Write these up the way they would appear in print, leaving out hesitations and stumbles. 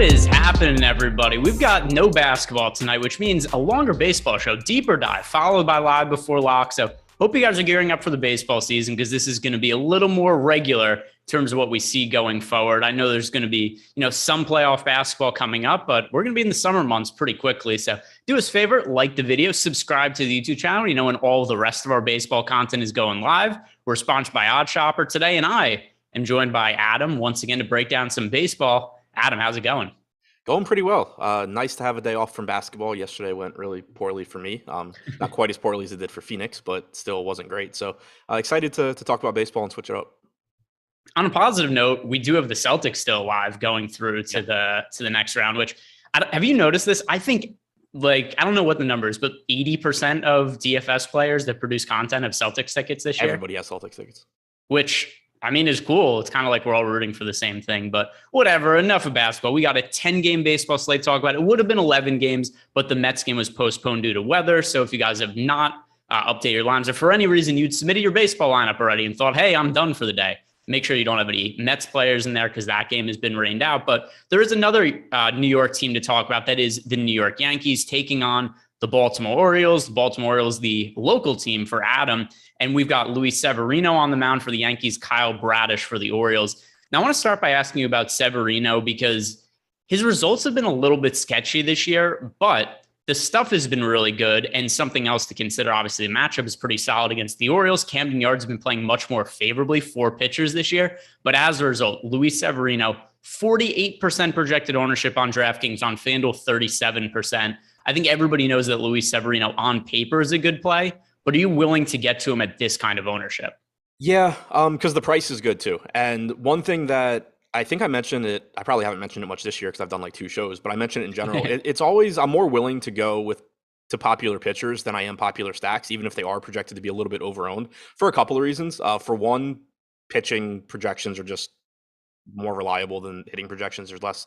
What is happening, everybody? We've got no basketball tonight, which means a longer baseball show, deeper dive, followed by live before lock. So hope you guys are gearing up for the baseball season because this is going to be a little more regular in terms of what we see going forward. I know there's going to be, some playoff basketball coming up, but we're going to be in the summer months pretty quickly. So do us a favor, like the video, subscribe to the YouTube channel. When all the rest of our baseball content is going live. We're sponsored by OddsShopper today, and I am joined by Adam once again to break down some baseball. Adam, how's it going? Going pretty well. Nice to have a day off from basketball. Yesterday went really poorly for me. Not quite as poorly as it did for Phoenix, but still wasn't great. So excited to talk about baseball and switch it up. On a positive note, we do have the Celtics still alive going through to the next round, which have you noticed this? I think I don't know what the number is, but 80% of DFS players that produce content have Celtics tickets this year. Everybody has Celtics tickets. Which is cool. It's kind of like we're all rooting for the same thing, but whatever. Enough of basketball. We got a 10-game baseball slate to talk about. It would have been 11 games, but the Mets game was postponed due to weather. So if you guys have not updated your lines, or for any reason you'd submitted your baseball lineup already and thought, hey, I'm done for the day, make sure you don't have any Mets players in there because that game has been rained out. But there is another New York team to talk about. That is the New York Yankees taking on the Baltimore Orioles. The Baltimore Orioles, the local team for Adam. And we've got Luis Severino on the mound for the Yankees, Kyle Bradish for the Orioles. Now, I want to start by asking you about Severino because his results have been a little bit sketchy this year, but the stuff has been really good. And something else to consider, obviously, the matchup is pretty solid against the Orioles. Camden Yards have been playing much more favorably for pitchers this year. But as a result, Luis Severino, 48% projected ownership on DraftKings, on FanDuel, 37%. I think everybody knows that Luis Severino on paper is a good play. But are you willing to get to him at this kind of ownership? Yeah, because the price is good too. And one thing that I think I mentioned it, I probably haven't mentioned it much this year because I've done like 2 shows, but I mentioned it in general. It's always, I'm more willing to go to popular pitchers than I am popular stacks, even if they are projected to be a little bit overowned for a couple of reasons. For one, pitching projections are just more reliable than hitting projections. There's less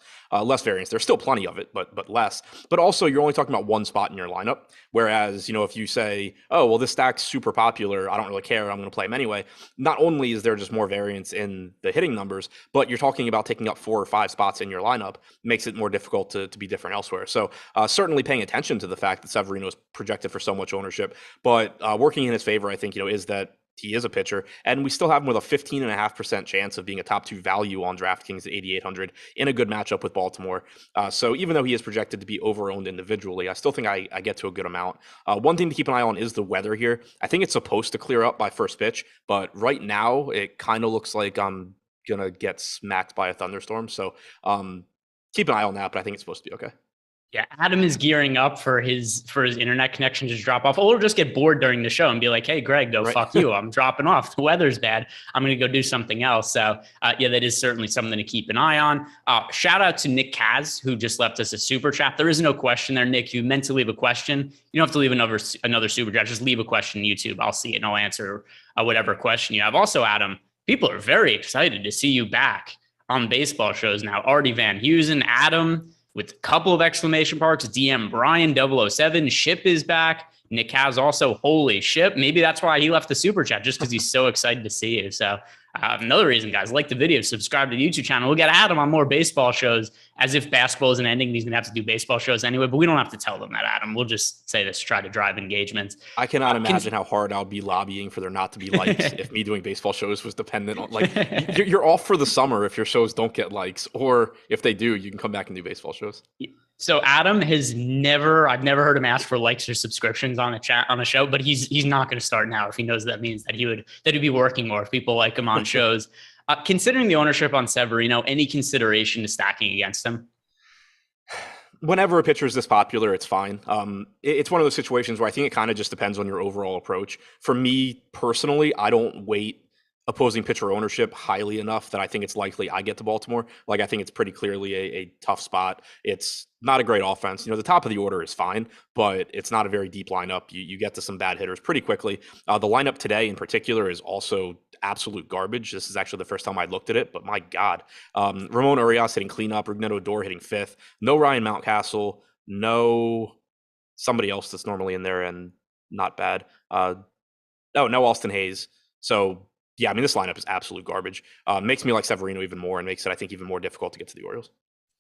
variance. There's still plenty of it, but less. But also, you're only talking about one spot in your lineup. Whereas, if you say, oh, well, this stack's super popular, I don't really care, I'm going to play him anyway. Not only is there just more variance in the hitting numbers, but you're talking about taking up 4 or 5 spots in your lineup makes it more difficult to be different elsewhere. So certainly paying attention to the fact that Severino is projected for so much ownership, but working in his favor, I think, is that he is a pitcher, and we still have him with a 15.5% chance of being a top 2 value on DraftKings at 8,800 in a good matchup with Baltimore. So even though he is projected to be overowned individually, I still think I get to a good amount. One thing to keep an eye on is the weather here. I think it's supposed to clear up by first pitch, but right now it kind of looks like I'm going to get smacked by a thunderstorm. So keep an eye on that, but I think it's supposed to be okay. Yeah, Adam is gearing up for his internet connection to drop off. Or just get bored during the show and be like, hey, Greg, go fuck you. I'm dropping off. The weather's bad. I'm going to go do something else. So, that is certainly something to keep an eye on. Shout out to Nick Kaz, who just left us a super chat. There is no question there, Nick. You meant to leave a question. You don't have to leave another super chat. Just leave a question on YouTube. I'll see it and I'll answer whatever question you have. Also, Adam, people are very excited to see you back on baseball shows now. Artie Van Heusen, Adam, with a couple of exclamation marks, DM Brian 007, Ship is back. Nick has also, holy ship. Maybe that's why he left the super chat, just because he's so excited to see you. So another reason, guys, like the video, subscribe to the YouTube channel. We'll get Adam on more baseball shows, as if basketball isn't ending. He's going to have to do baseball shows anyway, but we don't have to tell them that, Adam. We'll just say this to try to drive engagements. I cannot imagine how hard I'll be lobbying for there not to be likes if me doing baseball shows was dependent on, you're off for the summer if your shows don't get likes, or if they do, you can come back and do baseball shows. So Adam I've never heard him ask for likes or subscriptions on a show, but he's not going to start now if he knows that means that he'd be working more if people like him on shows. Considering the ownership on Severino, any consideration to stacking against him? Whenever a pitcher is this popular, it's fine. It's one of those situations where I think it kind of just depends on your overall approach. For me personally, I don't weight opposing pitcher ownership highly enough that I think it's likely I get to Baltimore. I think it's pretty clearly a tough spot. It's not a great offense. The top of the order is fine, but it's not a very deep lineup. You get to some bad hitters pretty quickly. The lineup today in particular is also absolute garbage. This is actually the first time I looked at it, but my God. Ramon Urias hitting cleanup, Rougned Odor hitting 5th, no Ryan Mountcastle, no somebody else that's normally in there and not bad. No Austin Hayes. So yeah, this lineup is absolute garbage. Makes me like Severino even more and makes it, I think, even more difficult to get to the Orioles.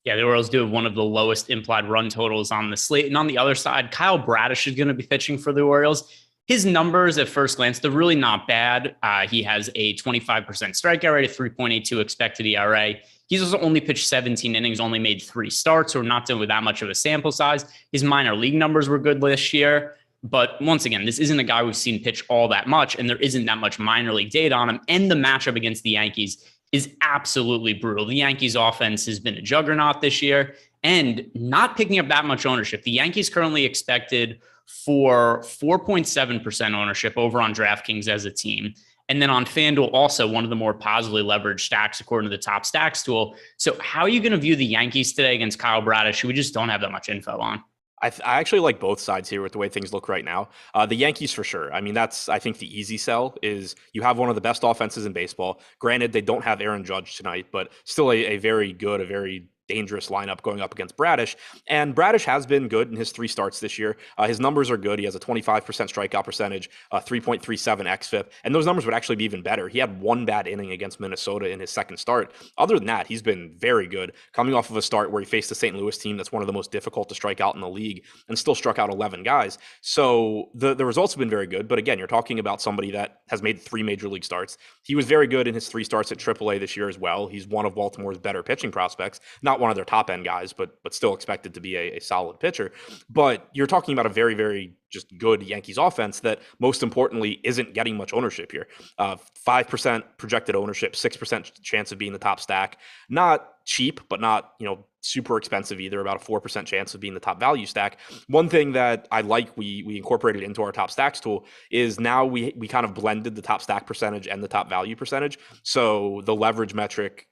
Yeah, the Orioles do have one of the lowest implied run totals on the slate. And on the other side, Kyle Bradish is going to be pitching for the Orioles. His numbers at first glance, they're really not bad. He has a 25% strikeout rate, a 3.82 expected ERA. He's also only pitched 17 innings, only made 3 starts, so we're not dealing with that much of a sample size. His minor league numbers were good this year. But once again, this isn't a guy we've seen pitch all that much, and there isn't that much minor league data on him. And the matchup against the Yankees is absolutely brutal. The Yankees offense has been a juggernaut this year and not picking up that much ownership. The Yankees currently expected for 4.7% ownership over on DraftKings as a team. And then on FanDuel, also one of the more positively leveraged stacks according to the top stacks tool. So how are you going to view the Yankees today against Kyle Bradish, who we just don't have that much info on? I actually like both sides here with the way things look right now. The Yankees for sure. I mean, that's, I think, the easy sell is you have one of the best offenses in baseball. Granted, they don't have Aaron Judge tonight, but still a very good, a very dangerous lineup going up against Bradish. And Bradish has been good in his 3 starts this year. His numbers are good. He has a 25% strikeout percentage, 3.37 xFIP, and those numbers would actually be even better. He had 1 bad inning against Minnesota in his second start. Other than that, he's been very good, coming off of a start where he faced the St. Louis team that's one of the most difficult to strike out in the league and still struck out 11 guys. So the results have been very good. But again, you're talking about somebody that has made 3 major league starts. He was very good in his 3 starts at AAA this year as well. He's one of Baltimore's better pitching prospects. Not one of their top end guys, but still expected to be a solid pitcher. But you're talking about a very, very just good Yankees offense that most importantly isn't getting much ownership here. 5% projected ownership, 6% chance of being the top stack. Not cheap, but not, super expensive either, about a 4% chance of being the top value stack. One thing that I like we incorporated into our top stacks tool is now we kind of blended the top stack percentage and the top value percentage. So the leverage metric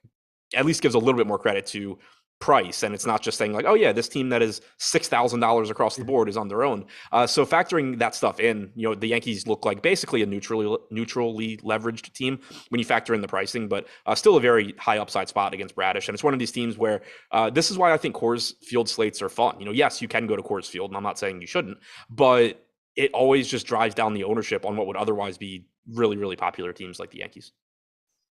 at least gives a little bit more credit to price, and it's not just saying like, oh yeah, this team that is $6,000 across the board is on their own. So factoring that stuff in, the Yankees look like basically a neutrally leveraged team when you factor in the pricing, but still a very high upside spot against Bradish. And it's one of these teams where this is why I think Coors Field slates are fun. Yes, you can go to Coors Field, and I'm not saying you shouldn't, but it always just drives down the ownership on what would otherwise be really, really popular teams like the Yankees.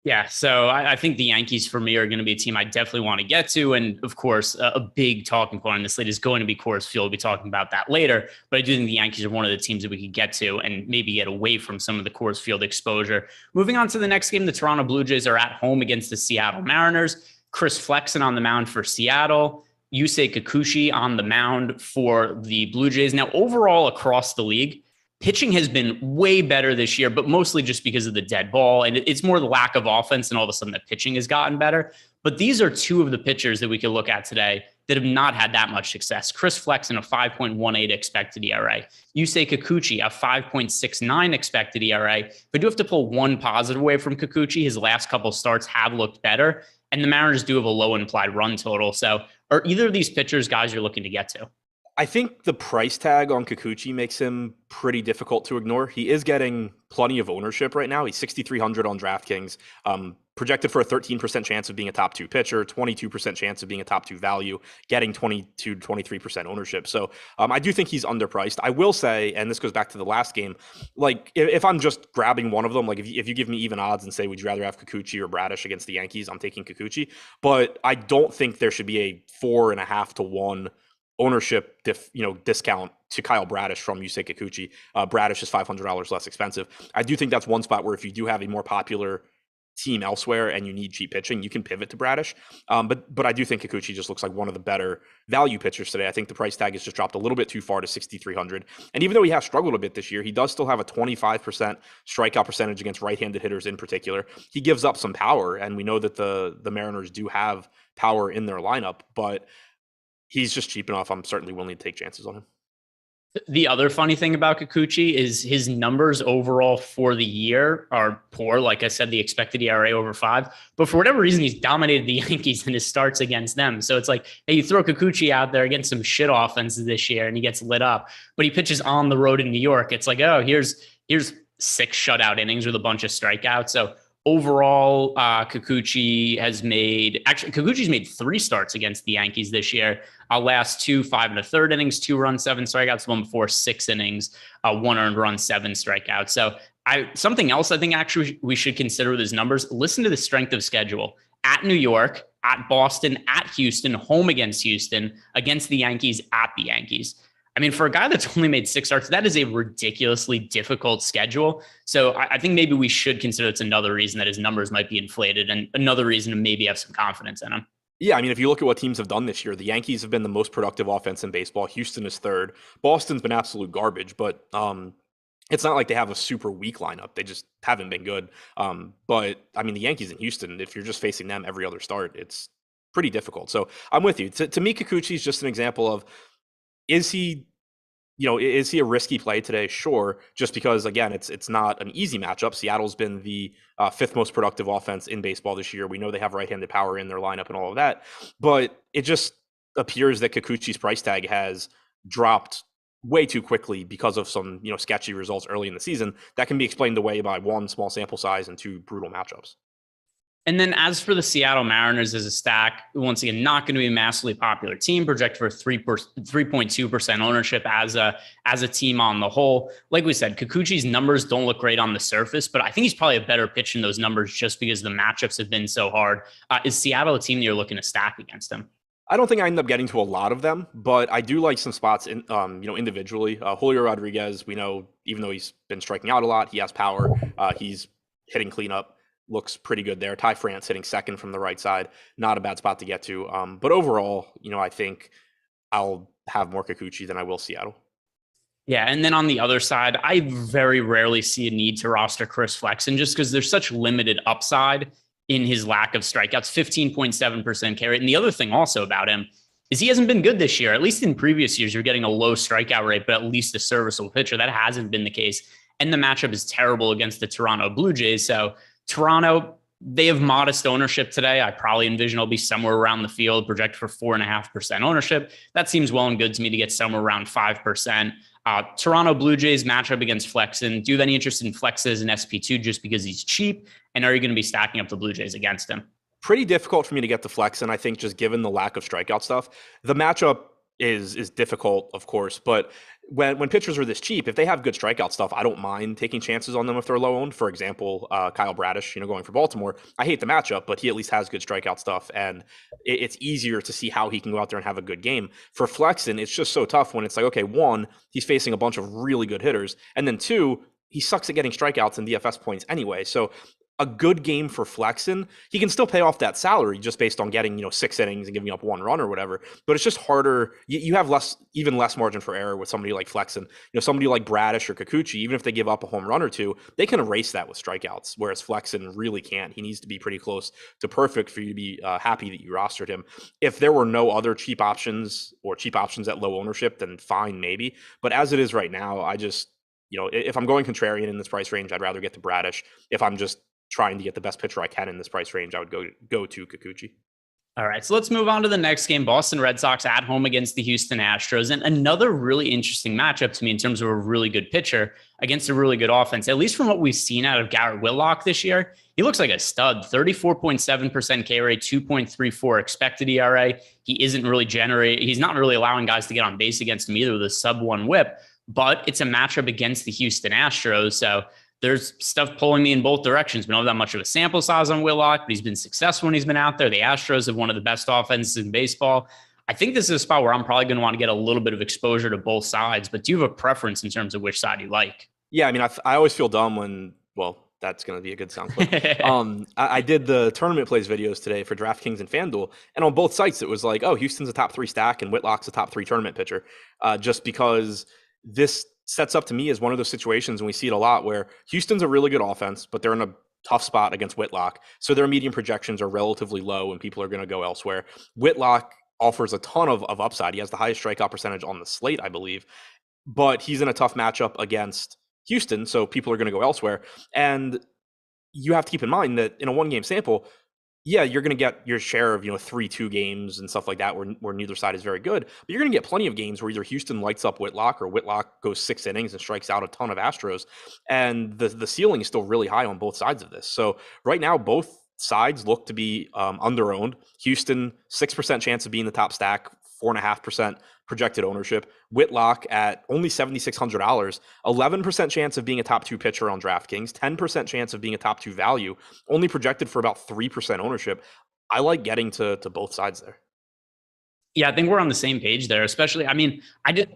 Yeah, so I think the Yankees for me are going to be a team I definitely want to get to. And of course, a big talking point on this slate is going to be Coors Field. We'll be talking about that later. But I do think the Yankees are one of the teams that we could get to and maybe get away from some of the Coors Field exposure. Moving on to the next game, the Toronto Blue Jays are at home against the Seattle Mariners. Chris Flexen on the mound for Seattle. Yusei Kikuchi on the mound for the Blue Jays. Now, overall across the league, pitching has been way better this year, but mostly just because of the dead ball. And it's more the lack of offense, and all of a sudden the pitching has gotten better. But these are 2 of the pitchers that we could look at today that have not had that much success. Chris Flexen, a 5.18 expected ERA. Yusei Kikuchi, a 5.69 expected ERA. If we do have to pull one positive away from Kikuchi, his last couple starts have looked better. And the Mariners do have a low implied run total. So are either of these pitchers guys you're looking to get to? I think the price tag on Kikuchi makes him pretty difficult to ignore. He is getting plenty of ownership right now. He's 6,300 on DraftKings, projected for a 13% chance of being a top 2 pitcher, 22% chance of being a top 2 value, getting 22 to 23% ownership. So I do think he's underpriced. I will say, and this goes back to the last game, like if I'm just grabbing one of them, like if you give me even odds and say, would you rather have Kikuchi or Bradish against the Yankees, I'm taking Kikuchi. But I don't think there should be a 4.5 to 1 ownership discount to Kyle Bradish from Yusei Kikuchi. Bradish is $500 less expensive. I do think that's one spot where if you do have a more popular team elsewhere and you need cheap pitching, you can pivot to Bradish. But I do think Kikuchi just looks like one of the better value pitchers today. I think the price tag has just dropped a little bit too far to 6,300. And even though he has struggled a bit this year, he does still have a 25% strikeout percentage against right-handed hitters in particular. He gives up some power, and we know that the Mariners do have power in their lineup, but he's just cheap enough. I'm certainly willing to take chances on him. The other funny thing about Kikuchi is his numbers overall for the year are poor. Like I said, the expected ERA over 5. But for whatever reason, he's dominated the Yankees in his starts against them. So it's like, hey, you throw Kikuchi out there against some shit offenses this year and he gets lit up. But he pitches on the road in New York. It's like, oh, here's 6 shutout innings with a bunch of strikeouts. So overall, Kikuchi's made 3 starts against the Yankees this year. Last 2, 5 1/3 innings, 2 runs, 7 strikeouts. One before 6 innings, 1 earned run, 7 strikeouts. So Something else I think actually we should consider with his numbers. Listen to the strength of schedule: at New York, at Boston, at Houston, home against Houston, against the Yankees, at the Yankees. I mean, for a guy that's only made 6 starts, that is a ridiculously difficult schedule. So I think maybe we should consider it's another reason that his numbers might be inflated and another reason to maybe have some confidence in him. Yeah, I mean, if you look at what teams have done this year, the Yankees have been the most productive offense in baseball. Houston is third. Boston's been absolute garbage, but it's not like they have a super weak lineup. They just haven't been good. But I mean, the Yankees and Houston, if you're just facing them every other start, it's pretty difficult. So I'm with you. To me, Kikuchi is just an example of, is he a risky play today? Sure. Just because, again, it's not an easy matchup. Seattle's been the fifth most productive offense in baseball this year. We know they have right-handed power in their lineup and all of that. But it just appears that Kikuchi's price tag has dropped way too quickly because of some, sketchy results early in the season that can be explained away by one, small sample size, and two, brutal matchups. And then as for the Seattle Mariners as a stack, once again, not going to be a massively popular team, projected for 3.2% ownership as a team on the whole. Like we said, Kikuchi's numbers don't look great on the surface, but I think he's probably a better pitch in those numbers just because the matchups have been so hard. Is Seattle a team that you're looking to stack against him? I don't think I end up getting to a lot of them, but I do like some spots in, individually. Julio Rodriguez, we know, even though he's been striking out a lot, he has power. He's hitting cleanup. Looks pretty good there. Ty France hitting second from the right side. Not a bad spot to get to. But overall, I think I'll have more Kikuchi than I will Seattle. Yeah, and then on the other side, I very rarely see a need to roster Chris Flexen just because there's such limited upside in his lack of strikeouts, 15.7% K rate. And the other thing also about him is he hasn't been good this year. At least in previous years, you're getting a low strikeout rate, but at least a serviceable pitcher. That hasn't been the case. And the matchup is terrible against the Toronto Blue Jays. So Toronto, they have modest ownership today. I probably envision it'll be somewhere around the field, projected for 4.5% ownership. That seems well and good to me to get somewhere around 5%. Toronto Blue Jays matchup against Flexen. Do you have any interest in Flexes and SP2 just because he's cheap? And are you going to be stacking up the Blue Jays against him? Pretty difficult for me to get the Flexen, I think, just given the lack of strikeout stuff. The matchup is difficult, of course, but when pitchers are this cheap, if they have good strikeout stuff, I don't mind taking chances on them if they're low owned. For example, Kyle Bradish, going for Baltimore. I hate the matchup, but he at least has good strikeout stuff, and it's easier to see how he can go out there and have a good game. For Flexen, it's just so tough when it's like, okay, one, he's facing a bunch of really good hitters, and then two, he sucks at getting strikeouts and DFS points anyway. So a good game for Flexen, he can still pay off that salary just based on getting, 6 innings and giving up 1 run or whatever. But it's just harder. You have even less margin for error with somebody like Flexen. Somebody like Bradish or Kikuchi, even if they give up a home run or two, they can erase that with strikeouts, whereas Flexen really can't. He needs to be pretty close to perfect for you to be happy that you rostered him. If there were no other cheap options at low ownership, then fine, maybe. But as it is right now, I just, if I'm going contrarian in this price range, I'd rather get to Bradish. If I'm just trying to get the best pitcher I can in this price range, I would go to Kikuchi. All right, so let's move on to the next game. Boston Red Sox at home against the Houston Astros. And another really interesting matchup to me in terms of a really good pitcher against a really good offense. At least from what we've seen out of Garrett Whitlock this year, he looks like a stud. 34.7% K rate, 2.34 expected ERA. He's not really allowing guys to get on base against him either with a sub-1 whip, but it's a matchup against the Houston Astros. So there's stuff pulling me in both directions. We don't have that much of a sample size on Whitlock, but he's been successful when he's been out there. The Astros have one of the best offenses in baseball. I think this is a spot where I'm probably going to want to get a little bit of exposure to both sides, but do you have a preference in terms of which side you like? Yeah, I mean, I always feel dumb when, that's going to be a good sound clip. I did the tournament plays videos today for DraftKings and FanDuel, and on both sites, it was like, oh, Houston's a top 3 stack and Whitlock's a top 3 tournament pitcher, just because this sets up to me as one of those situations, and we see it a lot, where Houston's a really good offense, but they're in a tough spot against Whitlock. So their median projections are relatively low and people are going to go elsewhere. Whitlock offers a ton of upside. He has the highest strikeout percentage on the slate, I believe, but he's in a tough matchup against Houston. So people are going to go elsewhere. And you have to keep in mind that in a 1-game sample, yeah, you're going to get your share of, 3-2 games and stuff like that where neither side is very good. But you're going to get plenty of games where either Houston lights up Whitlock or Whitlock goes 6 innings and strikes out a ton of Astros. And the ceiling is still really high on both sides of this. So right now, both sides look to be underowned. Houston, 6% chance of being the top stack, 4.5% projected ownership. Whitlock at only $7,600, 11% chance of being a top 2 pitcher on DraftKings, 10% chance of being a top 2 value, only projected for about 3% ownership. I like getting to both sides there. Yeah, I think we're on the same page there, especially, I mean,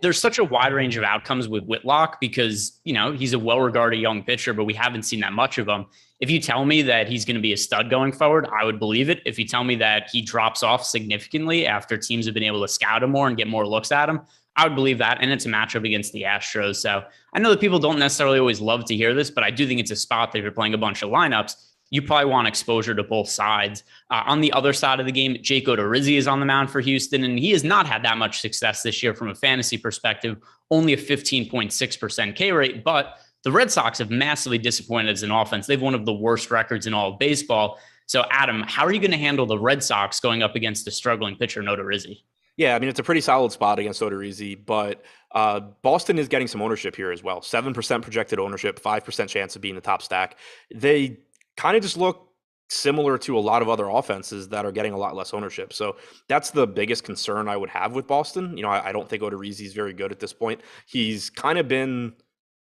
there's such a wide range of outcomes with Whitlock because, he's a well-regarded young pitcher, but we haven't seen that much of him. If you tell me that he's going to be a stud going forward, I would believe it. If you tell me that he drops off significantly after teams have been able to scout him more and get more looks at him, I would believe that. And it's a matchup against the Astros. So I know that people don't necessarily always love to hear this, but I do think it's a spot that if you're playing a bunch of lineups, you probably want exposure to both sides. On the other side of the game, Jake Odorizzi is on the mound for Houston, and he has not had that much success this year from a fantasy perspective, only a 15.6% K rate, but the Red Sox have massively disappointed as an offense. They've one of the worst records in all of baseball. So, Adam, how are you going to handle the Red Sox going up against a struggling pitcher, Odorizzi? Yeah, I mean, it's a pretty solid spot against Odorizzi, but Boston is getting some ownership here as well. 7% projected ownership, 5% chance of being the top stack. They kind of just look similar to a lot of other offenses that are getting a lot less ownership. So that's the biggest concern I would have with Boston. I don't think Odorizzi is very good at this point. He's kind of been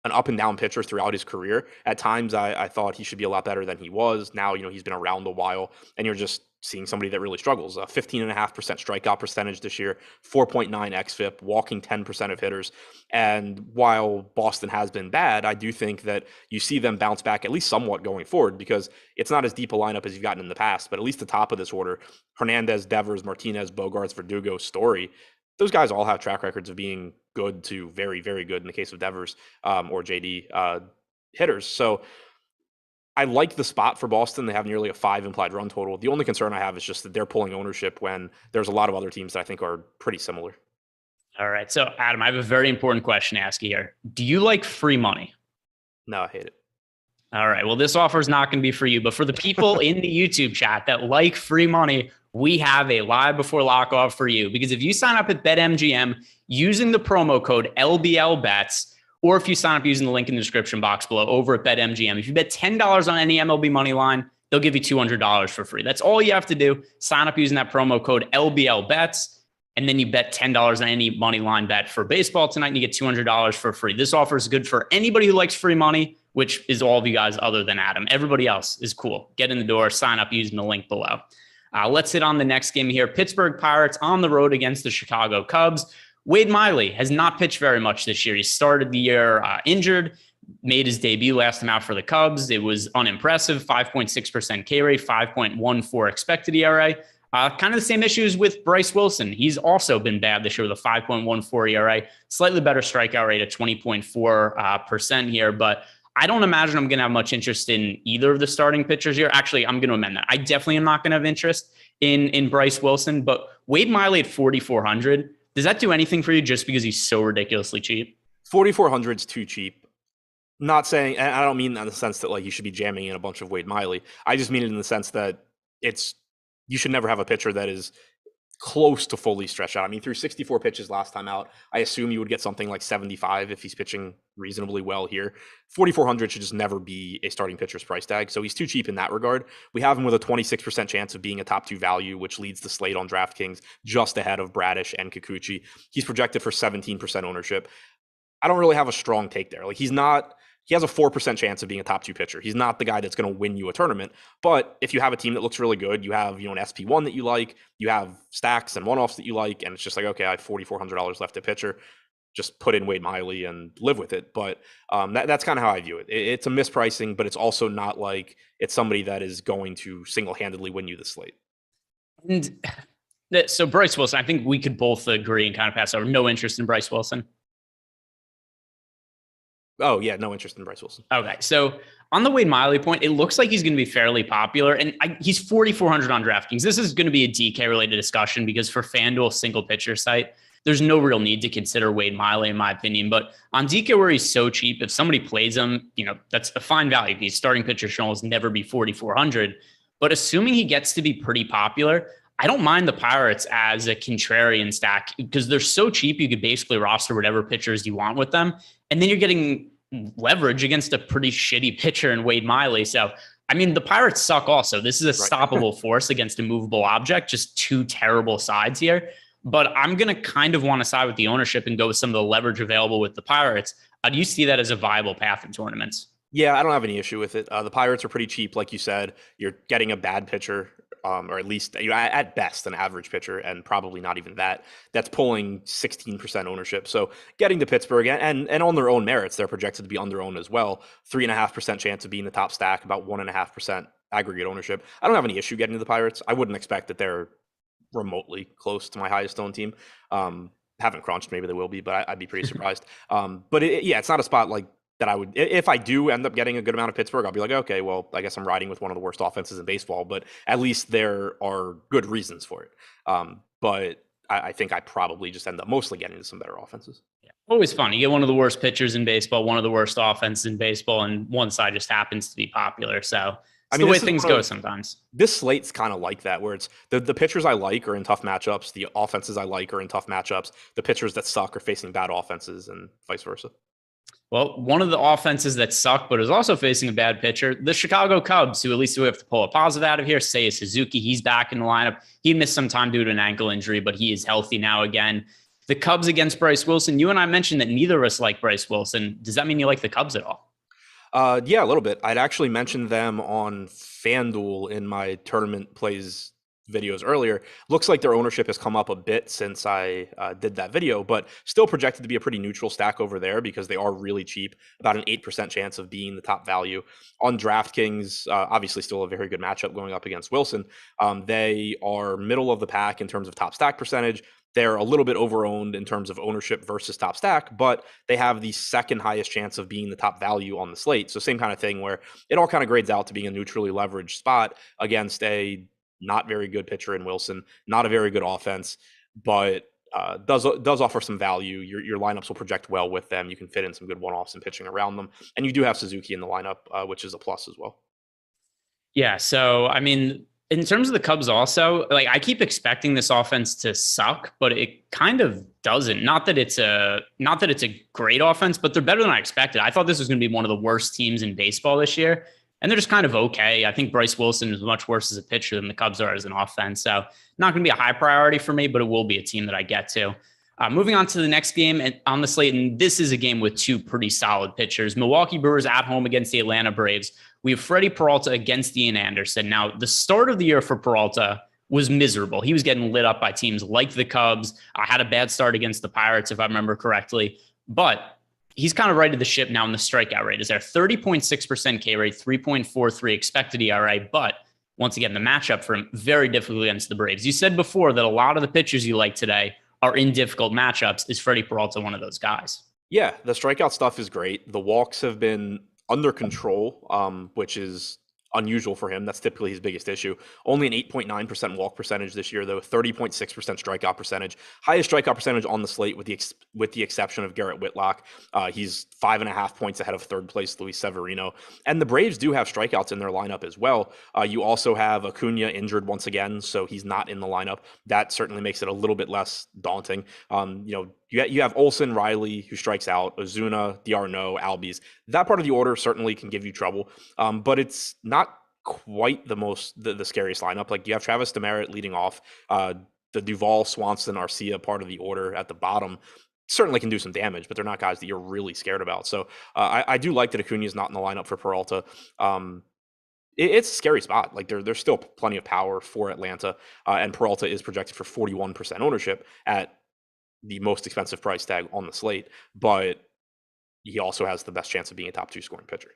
an up and down pitcher throughout his career. At times, I thought he should be a lot better than he was. Now, he's been around a while, and you're just seeing somebody that really struggles. 15.5% strikeout percentage this year, 4.9 xFIP, walking 10% of hitters. And while Boston has been bad, I do think that you see them bounce back at least somewhat going forward because it's not as deep a lineup as you've gotten in the past, but at least the top of this order, Hernandez, Devers, Martinez, Bogarts, Verdugo, Story, those guys all have track records of being good to very, very good in the case of Devers or JD hitters. So I like the spot for Boston. They have nearly a 5 implied run total. The only concern I have is just that they're pulling ownership when there's a lot of other teams that I think are pretty similar. All right. So, Adam, I have a very important question to ask you here. Do you like free money? No, I hate it. All right. Well, this offer is not going to be for you, but for the people in the YouTube chat that like free money, we have a live before lock off for you. Because if you sign up at BetMGM using the promo code LBLBets, or if you sign up using the link in the description box below over at BetMGM, if you bet $10 on any MLB money line, they'll give you $200 for free. That's all you have to do. Sign up using that promo code LBLBets, and then you bet $10 on any money line bet for baseball tonight, and you get $200 for free. This offer is good for anybody who likes free money, which is all of you guys other than Adam. Everybody else is cool. Get in the door, sign up using the link below. Let's hit on the next game here. Pittsburgh Pirates on the road against the Chicago Cubs. Wade Miley has not pitched very much this year. He started the year injured, made his debut last time out for the Cubs. It was unimpressive, 5.6% K rate, 5.14 expected ERA. Kind of the same issues with Bryce Wilson. He's also been bad this year with a 5.14 ERA, slightly better strikeout rate at 20.4% here, but I don't imagine I'm going to have much interest in either of the starting pitchers here. Actually, I'm going to amend that. I definitely am not going to have interest in Bryce Wilson, but Wade Miley at 4,400. Does that do anything for you just because he's so ridiculously cheap? 4,400 is too cheap. Not saying, and I don't mean that in the sense that like you should be jamming in a bunch of Wade Miley. I just mean it in the sense that you should never have a pitcher that is close to fully stretched out. I mean, through 64 pitches last time out, I assume you would get something like 75 if he's pitching reasonably well here. 4,400 should just never be a starting pitcher's price tag. So he's too cheap in that regard. We have him with a 26% chance of being a top 2 value, which leads the slate on DraftKings just ahead of Bradish and Kikuchi. He's projected for 17% ownership. I don't really have a strong take there. Like he has a 4% chance of being a top 2 pitcher. He's not the guy that's going to win you a tournament. But if you have a team that looks really good, you have, an SP1 that you like, you have stacks and one-offs that you like, and it's just like, okay, I have $4,400 left to pitcher. Just put in Wade Miley and live with it. But that's kind of how I view it. It's a mispricing, but it's also not like it's somebody that is going to single-handedly win you the slate. And so Bryce Wilson, I think we could both agree and kind of pass over. No interest in Bryce Wilson. Oh, yeah, no interest in Bryce Wilson. Okay, so on the Wade Miley point, it looks like he's going to be fairly popular, and he's 4,400 on DraftKings. This is going to be a DK-related discussion because for FanDuel single pitcher site, there's no real need to consider Wade Miley, in my opinion. But on DK, where he's so cheap, if somebody plays him, that's a fine value. These starting pitcher should almost never be 4,400. But assuming he gets to be pretty popular, I don't mind the Pirates as a contrarian stack because they're so cheap, you could basically roster whatever pitchers you want with them. And then you're getting leverage against a pretty shitty pitcher in Wade Miley. So, I mean, the Pirates suck also. This is a stoppable force against a movable object, just two terrible sides here. but I'm going to kind of want to side with the ownership and go with some of the leverage available with the Pirates. Do you see that as a viable path in tournaments? Yeah, I don't have any issue with it. The Pirates are pretty cheap, like you said. You're getting a bad pitcher, or at least at best an average pitcher, and probably not even that. That's pulling 16% ownership. So getting to Pittsburgh and on their own merits, they're projected to be under-owned as well. 3.5% chance of being the top stack, about 1.5% aggregate ownership. I don't have any issue getting to the Pirates. I wouldn't expect that they're remotely close to my highest owned team. Haven't crunched, maybe they will be, but I'd be pretty surprised. But it's not a spot like that I would, if I do end up getting a good amount of Pittsburgh, I'll be like, okay, well, I guess I'm riding with one of the worst offenses in baseball, but at least there are good reasons for it. But I think I probably just end up mostly getting to some better offenses. Yeah. Always fun. You get one of the worst pitchers in baseball, one of the worst offenses in baseball, and one side just happens to be popular. So it's the way things go sometimes. This slate's kind of like that, where it's the pitchers I like are in tough matchups. The offenses I like are in tough matchups. The pitchers that suck are facing bad offenses and vice versa. Well, one of the offenses that suck, but is also facing a bad pitcher, the Chicago Cubs, who at least we have to pull a positive out of here. Seiya Suzuki, he's back in the lineup. He missed some time due to an ankle injury, but he is healthy now again. The Cubs against Bryce Wilson. You and I mentioned that neither of us like Bryce Wilson. Does that mean you like the Cubs at all? Yeah, a little bit. I'd actually mentioned them on FanDuel in my tournament plays videos earlier. Looks like their ownership has come up a bit since I did that video, but still projected to be a pretty neutral stack over there because they are really cheap, about an 8% chance of being the top value. On DraftKings, obviously still a very good matchup going up against Wilson. They are middle of the pack in terms of top stack percentage. They're a little bit overowned in terms of ownership versus top stack, but they have the second highest chance of being the top value on the slate. So same kind of thing where it all kind of grades out to being a neutrally leveraged spot against a not very good pitcher in Wilson, not a very good offense, but does offer some value. Your lineups will project well with them. You can fit in some good one-offs and pitching around them. And you do have Suzuki in the lineup, which is a plus as well. Yeah. So, I mean, in terms of the Cubs also, like I keep expecting this offense to suck, but it kind of doesn't. Not that it's a great offense, but they're better than I expected. I thought this was going to be one of the worst teams in baseball this year. And they're just kind of okay. I think Bryce Wilson is much worse as a pitcher than the Cubs are as an offense. So not going to be a high priority for me, but it will be a team that I get to. Moving on to the next game on the slate, and this is a game with two pretty solid pitchers. Milwaukee Brewers at home against the Atlanta Braves. We have Freddie Peralta against Ian Anderson. Now, the start of the year for Peralta was miserable. He was getting lit up by teams like the Cubs. I had a bad start against the Pirates, if I remember correctly. But he's kind of righted the ship now in the strikeout rate. Is there 30.6% K rate, 3.43 expected ERA, but once again, the matchup for him, very difficult against the Braves. You said before that a lot of the pitchers you like today are in difficult matchups. Is Freddie Peralta one of those guys? Yeah, the strikeout stuff is great. The walks have been under control, which is unusual for him. That's typically his biggest issue. Only an 8.9% walk percentage this year, though. 30.6% strikeout percentage. Highest strikeout percentage on the slate with the exception of Garrett Whitlock. He's 5.5 points ahead of third place Luis Severino. And the Braves do have strikeouts in their lineup as well. You also have Acuna injured once again, so he's not in the lineup. That certainly makes it a little bit less daunting. You have Olsen, Riley, who strikes out, Ozuna, d'Arnaud, Albies. That part of the order certainly can give you trouble, but it's not quite the scariest lineup. Like you have Travis Demeritte leading off, the Duvall, Swanson, Arcia part of the order at the bottom certainly can do some damage, but they're not guys that you're really scared about. So I do like that Acuna is not in the lineup for Peralta. It's a scary spot. Like there's still plenty of power for Atlanta, and Peralta is projected for 41% ownership at the most expensive price tag on the slate, but he also has the best chance of being a top 2 scoring pitcher.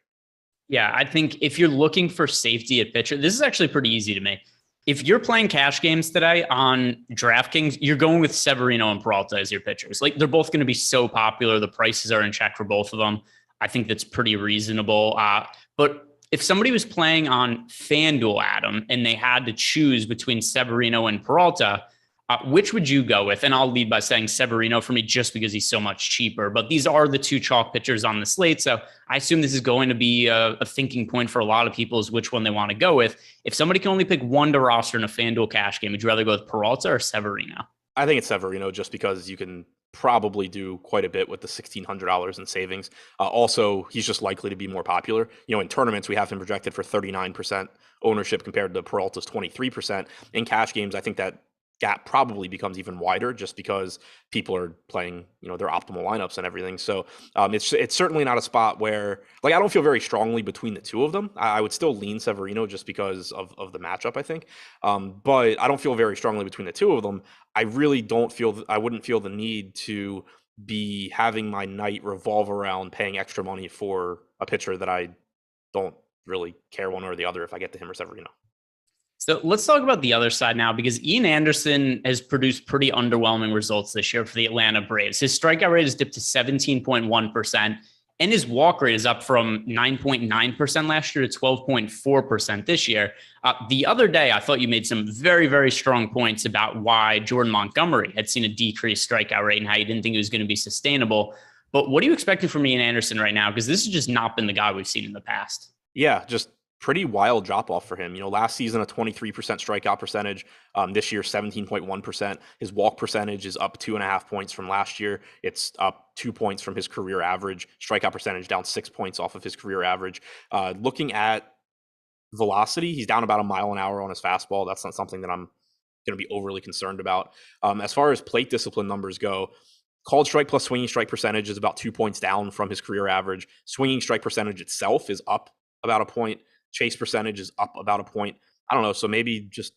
Yeah, I think if you're looking for safety at pitcher, this is actually pretty easy to me. If you're playing cash games today on DraftKings, you're going with Severino and Peralta as your pitchers. Like they're both going to be so popular. The prices are in check for both of them. I think that's pretty reasonable. But if somebody was playing on FanDuel, Adam, and they had to choose between Severino and Peralta, which would you go with? And I'll lead by saying Severino for me just because he's so much cheaper. But these are the two chalk pitchers on the slate. So I assume this is going to be a thinking point for a lot of people is which one they want to go with. If somebody can only pick one to roster in a FanDuel cash game, would you rather go with Peralta or Severino? I think it's Severino just because you can probably do quite a bit with the $1,600 in savings. Also, he's just likely to be more popular. In tournaments, we have him projected for 39% ownership compared to Peralta's 23%. In cash games, I think that gap probably becomes even wider just because people are playing, their optimal lineups and everything. So it's certainly not a spot where, like, I don't feel very strongly between the two of them. I would still lean Severino just because of the matchup, I think. But I don't feel very strongly between the two of them. I really I wouldn't feel the need to be having my night revolve around paying extra money for a pitcher that I don't really care one or the other if I get to him or Severino. So let's talk about the other side now, because Ian Anderson has produced pretty underwhelming results this year for the Atlanta Braves. His strikeout rate has dipped to 17.1%, and his walk rate is up from 9.9% last year to 12.4% this year. The other day, I thought you made some very, very strong points about why Jordan Montgomery had seen a decreased strikeout rate and how you didn't think it was going to be sustainable. But what are you expecting from Ian Anderson right now? Because this has just not been the guy we've seen in the past. Yeah, just pretty wild drop off for him. Last season, a 23% strikeout percentage. This year, 17.1%. His walk percentage is up 2.5 points from last year. It's up 2 points from his career average. Strikeout percentage down 6 points off of his career average. Looking at velocity, he's down about a mile an hour on his fastball. That's not something that I'm going to be overly concerned about. As far as plate discipline numbers go, called strike plus swinging strike percentage is about 2 points down from his career average. Swinging strike percentage itself is up about a point. Chase percentage is up about a point. I don't know. So maybe just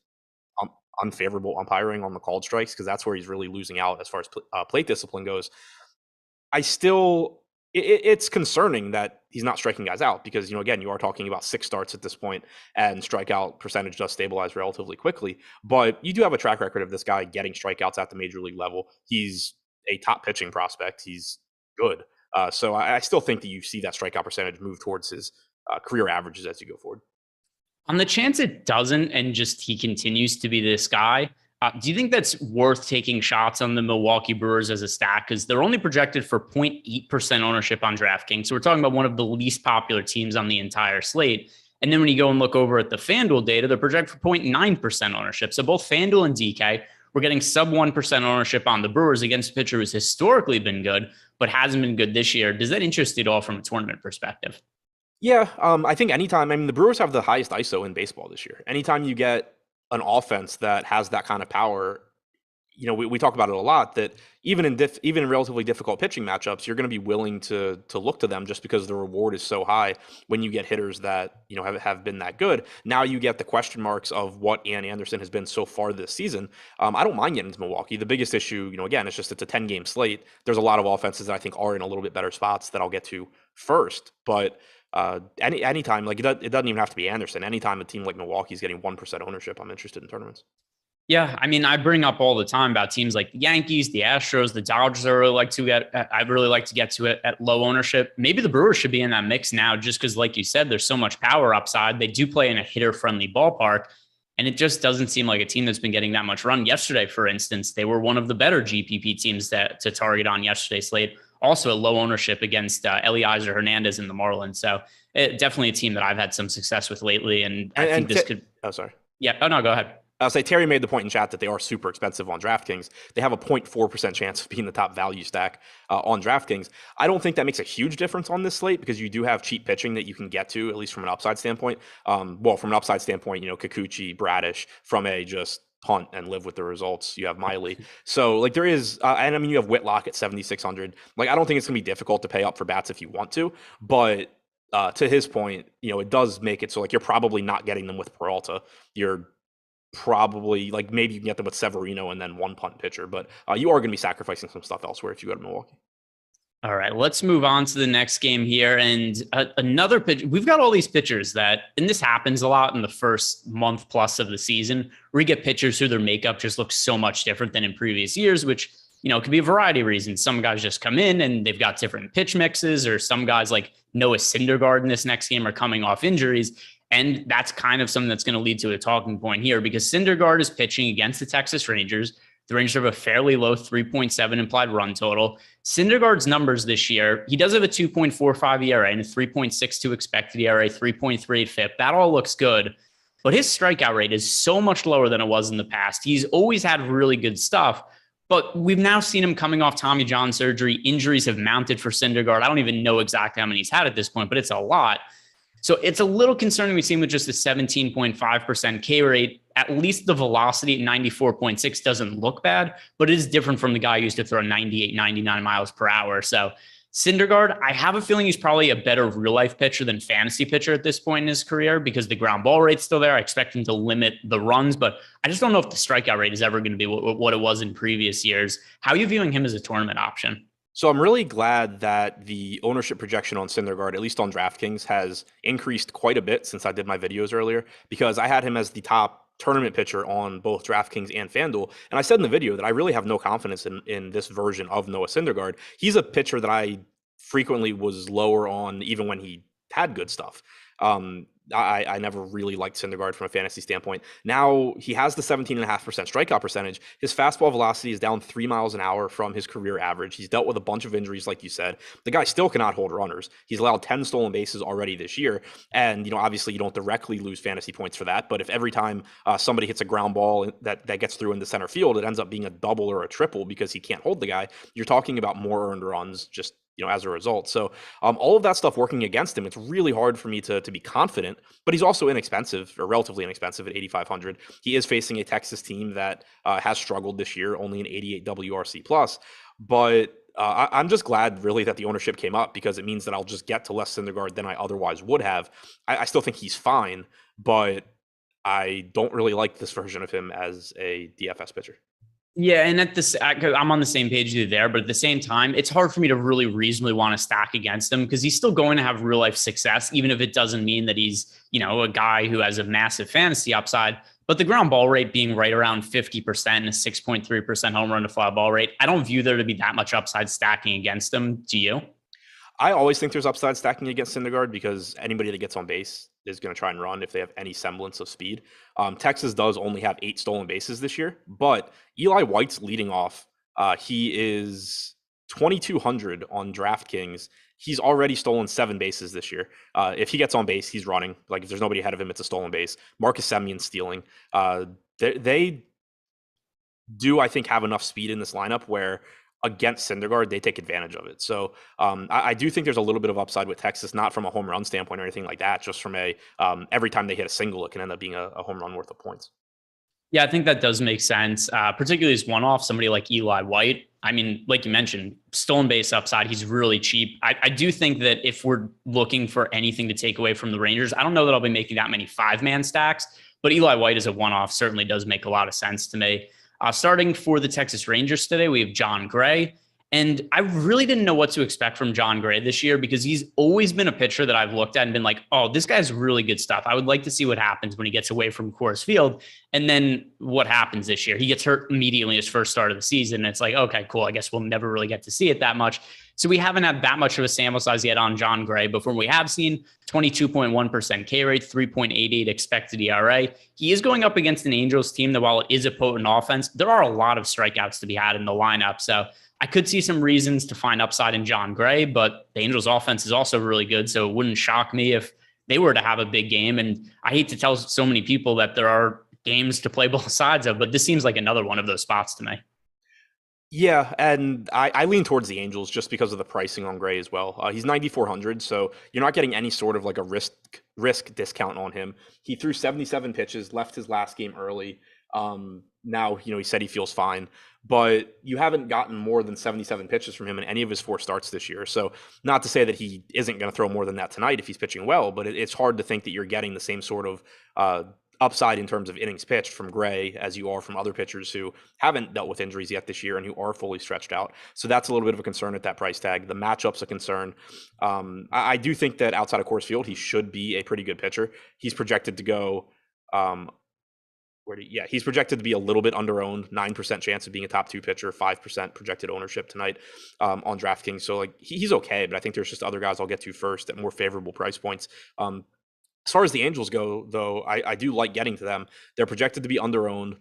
unfavorable umpiring on the called strikes, because that's where he's really losing out as far as plate discipline goes. It's concerning that he's not striking guys out because, again, you are talking about 6 starts at this point, and strikeout percentage does stabilize relatively quickly. But you do have a track record of this guy getting strikeouts at the major league level. He's a top pitching prospect. He's good. So I still think that you see that strikeout percentage move towards his career averages as you go forward. On the chance it doesn't, and just he continues to be this guy, do you think that's worth taking shots on the Milwaukee Brewers as a stack? Because they're only projected for 0.8% ownership on DraftKings. So we're talking about one of the least popular teams on the entire slate. And then when you go and look over at the FanDuel data, they're projected for 0.9% ownership. So both FanDuel and DK, we're getting sub 1% ownership on the Brewers against a pitcher who's historically been good, but hasn't been good this year. Does that interest you at all from a tournament perspective? Yeah, I think anytime, the Brewers have the highest ISO in baseball this year. Anytime you get an offense that has that kind of power, we talk about it a lot, that even in relatively difficult pitching matchups, you're going to be willing to look to them just because the reward is so high when you get hitters that, have been that good. Now you get the question marks of what Ian Anderson has been so far this season. I don't mind getting into Milwaukee. The biggest issue, again, it's a 10-game slate. There's a lot of offenses that I think are in a little bit better spots that I'll get to first. But anytime, like it doesn't even have to be Anderson. Anytime a team like Milwaukee is getting 1% ownership, I'm interested in tournaments. Yeah, I bring up all the time about teams like the Yankees, the Astros, the Dodgers. I really like to get to it at low ownership. Maybe the Brewers should be in that mix now, just because, like you said, there's so much power upside. They do play in a hitter-friendly ballpark, and it just doesn't seem like a team that's been getting that much run. Yesterday, for instance, they were one of the better GPP teams to target on yesterday's slate. Also, a low ownership against Eliezer Hernandez in the Marlins. So definitely a team that I've had some success with lately, and I think this could. Oh, sorry. Yeah. Oh no, go ahead. I'll say Terry made the point in chat that they are super expensive on DraftKings. They have a 0.4% chance of being the top value stack on DraftKings. I don't think that makes a huge difference on this slate because you do have cheap pitching that you can get to, at least from an upside standpoint. From an upside standpoint, Kikuchi, Bradish, from a just punt and live with the results. You have Miley. So there is, and you have Whitlock at 7,600. I don't think it's going to be difficult to pay up for bats if you want to, but to his point, it does make it so you're probably not getting them with Peralta. You're probably maybe you can get them with Severino and then one punt pitcher, but you are going to be sacrificing some stuff elsewhere if you go to Milwaukee. All right, let's move on to the next game here. And another pitch. We've got all these pitchers that, and this happens a lot in the first month plus of the season, where you get pitchers who their makeup just looks so much different than in previous years, which, could be a variety of reasons. Some guys just come in and they've got different pitch mixes, or some guys like Noah Syndergaard in this next game are coming off injuries. And that's kind of something that's going to lead to a talking point here, because Syndergaard is pitching against the Texas Rangers. The Rangers have a fairly low 3.7 implied run total. Syndergaard's numbers this year, he does have a 2.45 ERA and a 3.62 expected ERA, 3.3 FIP. That all looks good. But his strikeout rate is so much lower than it was in the past. He's always had really good stuff, but we've now seen him coming off Tommy John surgery. Injuries have mounted for Syndergaard. I don't even know exactly how many he's had at this point, but it's a lot. So it's a little concerning we see him with just a 17.5% K rate. at least the velocity at 94.6 doesn't look bad, but it is different from the guy who used to throw 98, 99 miles per hour. So Syndergaard, I have a feeling he's probably a better real life pitcher than fantasy pitcher at this point in his career because the ground ball rate's still there. I expect him to limit the runs, but I just don't know if the strikeout rate is ever going to be what it was in previous years. How are you viewing him as a tournament option? So I'm really glad that the ownership projection on Syndergaard, at least on DraftKings, has increased quite a bit since I did my videos earlier, because I had him as the top tournament pitcher on both DraftKings and FanDuel. And I said in the video that I really have no confidence in this version of Noah Syndergaard. He's a pitcher that I frequently was lower on even when he had good stuff. I never really liked Syndergaard from a fantasy standpoint. Now he has the 17.5% strikeout percentage. His fastball velocity is down 3 miles an hour from his career average. He's dealt with a bunch of injuries, like you said. The guy still cannot hold runners. He's allowed 10 stolen bases already this year. And, obviously you don't directly lose fantasy points for that. But if every time somebody hits a ground ball that gets through into center field, it ends up being a double or a triple because he can't hold the guy, you're talking about more earned runs just as a result. So all of that stuff working against him, it's really hard for me to be confident, but he's also inexpensive, or relatively inexpensive, at 8,500. He is facing a Texas team that has struggled this year, only an 88 WRC plus, but I'm just glad really that the ownership came up, because it means that I'll just get to less Syndergaard than I otherwise would have. I still think he's fine, but I don't really like this version of him as a DFS pitcher. Yeah, and I'm on the same page with you there, but at the same time, it's hard for me to really reasonably want to stack against him because he's still going to have real life success, even if it doesn't mean that he's, a guy who has a massive fantasy upside. But the ground ball rate being right around 50% and a 6.3% home run to fly ball rate, I don't view there to be that much upside stacking against him. Do you? I always think there's upside stacking against Syndergaard because anybody that gets on base is going to try and run if they have any semblance of speed. Texas does only have 8 stolen bases this year, but Eli White's leading off. He is 2,200 on DraftKings. He's already stolen 7 bases this year. If he gets on base, he's running. Like, if there's nobody ahead of him, it's a stolen base. Marcus Semion's stealing. They do, I think, have enough speed in this lineup where against Syndergaard, they take advantage of it. So I do think there's a little bit of upside with Texas, not from a home run standpoint or anything like that, just from every time they hit a single, it can end up being a home run worth of points. Yeah, I think that does make sense, particularly as one-off, somebody like Eli White. I mean, like you mentioned, stolen base upside, he's really cheap. I do think that if we're looking for anything to take away from the Rangers, I don't know that I'll be making that many 5-man stacks, but Eli White as a one-off certainly does make a lot of sense to me. Starting for the Texas Rangers today, we have John Gray. And I really didn't know what to expect from John Gray this year because he's always been a pitcher that I've looked at and been like, oh, this guy's really good stuff. I would like to see what happens when he gets away from Coors Field. And then what happens this year? He gets hurt immediately his first start of the season. And it's like, okay, cool. I guess we'll never really get to see it that much. So we haven't had that much of a sample size yet on John Gray, but from what we have seen, 22.1% K rate, 3.88 expected ERA. He is going up against an Angels team that, while it is a potent offense, there are a lot of strikeouts to be had in the lineup. So I could see some reasons to find upside in John Gray, but the Angels offense is also really good. So it wouldn't shock me if they were to have a big game. And I hate to tell so many people that there are games to play both sides of, but this seems like another one of those spots to me. Yeah, and I lean towards the Angels just because of the pricing on Gray as well. He's 9,400, so you're not getting any sort of like a risk discount on him. He threw 77 pitches, left his last game early. Now, he said he feels fine, but you haven't gotten more than 77 pitches from him in any of his 4 starts this year. So not to say that he isn't going to throw more than that tonight if he's pitching well, but it's hard to think that you're getting the same sort of upside in terms of innings pitched from Gray as you are from other pitchers who haven't dealt with injuries yet this year and who are fully stretched out. So that's a little bit of a concern at that price tag. The matchup's a concern. I do think that outside of Coors Field, he should be a pretty good pitcher. He's projected to go he's projected to be a little bit under-owned, 9% chance of being a top 2 pitcher, 5% projected ownership tonight on DraftKings. So he's okay, but I think there's just other guys I'll get to first at more favorable price points. As far as the Angels go, though, I do like getting to them. They're projected to be under-owned.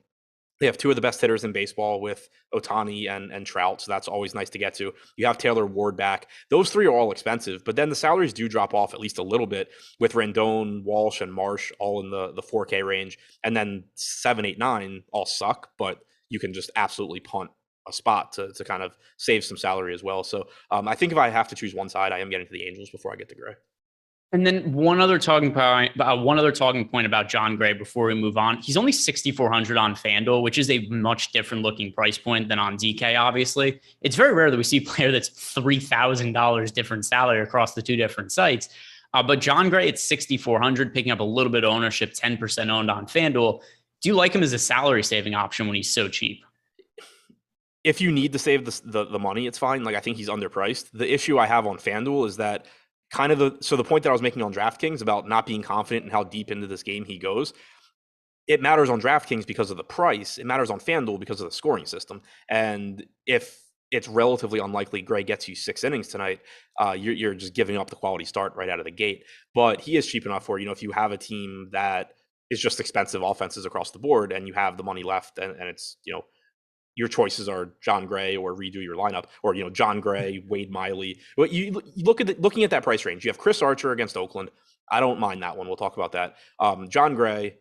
They have 2 of the best hitters in baseball with Ohtani and Trout, so that's always nice to get to. You have Taylor Ward back. Those 3 are all expensive, but then the salaries do drop off at least a little bit with Rendon, Walsh, and Marsh all in the 4K range. And then 7, 8, 9 all suck, but you can just absolutely punt a spot to kind of save some salary as well. So I think if I have to choose one side, I am getting to the Angels before I get to Gray. And then one other talking point about John Gray before we move on. He's only 6,400 on FanDuel, which is a much different looking price point than on DK, obviously. It's very rare that we see a player that's $3,000 different salary across the two different sites. But John Gray at 6,400, picking up a little bit of ownership, 10% owned on FanDuel. Do you like him as a salary saving option when he's so cheap? If you need to save the money, it's fine. Like, I think he's underpriced. The issue I have on FanDuel is that the point that I was making on DraftKings about not being confident in how deep into this game he goes, it matters on DraftKings because of the price. It matters on FanDuel because of the scoring system. And if it's relatively unlikely Gray gets you 6 innings tonight, you're just giving up the quality start right out of the gate. But he is cheap enough for, if you have a team that is just expensive offenses across the board and you have the money left and it's, your choices are John Gray or redo your lineup, or John Gray, Wade Miley. But you looking at that price range. You have Chris Archer against Oakland. I don't mind that one. We'll talk about that. John Gray,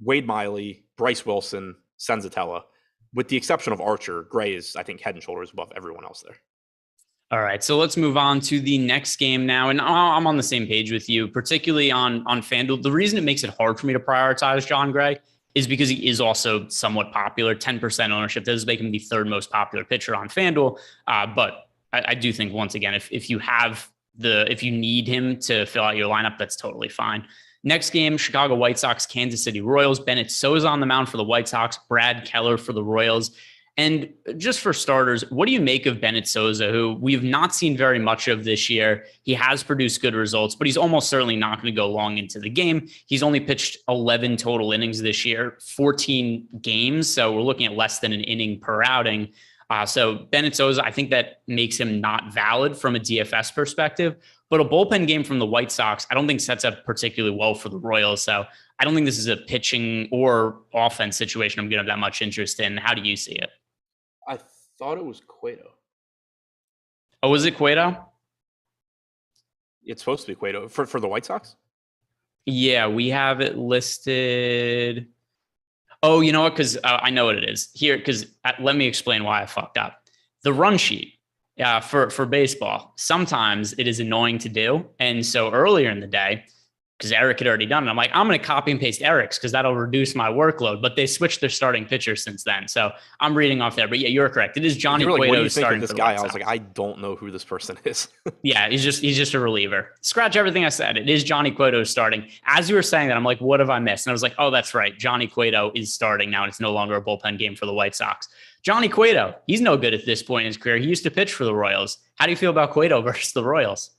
Wade Miley, Bryce Wilson, Senzatella. With the exception of Archer, Gray is, I think, head and shoulders above everyone else there. All right, so let's move on to the next game now. And I'm on the same page with you, particularly on FanDuel. The reason it makes it hard for me to prioritize John Gray is because he is also somewhat popular. 10% ownership does make him the third most popular pitcher on FanDuel. But I do think, once again, if you need him to fill out your lineup, that's totally fine. Next game, Chicago White Sox, Kansas City Royals. Bennett Sousa on the mound for the White Sox, Brad Keller for the Royals. And just for starters, what do you make of Bennett Sousa, who we've not seen very much of this year? He has produced good results, but he's almost certainly not going to go long into the game. He's only pitched 11 total innings this year, 14 games. So we're looking at less than an inning per outing. So Bennett Sousa, I think that makes him not valid from a DFS perspective. But a bullpen game from the White Sox, I don't think sets up particularly well for the Royals. So I don't think this is a pitching or offense situation I'm going to have that much interest in. How do you see it? I thought it was Cueto. Oh, was it Cueto? It's supposed to be Cueto for the White Sox? Yeah, we have it listed. Oh, you know what? Because I know what it is here. Because let me explain why I fucked up. The run sheet for baseball, sometimes it is annoying to do. And so earlier in the day, because Eric had already done it, I'm like, I'm going to copy and paste Eric's because that'll reduce my workload. But they switched their starting pitcher since then. So I'm reading off there. But yeah, you're correct. It is Johnny Cueto starting this guy. I was like, I don't know who this person is. Yeah, he's just a reliever. Scratch everything I said. It is Johnny Cueto starting. As you were saying that, I'm like, what have I missed? And I was like, oh, that's right. Johnny Cueto is starting now, and it's no longer a bullpen game for the White Sox. Johnny Cueto, he's no good at this point in his career. He used to pitch for the Royals. How do you feel about Cueto versus the Royals?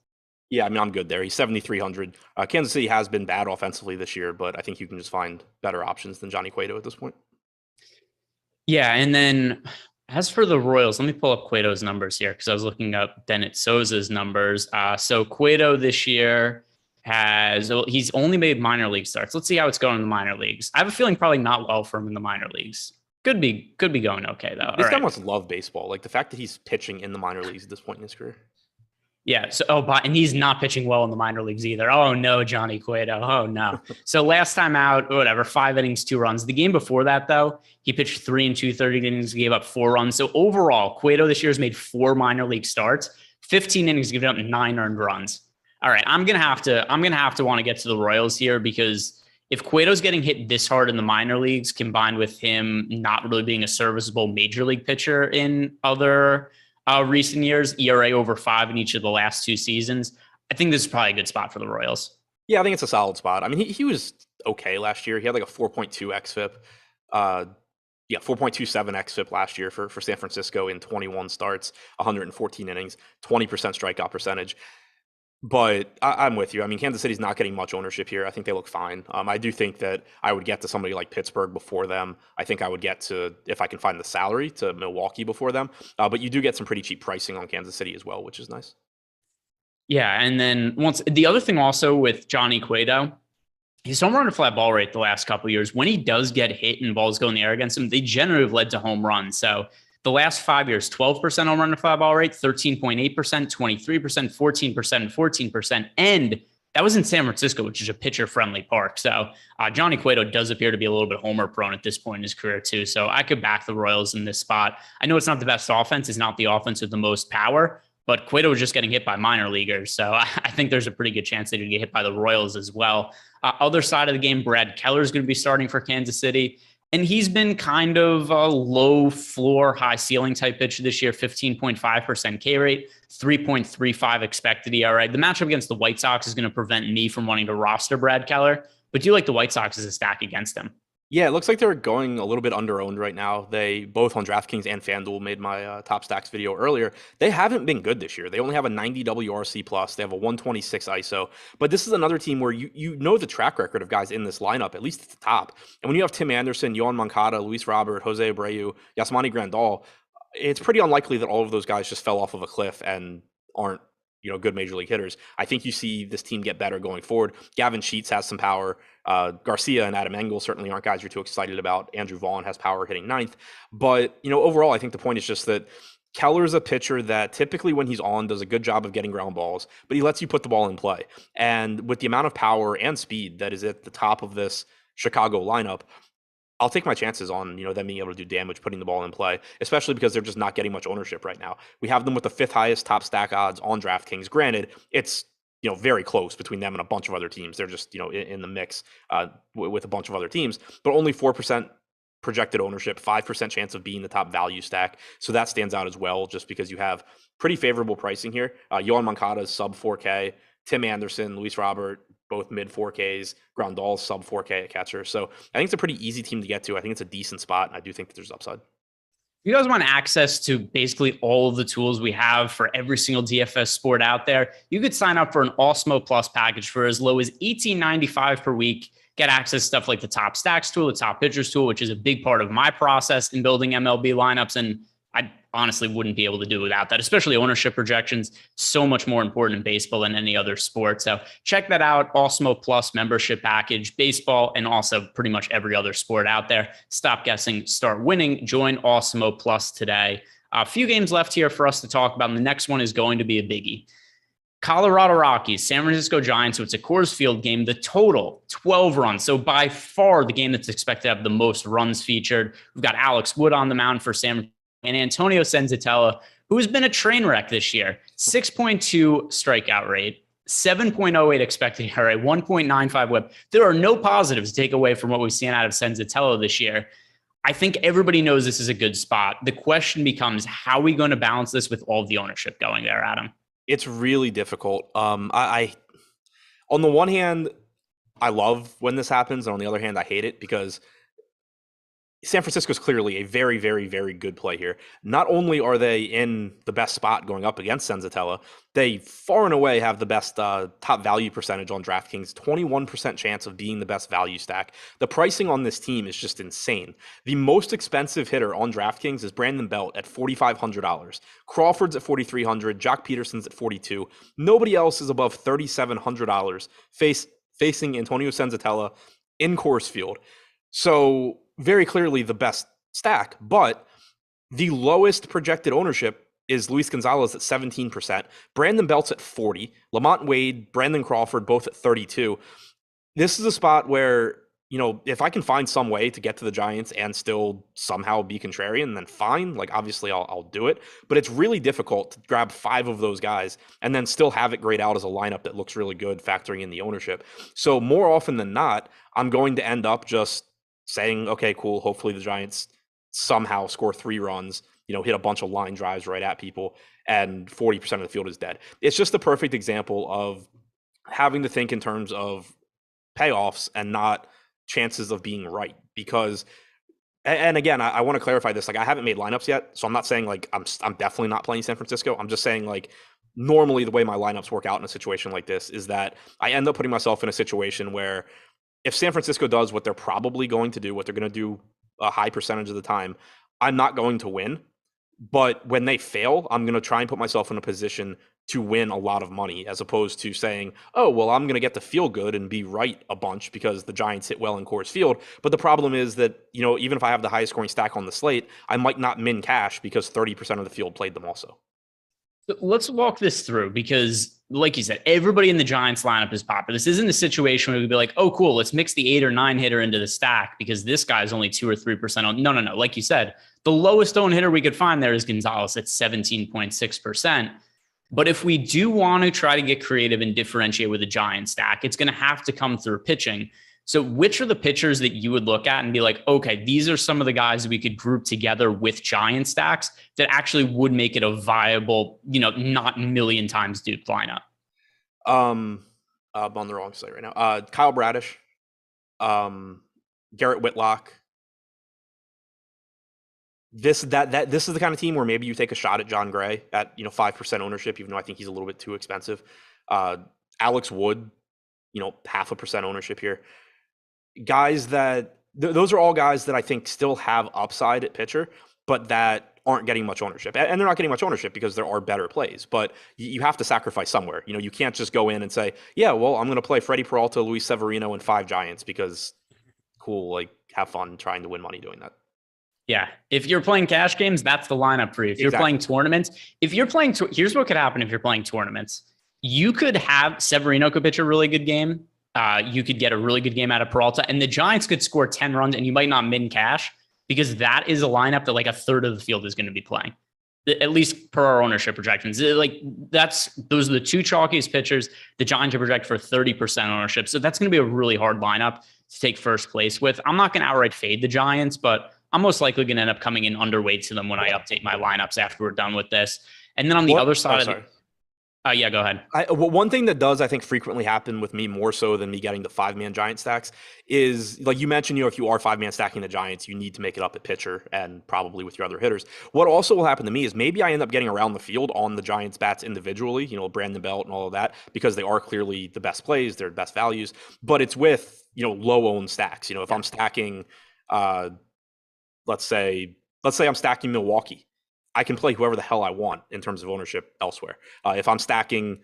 Yeah, I mean, I'm good there. He's 7,300. Kansas City has been bad offensively this year, but I think you can just find better options than Johnny Cueto at this point. Yeah, and then as for the Royals, let me pull up Cueto's numbers here because I was looking up Bennett Sousa's numbers. So Cueto this year he's only made minor league starts. Let's see how it's going in the minor leagues. I have a feeling probably not well for him in the minor leagues. Could be going okay though. This guy must love baseball. Like the fact that he's pitching in the minor leagues at this point in his career. Yeah. So, and he's not pitching well in the minor leagues either. Oh no, Johnny Cueto. Oh no. So last time out, whatever, 5 innings, 2 runs. The game before that, though, he pitched 3 2/3 innings, gave up 4 runs. So overall, Cueto this year has made 4 minor league starts, 15 innings, giving up 9 earned runs. All right, I'm gonna have to want to get to the Royals here because if Cueto's getting hit this hard in the minor leagues, combined with him not really being a serviceable major league pitcher in other recent years, ERA over 5 in each of the last 2 seasons, I think this is probably a good spot for the Royals. Yeah, I think it's a solid spot. I mean, he was okay last year. He had like a 4.2 xFIP. 4.27 xFIP last year for San Francisco in 21 starts, 114 innings, 20% strikeout percentage. But I'm with you. I mean, Kansas City's not getting much ownership here. I think they look fine. I do think that I would get to somebody like Pittsburgh before them. I think I would get to, if I can find the salary, to Milwaukee before them. But you do get some pretty cheap pricing on Kansas City as well, which is nice. Yeah, and then the other thing also with Johnny Cueto, his home run to fly ball rate the last couple of years, when he does get hit and balls go in the air against him, they generally have led to home runs. So the last 5 years, 12% home run to fly ball rate, 13.8%, 23%, 14%, and 14%. And that was in San Francisco, which is a pitcher-friendly park. So Johnny Cueto does appear to be a little bit homer-prone at this point in his career, too. So I could back the Royals in this spot. I know it's not the best offense. It's not the offense with the most power. but Cueto was just getting hit by minor leaguers. So I think there's a pretty good chance that he'd get hit by the Royals as well. Other side of the game, Brad Keller is going to be starting for Kansas City. And he's been kind of a low floor, high ceiling type pitcher this year, 15.5% K rate, 3.35 expected ERA. The matchup against the White Sox is going to prevent me from wanting to roster Brad Keller, but do you like the White Sox as a stack against him? Yeah, it looks like they're going a little bit under-owned right now. They both on DraftKings and FanDuel made my top stacks video earlier. They haven't been good this year. They only have a 90 WRC plus. They have a 126 ISO. But this is another team where you know the track record of guys in this lineup, at least at the top. And when you have Tim Anderson, Yohan Moncada, Luis Robert, Jose Abreu, Yasmani Grandal, it's pretty unlikely that all of those guys just fell off of a cliff and aren't good major league hitters. I think you see this team get better going forward. Gavin Sheets has some power. Garcia and Adam Engel certainly aren't guys you're too excited about. Andrew Vaughn has power hitting ninth. But, overall, I think the point is just that Keller's a pitcher that typically when he's on does a good job of getting ground balls, but he lets you put the ball in play. And with the amount of power and speed that is at the top of this Chicago lineup, I'll take my chances on, them being able to do damage, putting the ball in play, especially because they're just not getting much ownership right now. We have them with the 5th highest top stack odds on DraftKings. Granted, it's, very close between them and a bunch of other teams. They're just, in the mix with a bunch of other teams, but only 4% projected ownership, 5% chance of being the top value stack. So that stands out as well, just because you have pretty favorable pricing here. Yohan Moncada is sub 4K, Tim Anderson, Luis Robert, both mid 4Ks, Grandal's sub 4K at catcher. So I think it's a pretty easy team to get to. I think it's a decent spot, and I do think that there's upside. If you guys want access to basically all of the tools we have for every single DFS sport out there, you could sign up for an Awesemo Plus package for as low as $18.95 per week. Get access to stuff like the top stacks tool, the top pitchers tool, which is a big part of my process in building MLB lineups. And I honestly wouldn't be able to do without that, especially ownership projections. So much more important in baseball than any other sport. So check that out. Awesemo Plus membership package, baseball, and also pretty much every other sport out there. Stop guessing, start winning. Join Awesemo Plus today. A few games left here for us to talk about. And the next one is going to be a biggie. Colorado Rockies, San Francisco Giants. So it's a Coors Field game. The total, 12 runs. So by far the game that's expected to have the most runs featured. We've got Alex Wood on the mound for San Francisco and Antonio Senzatella, who has been a train wreck this year. 6.2 strikeout rate, 7.08 expected ERA, 1.95 WHIP. There are no positives to take away from what we've seen out of Senzatella this year. I think everybody knows this is a good spot. The question becomes, how are we going to balance this with all the ownership going there, Adam? It's really difficult. I on the one hand, I love when this happens, and on the other hand, I hate it because San Francisco is clearly a very, very, very good play here. Not only are they in the best spot going up against Senzatella, they far and away have the best top value percentage on DraftKings, 21% chance of being the best value stack. The pricing on this team is just insane. The most expensive hitter on DraftKings is Brandon Belt at $4,500. Crawford's at $4,300. Jock Peterson's at $42. Nobody else is above $3,700 facing Antonio Senzatella in Coors Field. So very clearly the best stack, but the lowest projected ownership is Luis Gonzalez at 17%, Brandon Belt's at 40%, Lamont Wade, Brandon Crawford, both at 32%. This is a spot where, if I can find some way to get to the Giants and still somehow be contrarian, then fine. Like, obviously I'll do it, but it's really difficult to grab 5 of those guys and then still have it grayed out as a lineup that looks really good, factoring in the ownership. So more often than not, I'm going to end up just saying, okay, cool, hopefully the Giants somehow score 3 runs, hit a bunch of line drives right at people, and 40% of the field is dead. It's just the perfect example of having to think in terms of payoffs and not chances of being right. Because, and again, I want to clarify this, like, I haven't made lineups yet, so I'm not saying like I'm definitely not playing San Francisco. I'm just saying, like, normally the way my lineups work out in a situation like this is that I end up putting myself in a situation where if San Francisco does what they're probably going to do, what they're going to do a high percentage of the time, I'm not going to win. But when they fail, I'm going to try and put myself in a position to win a lot of money, as opposed to saying, oh, well, I'm going to get to feel good and be right a bunch because the Giants hit well in Coors Field. But the problem is that, even if I have the highest scoring stack on the slate, I might not min cash because 30% of the field played them also. Let's walk this through because, like you said, everybody in the Giants lineup is popular. This isn't a situation where we'd be like, oh, cool, let's mix the 8 or 9 hitter into the stack because this guy's only 2 or 3% owned. No. Like you said, the lowest owned hitter we could find there is Gonzalez at 17.6%. But if we do want to try to get creative and differentiate with a giant stack, it's going to have to come through pitching. So which are the pitchers that you would look at and be like, okay, these are some of the guys we could group together with giant stacks that actually would make it a viable, not million times duped lineup? I'm on the wrong site right now. Kyle Bradish, Garrett Whitlock. This is the kind of team where maybe you take a shot at John Gray at 5% ownership, even though I think he's a little bit too expensive. Alex Wood, 0.5% ownership here. Guys that those are all guys that I think still have upside at pitcher, but that aren't getting much ownership. And they're not getting much ownership because there are better plays, but you have to sacrifice somewhere. You can't just go in and say, yeah, well, I'm going to play Freddie Peralta, Luis Severino, and 5 Giants because cool, like have fun trying to win money doing that. Yeah. If you're playing cash games, that's the lineup for you. If you're playing tournaments, here's what could happen if you're playing tournaments. You could have Severino could pitch a really good game. You could get a really good game out of Peralta, and the Giants could score 10 runs, and you might not min cash because that is a lineup that like a third of the field is going to be playing, at least per our ownership projections. Those are the 2 chalkiest pitchers. The Giants are projected for 30% ownership, so that's going to be a really hard lineup to take first place with. I'm not going to outright fade the Giants, but I'm most likely going to end up coming in underweight to them when I update my lineups after we're done with this. And then on the other side yeah, go ahead. One thing that does, I think, frequently happen with me more so than me getting the 5-man Giant stacks is, like you mentioned, if you are 5-man stacking the Giants, you need to make it up at pitcher and probably with your other hitters. What also will happen to me is maybe I end up getting around the field on the Giants bats individually, Brandon Belt and all of that, because they are clearly the best plays, they're the best values, but it's with, low-owned stacks. If I'm stacking, let's say I'm stacking Milwaukee, I can play whoever the hell I want in terms of ownership elsewhere. If I'm stacking,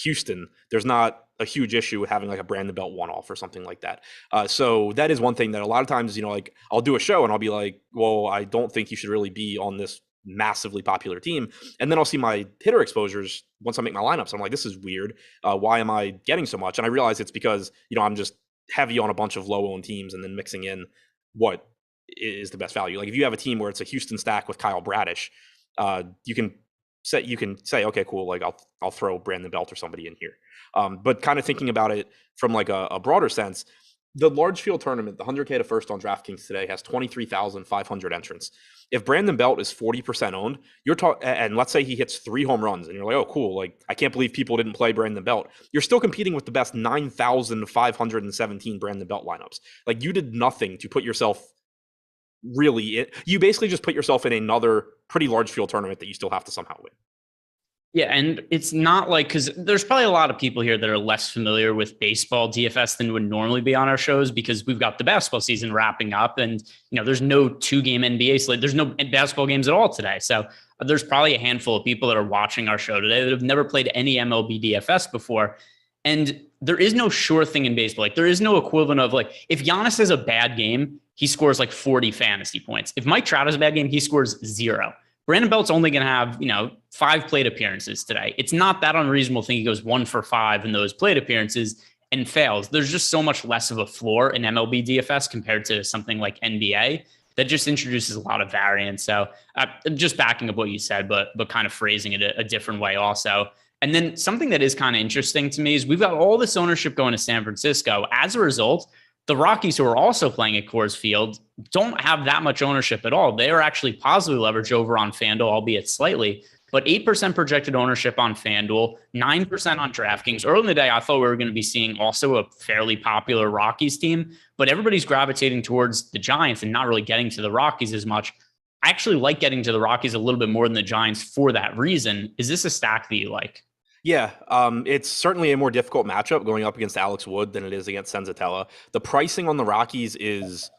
Houston, there's not a huge issue with having like a Brandon Belt one-off or something like that. So that is one thing that a lot of times, like I'll do a show and I'll be like, well, I don't think you should really be on this massively popular team. And then I'll see my hitter exposures once I make my lineups. I'm like, this is weird. Why am I getting so much? And I realize it's because, I'm just heavy on a bunch of low-owned teams and then mixing in what is the best value. Like if you have a team where it's a Houston stack with Kyle Bradish, you can say, okay, cool. Like I'll throw Brandon Belt or somebody in here. But kind of thinking about it from like a broader sense, the large field tournament, the 100K to first on DraftKings today has 23,500 entrants. If Brandon Belt is 40% owned, and let's say he hits 3 home runs and you're like, oh, cool. Like I can't believe people didn't play Brandon Belt. You're still competing with the best 9,517 Brandon Belt lineups. Like you did nothing to put yourself you basically just put yourself in another pretty large field tournament that you still have to somehow win. Yeah, and it's not like, because there's probably a lot of people here that are less familiar with baseball DFS than would normally be on our shows because we've got the basketball season wrapping up and, there's no 2-game NBA slate. There's no basketball games at all today. So there's probably a handful of people that are watching our show today that have never played any MLB DFS before. And there is no sure thing in baseball. Like there is no equivalent of like, if Giannis has a bad game, he scores like 40 fantasy points. If Mike Trout has a bad game, he scores 0. Brandon Belt's only going to have, 5 plate appearances today. It's not that unreasonable to think he goes 1 for 5 in those plate appearances and fails. There's just so much less of a floor in MLB DFS compared to something like NBA that just introduces a lot of variance. So just backing up what you said, but kind of phrasing it a different way also. And then something that is kind of interesting to me is we've got all this ownership going to San Francisco. As a result, the Rockies, who are also playing at Coors Field, don't have that much ownership at all. They are actually positively leveraged over on FanDuel, albeit slightly, but 8% projected ownership on FanDuel, 9% on DraftKings. Early in the day, I thought we were going to be seeing also a fairly popular Rockies team, but everybody's gravitating towards the Giants and not really getting to the Rockies as much. I actually like getting to the Rockies a little bit more than the Giants for that reason. Is this a stack that you like? Yeah, it's certainly a more difficult matchup going up against Alex Wood than it is against Senzatella. The pricing on the Rockies is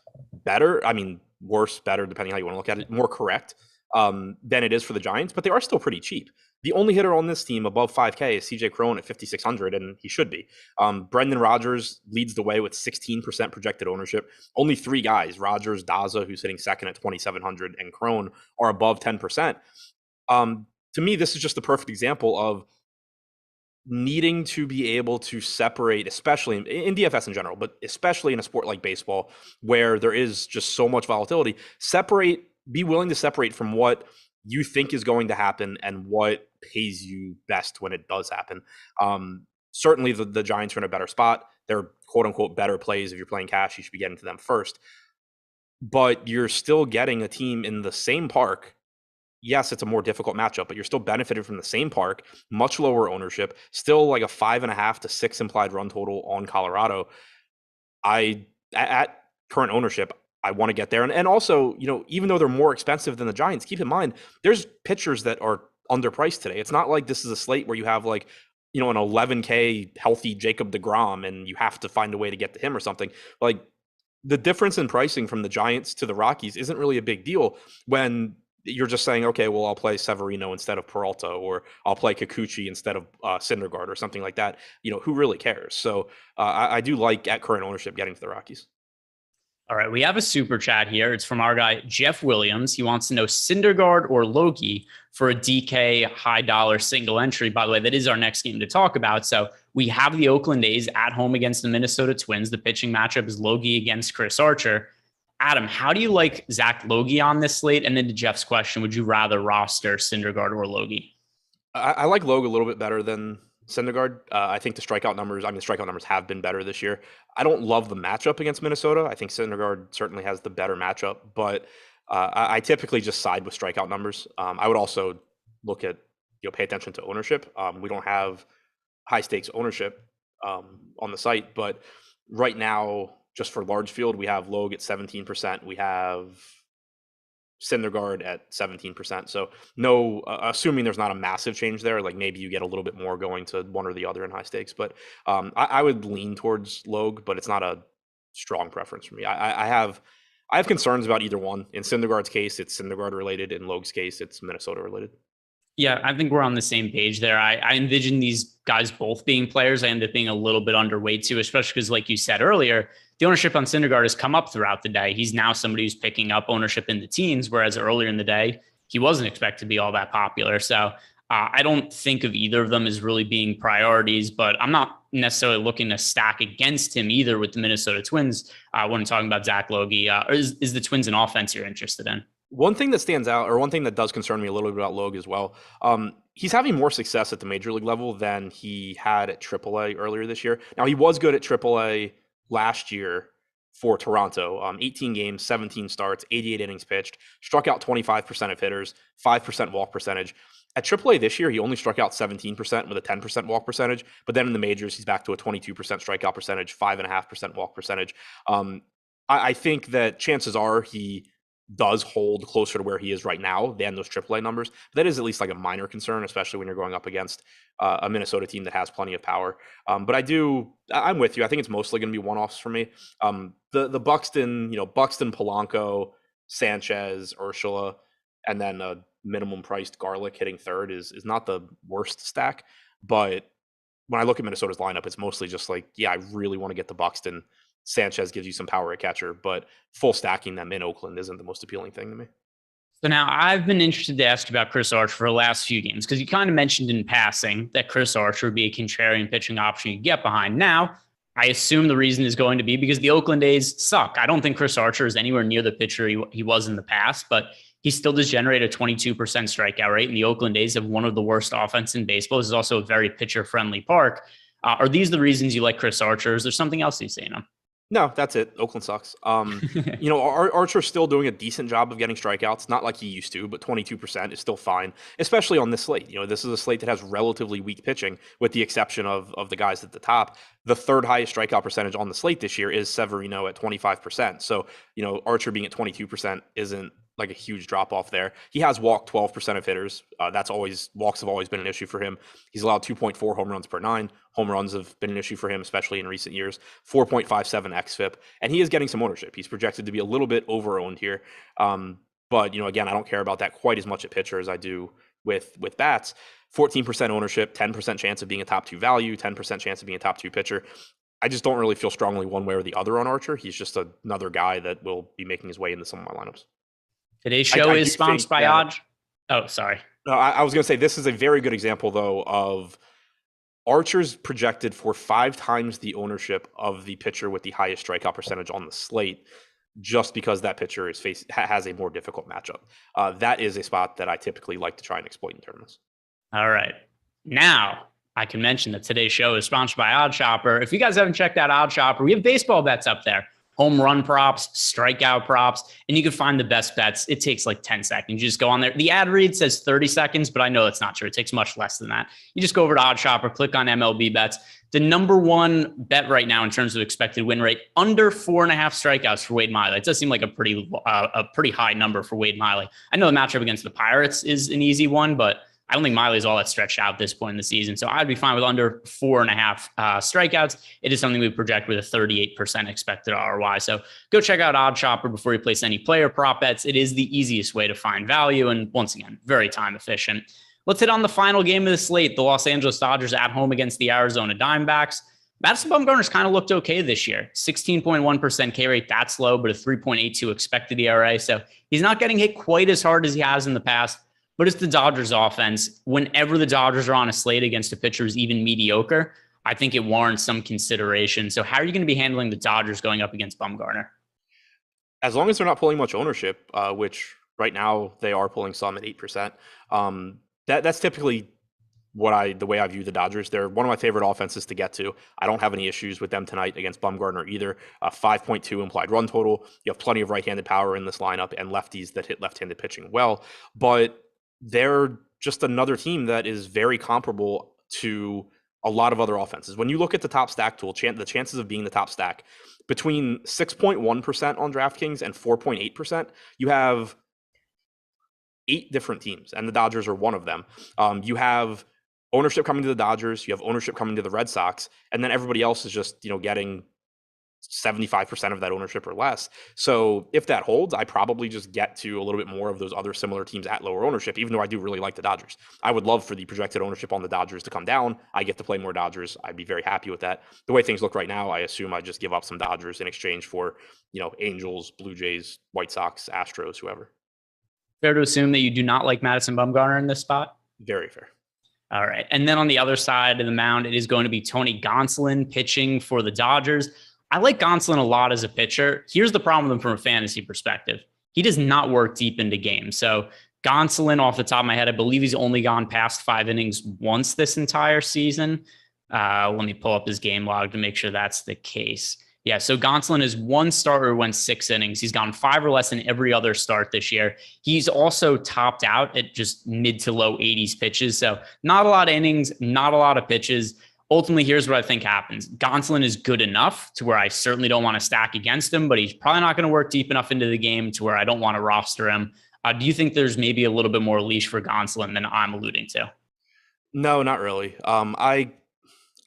better. I mean, worse, better, depending how you want to look at it, more correct than it is for the Giants, but they are still pretty cheap. The only hitter on this team above 5K is CJ Cron at 5,600, and he should be. Brendan Rodgers leads the way with 16% projected ownership. Only 3 guys, Rodgers, Daza, who's hitting second at 2,700, and Cron are above 10%. To me, this is just the perfect example of needing to be able to separate, especially in DFS in general, but especially in a sport like baseball, where there is just so much volatility, be willing to separate from what you think is going to happen and what pays you best when it does happen. Certainly the Giants are in a better spot. They're quote unquote better plays. If you're playing cash, you should be getting to them first. But you're still getting a team in the same park. Yes, it's a more difficult matchup, but you're still benefiting from the same park, much lower ownership, still like a 5.5 to 6 implied run total on Colorado. At current ownership, I want to get there. And also, even though they're more expensive than the Giants, keep in mind, there's pitchers that are underpriced today. It's not like this is a slate where you have like, an 11K healthy Jacob deGrom and you have to find a way to get to him or something. Like, the difference in pricing from the Giants to the Rockies isn't really a big deal when you're just saying, okay, well, I'll play Severino instead of Peralta, or I'll play Kikuchi instead of Syndergaard or something like that. Who really cares? So I do like at current ownership getting to the Rockies. All right, we have a super chat here. It's from our guy, Jeff Williams. He wants to know Syndergaard or Loki for a DK high dollar single entry. By the way, that is our next game to talk about. So we have the Oakland A's at home against the Minnesota Twins. The pitching matchup is Loki against Chris Archer. Adam, how do you like Zach Logie on this slate? And then to Jeff's question, would you rather roster Syndergaard or Logie? I like Logue a little bit better than Syndergaard. I think the strikeout numbers have been better this year. I don't love the matchup against Minnesota. I think Syndergaard certainly has the better matchup, but I typically just side with strikeout numbers. I would also look at, pay attention to ownership. We don't have high stakes ownership on the site, but right now, just for large field, we have Logue at 17%. We have Syndergaard at 17%. So no, assuming there's not a massive change there, like maybe you get a little bit more going to one or the other in high stakes. But I would lean towards Logue, but it's not a strong preference for me. I have concerns about either one. In Syndergaard's case, it's Syndergaard related. In Logue's case, it's Minnesota related. Yeah, I think we're on the same page there. I envision these guys both being players. I end up being a little bit underweight too, especially because, like you said earlier, the ownership on Syndergaard has come up throughout the day. He's now somebody who's picking up ownership in the teens, whereas earlier in the day, he wasn't expected to be all that popular. So I don't think of either of them as really being priorities, but I'm not necessarily looking to stack against him either with the Minnesota Twins when I'm talking about Zach Logie. Is the Twins an offense you're interested in? One thing that stands out, or one thing that does concern me a little bit about Logue as well, he's having more success at the major league level than he had at AAA earlier this year. Now, he was good at AAA last year for Toronto. 18 games, 17 starts, 88 innings pitched, struck out 25% of hitters, 5% walk percentage. At AAA this year, he only struck out 17% with a 10% walk percentage. But then in the majors, he's back to a 22% strikeout percentage, 5.5% walk percentage. I think that chances are he does hold closer to where he is right now than those AAA numbers. But that is at least like a minor concern, especially when you're going up against a Minnesota team that has plenty of power. But I'm with you. I think it's mostly going to be one-offs for me. The Buxton, Polanco, Sanchez, Urshela, and then a minimum priced Garlic hitting third is not the worst stack. But when I look at Minnesota's lineup, it's mostly just like, yeah, I really want to get the Buxton. Sanchez gives you some power at catcher, but full stacking them in Oakland isn't the most appealing thing to me. So now I've been interested to ask you about Chris Archer for the last few games because you kind of mentioned in passing that Chris Archer would be a contrarian pitching option you get behind. Now, I assume the reason is going to be because the Oakland A's suck. I don't think Chris Archer is anywhere near the pitcher he was in the past, but he still does generate a 22% strikeout rate, and the Oakland A's have one of the worst offense in baseball. This is also a very pitcher-friendly park. Are these the reasons you like Chris Archer? Is there something else you say in him? No, that's it. Oakland sucks. Archer's still doing a decent job of getting strikeouts. Not like he used to, but 22% is still fine, especially on this slate. This is a slate that has relatively weak pitching, with the exception of the guys at the top. The third highest strikeout percentage on the slate this year is Severino at 25%. So, Archer being at 22% isn't like a huge drop off there. He has walked 12% of hitters. Walks have always been an issue for him. He's allowed 2.4 home runs per 9. Home runs have been an issue for him, especially in recent years. 4.57 xFIP, and he is getting some ownership. He's projected to be a little bit over-owned here. But again, I don't care about that quite as much at pitcher as I do with bats. 14% ownership, 10% chance of being a top 2 value, 10% chance of being a top 2 pitcher. I just don't really feel strongly one way or the other on Archer. He's just another guy that will be making his way into some of my lineups. Today's show is sponsored by Odds. Oh, sorry. No, I was going to say this is a very good example, though, of Archer's projected for 5 times the ownership of the pitcher with the highest strikeout percentage on the slate. just because that pitcher has a more difficult matchup. That is a spot that I typically like to try and exploit in tournaments. All right. Now, I can mention that today's show is sponsored by Odd Shopper. If you guys haven't checked out Odd Shopper, we have baseball bets up there. Home run props, strikeout props, and you can find the best bets. It takes like 10 seconds. You just go on there. The ad read says 30 seconds, but I know it's not true. It takes much less than that. You just go over to Odd Shopper, click on MLB bets. The number one bet right now in terms of expected win rate, under 4.5 strikeouts for Wade Miley. It does seem like a pretty high number for Wade Miley. I know the matchup against the Pirates is an easy one, but I don't think Miley's all that stretched out at this point in the season. So I'd be fine with under 4.5 strikeouts. It is something we project with a 38% expected ROI. So go check out Odd Shopper before you place any player prop bets. It is the easiest way to find value. And once again, very time efficient. Let's hit on the final game of the slate. The Los Angeles Dodgers at home against the Arizona Diamondbacks. Madison Bumgarner's kind of looked okay this year. 16.1% K rate, that's low, but a 3.82 expected ERA. So he's not getting hit quite as hard as he has in the past. But it's the Dodgers offense. Whenever the Dodgers are on a slate against a pitcher who's even mediocre, I think it warrants some consideration. So how are you going to be handling the Dodgers going up against Bumgarner? As long as they're not pulling much ownership, which right now they are pulling some at 8%, that's typically the way I view the Dodgers. They're one of my favorite offenses to get to. I don't have any issues with them tonight against Bumgarner either. 5.2 implied run total. You have plenty of right-handed power in this lineup and lefties that hit left-handed pitching well. But they're just another team that is very comparable to a lot of other offenses. When you look at the top stack tool, the chances of being the top stack, between 6.1% on DraftKings and 4.8%, you have 8 different teams, and the Dodgers are one of them. You have ownership coming to the Dodgers, you have ownership coming to the Red Sox, and then everybody else is just, getting 75% of that ownership or less. So if that holds, I probably just get to a little bit more of those other similar teams at lower ownership, even though I do really like the Dodgers. I would love for the projected ownership on the Dodgers to come down. I get to play more Dodgers. I'd be very happy with that. The way things look right now, I assume I just give up some Dodgers in exchange for, Angels, Blue Jays, White Sox, Astros, whoever. Fair to assume that you do not like Madison Bumgarner in this spot? Very fair. All right. And then on the other side of the mound, it is going to be Tony Gonsolin pitching for the Dodgers. I like Gonsolin a lot as a pitcher. Here's the problem with him from a fantasy perspective. He does not work deep into games. So Gonsolin, off the top of my head, I believe he's only gone past 5 innings once this entire season. Let me pull up his game log to make sure that's the case. Yeah, so Gonsolin is 1 starter, went 6 innings. He's gone 5 or less in every other start this year. He's also topped out at just mid to low 80s pitches. So not a lot of innings, not a lot of pitches. Ultimately, here's what I think happens. Gonsolin is good enough to where I certainly don't want to stack against him, but he's probably not going to work deep enough into the game to where I don't want to roster him. Do you think there's maybe a little bit more leash for Gonsolin than I'm alluding to? No, not really.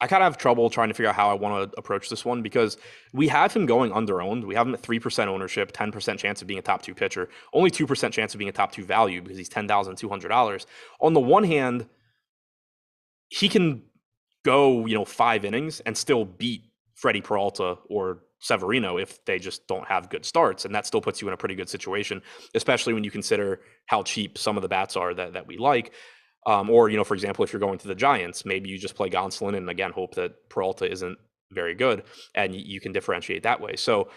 I kind of have trouble trying to figure out how I want to approach this one because we have him going under-owned. We have him at 3% ownership, 10% chance of being a top 2 pitcher, only 2% chance of being a top 2 value because he's $10,200. On the one hand, he can go, 5 innings and still beat Freddie Peralta or Severino if they just don't have good starts. And that still puts you in a pretty good situation, especially when you consider how cheap some of the bats are that we like. Or, for example, if you're going to the Giants, maybe you just play Gonsolin and again, hope that Peralta isn't very good and you can differentiate that way. So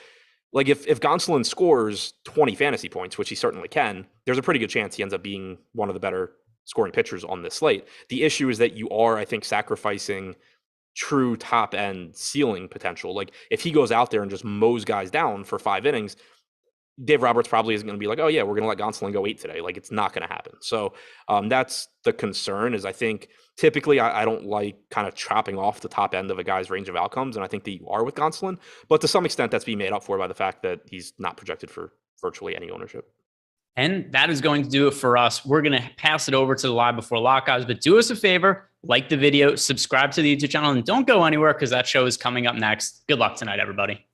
like if Gonsolin scores 20 fantasy points, which he certainly can, there's a pretty good chance he ends up being one of the better scoring pitchers on this slate. The issue is that you are, I think, sacrificing true top end ceiling potential. Like if he goes out there and just mows guys down for 5 innings, Dave Roberts probably isn't going to be like, oh yeah, we're going to let Gonsolin go 8 today. Like it's not going to happen. So that's the concern is I think typically I don't like kind of chopping off the top end of a guy's range of outcomes. And I think that you are with Gonsolin, but to some extent that's being made up for by the fact that he's not projected for virtually any ownership. And that is going to do it for us. We're going to pass it over to the Live Before Lockouts, but do us a favor, like the video, subscribe to the YouTube channel, and don't go anywhere because that show is coming up next. Good luck tonight, everybody.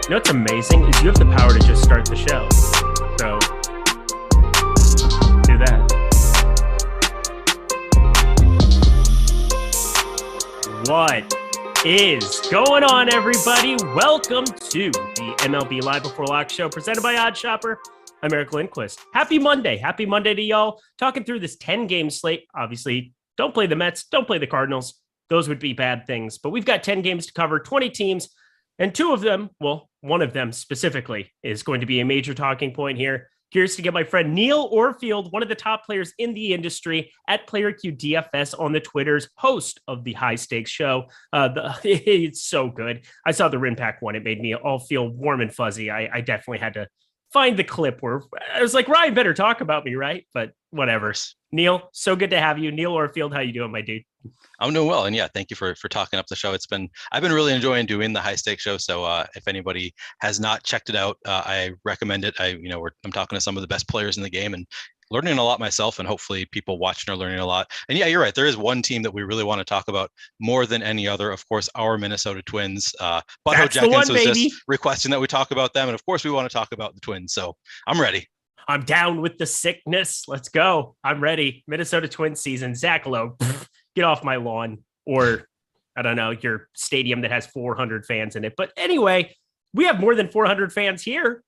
You know what's amazing is you have the power to just start the show. So do that. What is going on, everybody? Welcome to the MLB Live Before Lock show presented by Odd Shopper. I'm Eric Lindquist. Happy Monday. Happy Monday to y'all. Talking through this 10-game slate. Obviously, don't play the Mets. Don't play the Cardinals. Those would be bad things. But we've got 10 games to cover, 20 teams. And two of them, well, one of them specifically is going to be a major talking point here. Curious to get my friend Neil Orfield, one of the top players in the industry at PlayerQ DFS on the Twitters, host of the High Stakes show. It's so good. I saw the Rinpack one. It made me all feel warm and fuzzy. I definitely had to find the clip where I was like, Ryan better talk about me, right? But whatever. Neil, so good to have you. Neil Orfield, how you doing, my dude? I'm doing well, and yeah, thank you for talking up the show. I've been really enjoying doing the High Stakes show. So if anybody has not checked it out, I recommend it. I'm talking to some of the best players in the game and learning a lot myself, and hopefully people watching are learning a lot. And yeah, you're right. There is one team that we really want to talk about more than any other. Of course, our Minnesota Twins. Butthole Jenkins was just requesting that we talk about them, and of course, we want to talk about the Twins. So I'm ready. I'm down with the sickness. Let's go. I'm ready. Minnesota Twins season. Zach Lowe, get off my lawn, or I don't know, your stadium that has 400 fans in it. But anyway, we have more than 400 fans here.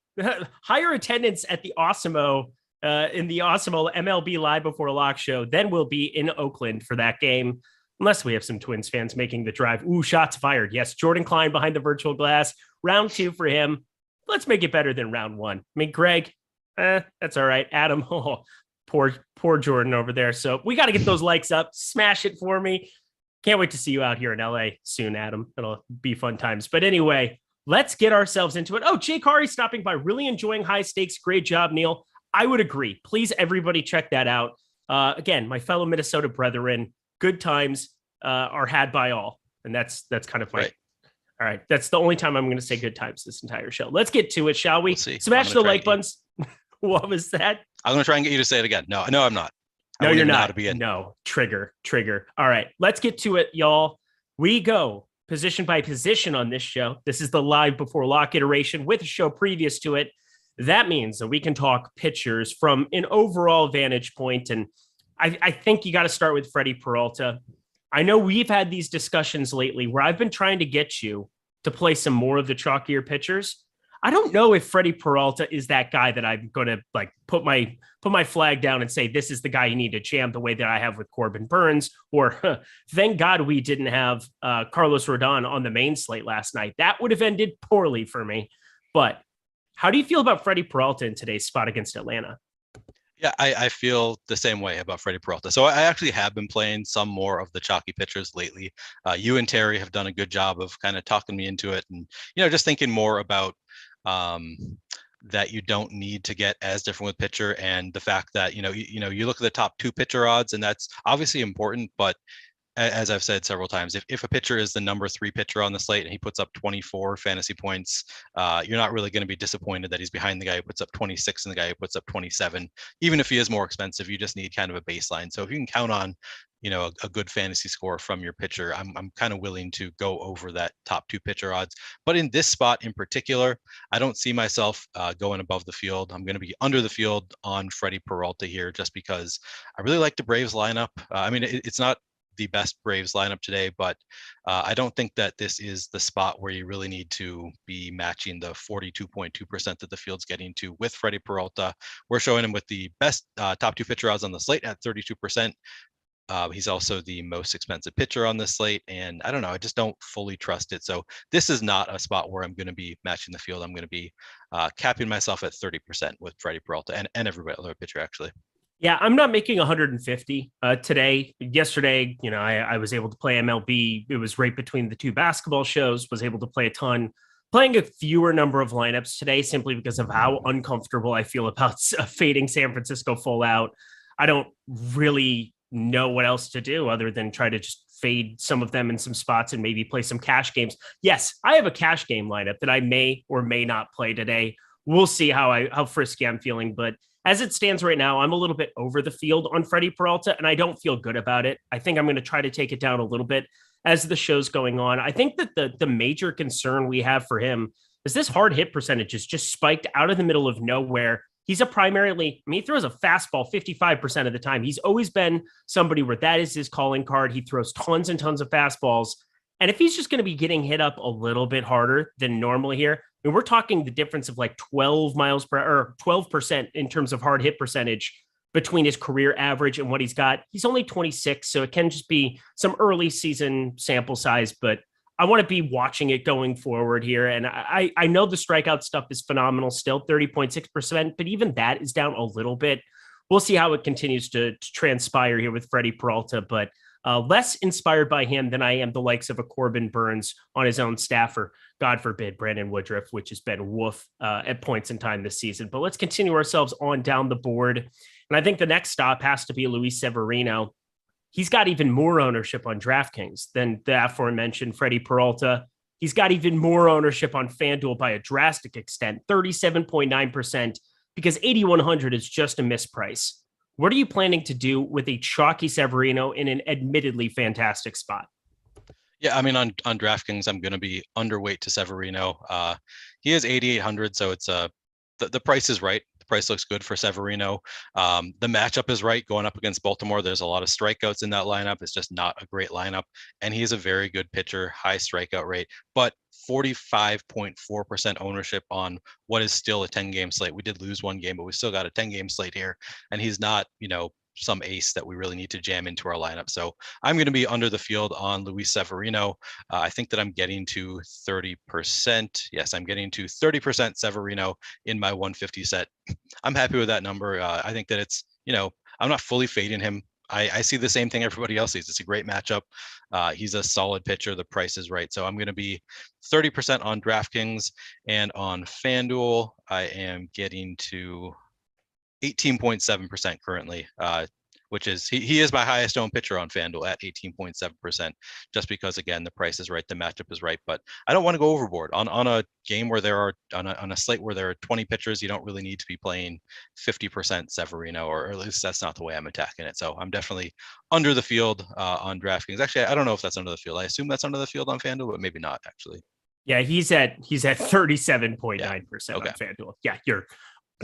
Higher attendance at the Awesemo in the Awesemo MLB Live Before Lock show than will be in Oakland for that game, unless we have some Twins fans making the drive. Ooh, shots fired. Yes, Jordan Klein behind the virtual glass. Round 2 for him. Let's make it better than round 1. I mean, Greg, that's all right. Adam, poor Jordan over there. So we got to get those likes up. Smash it for me. Can't wait to see you out here in LA soon, Adam. It'll be fun times. But anyway, let's get ourselves into it. Oh, Jay Kari stopping by. Really enjoying High Stakes. Great job, Neil. I would agree. Please, everybody, check that out. Again, my fellow Minnesota brethren, good times are had by all. And that's kind of my... Right. All right. That's the only time I'm going to say good times this entire show. Let's get to it, shall we? We'll see. Smash the like buttons. What was that? I'm going to try and get you to say it again. No, I'm not. No, you're not. No, trigger. All right, let's get to it, y'all. We go position by position on this show. This is the Live Before Lock iteration with a show previous to it. That means that we can talk pitchers from an overall vantage point. And I think you got to start with Freddie Peralta. I know we've had these discussions lately where I've been trying to get you to play some more of the chalkier pitchers. I don't know if Freddie Peralta is that guy that I'm going to like put my flag down and say, this is the guy you need to jam the way that I have with Corbin Burns, or thank God we didn't have Carlos Rodon on the main slate last night. That would have ended poorly for me. But how do you feel about Freddie Peralta in today's spot against Atlanta? Yeah, I feel the same way about Freddie Peralta. So I actually have been playing some more of the chalky pitchers lately. You and Terry have done a good job of kind of talking me into it, and just thinking more about that you don't need to get as different with pitcher, and the fact that you look at the top 2 pitcher odds, and that's obviously important, but as I've said several times, if a pitcher is the number 3 pitcher on the slate and he puts up 24 fantasy points, you're not really going to be disappointed that he's behind the guy who puts up 26 and the guy who puts up 27. Even if he is more expensive, you just need kind of a baseline. So if you can count on, a good fantasy score from your pitcher, I'm kind of willing to go over that top 2 pitcher odds. But in this spot in particular, I don't see myself going above the field. I'm going to be under the field on Freddie Peralta here, just because I really like the Braves lineup. It's not the best Braves lineup today, but I don't think that this is the spot where you really need to be matching the 42.2% that the field's getting to with Freddie Peralta. We're showing him with the best top 2 pitcher odds on the slate at 32%. He's also the most expensive pitcher on the slate, and I don't know, I just don't fully trust it. So this is not a spot where I'm going to be matching the field. I'm going to be capping myself at 30% with Freddie Peralta and every other pitcher, actually. Yeah, I'm not making 150 today. Yesterday, I was able to play MLB. It was right between the 2 basketball shows, was able to play a ton, playing a fewer number of lineups today simply because of how uncomfortable I feel about fading San Francisco full out. I don't really know what else to do other than try to just fade some of them in some spots and maybe play some cash games. Yes, I have a cash game lineup that I may or may not play today. We'll see how frisky I'm feeling, but as it stands right now, I'm a little bit over the field on Freddie Peralta, and I don't feel good about it. I think I'm going to try to take it down a little bit as the show's going on. I think that the major concern we have for him is this hard hit percentage is just spiked out of the middle of nowhere. He's he throws a fastball 55% of the time. He's always been somebody where that is his calling card. He throws tons and tons of fastballs. And if he's just going to be getting hit up a little bit harder than normally here, I mean, we're talking the difference of like 12% in terms of hard hit percentage between his career average and what he's got. He's only 26, so it can just be some early season sample size, but I want to be watching it going forward here. And I know the strikeout stuff is phenomenal still, 30.6%, but even that is down a little bit. We'll see how it continues to transpire here with Freddie Peralta, but less inspired by him than I am the likes of a Corbin Burns on his own staff, or God forbid, Brandon Woodruff, which has been woof at points in time this season. But let's continue ourselves on down the board. And I think the next stop has to be Luis Severino. He's got even more ownership on DraftKings than the aforementioned Freddie Peralta. He's got even more ownership on FanDuel by a drastic extent, 37.9%, because 8,100 is just a misprice. What are you planning to do with a chalky Severino in an admittedly fantastic spot? Yeah, I mean, on DraftKings, I'm going to be underweight to Severino. He is 8,800, so it's the price is right. The price looks good for Severino. The matchup is right going up against Baltimore. There's a lot of strikeouts in that lineup. It's just not a great lineup. And he is a very good pitcher, high strikeout rate, but 45.4% ownership on what is still a 10-game slate. We did lose one game, but we still got a 10-game slate here. And he's not, some ace that we really need to jam into our lineup. So I'm going to be under the field on Luis Severino. I think that I'm getting to 30%. Yes, I'm getting to 30% Severino in my 150 set. I'm happy with that number. I think that it's, I'm not fully fading him. I see the same thing everybody else sees. It's a great matchup. He's a solid pitcher. The price is right. So I'm going to be 30% on DraftKings, and on FanDuel, I am getting to 18.7% currently, which is he is my highest owned pitcher on FanDuel at 18.7%, just because, again, the price is right, the matchup is right. But I don't want to go overboard on a game where there are on a slate where there are 20 pitchers. You don't really need to be playing 50% Severino, or at least that's not the way I'm attacking it. So I'm definitely under the field on DraftKings. Actually, I don't know if that's under the field. I assume that's under the field on FanDuel, but maybe not actually. Yeah, he's at 37.9% Okay. on FanDuel. Yeah, you're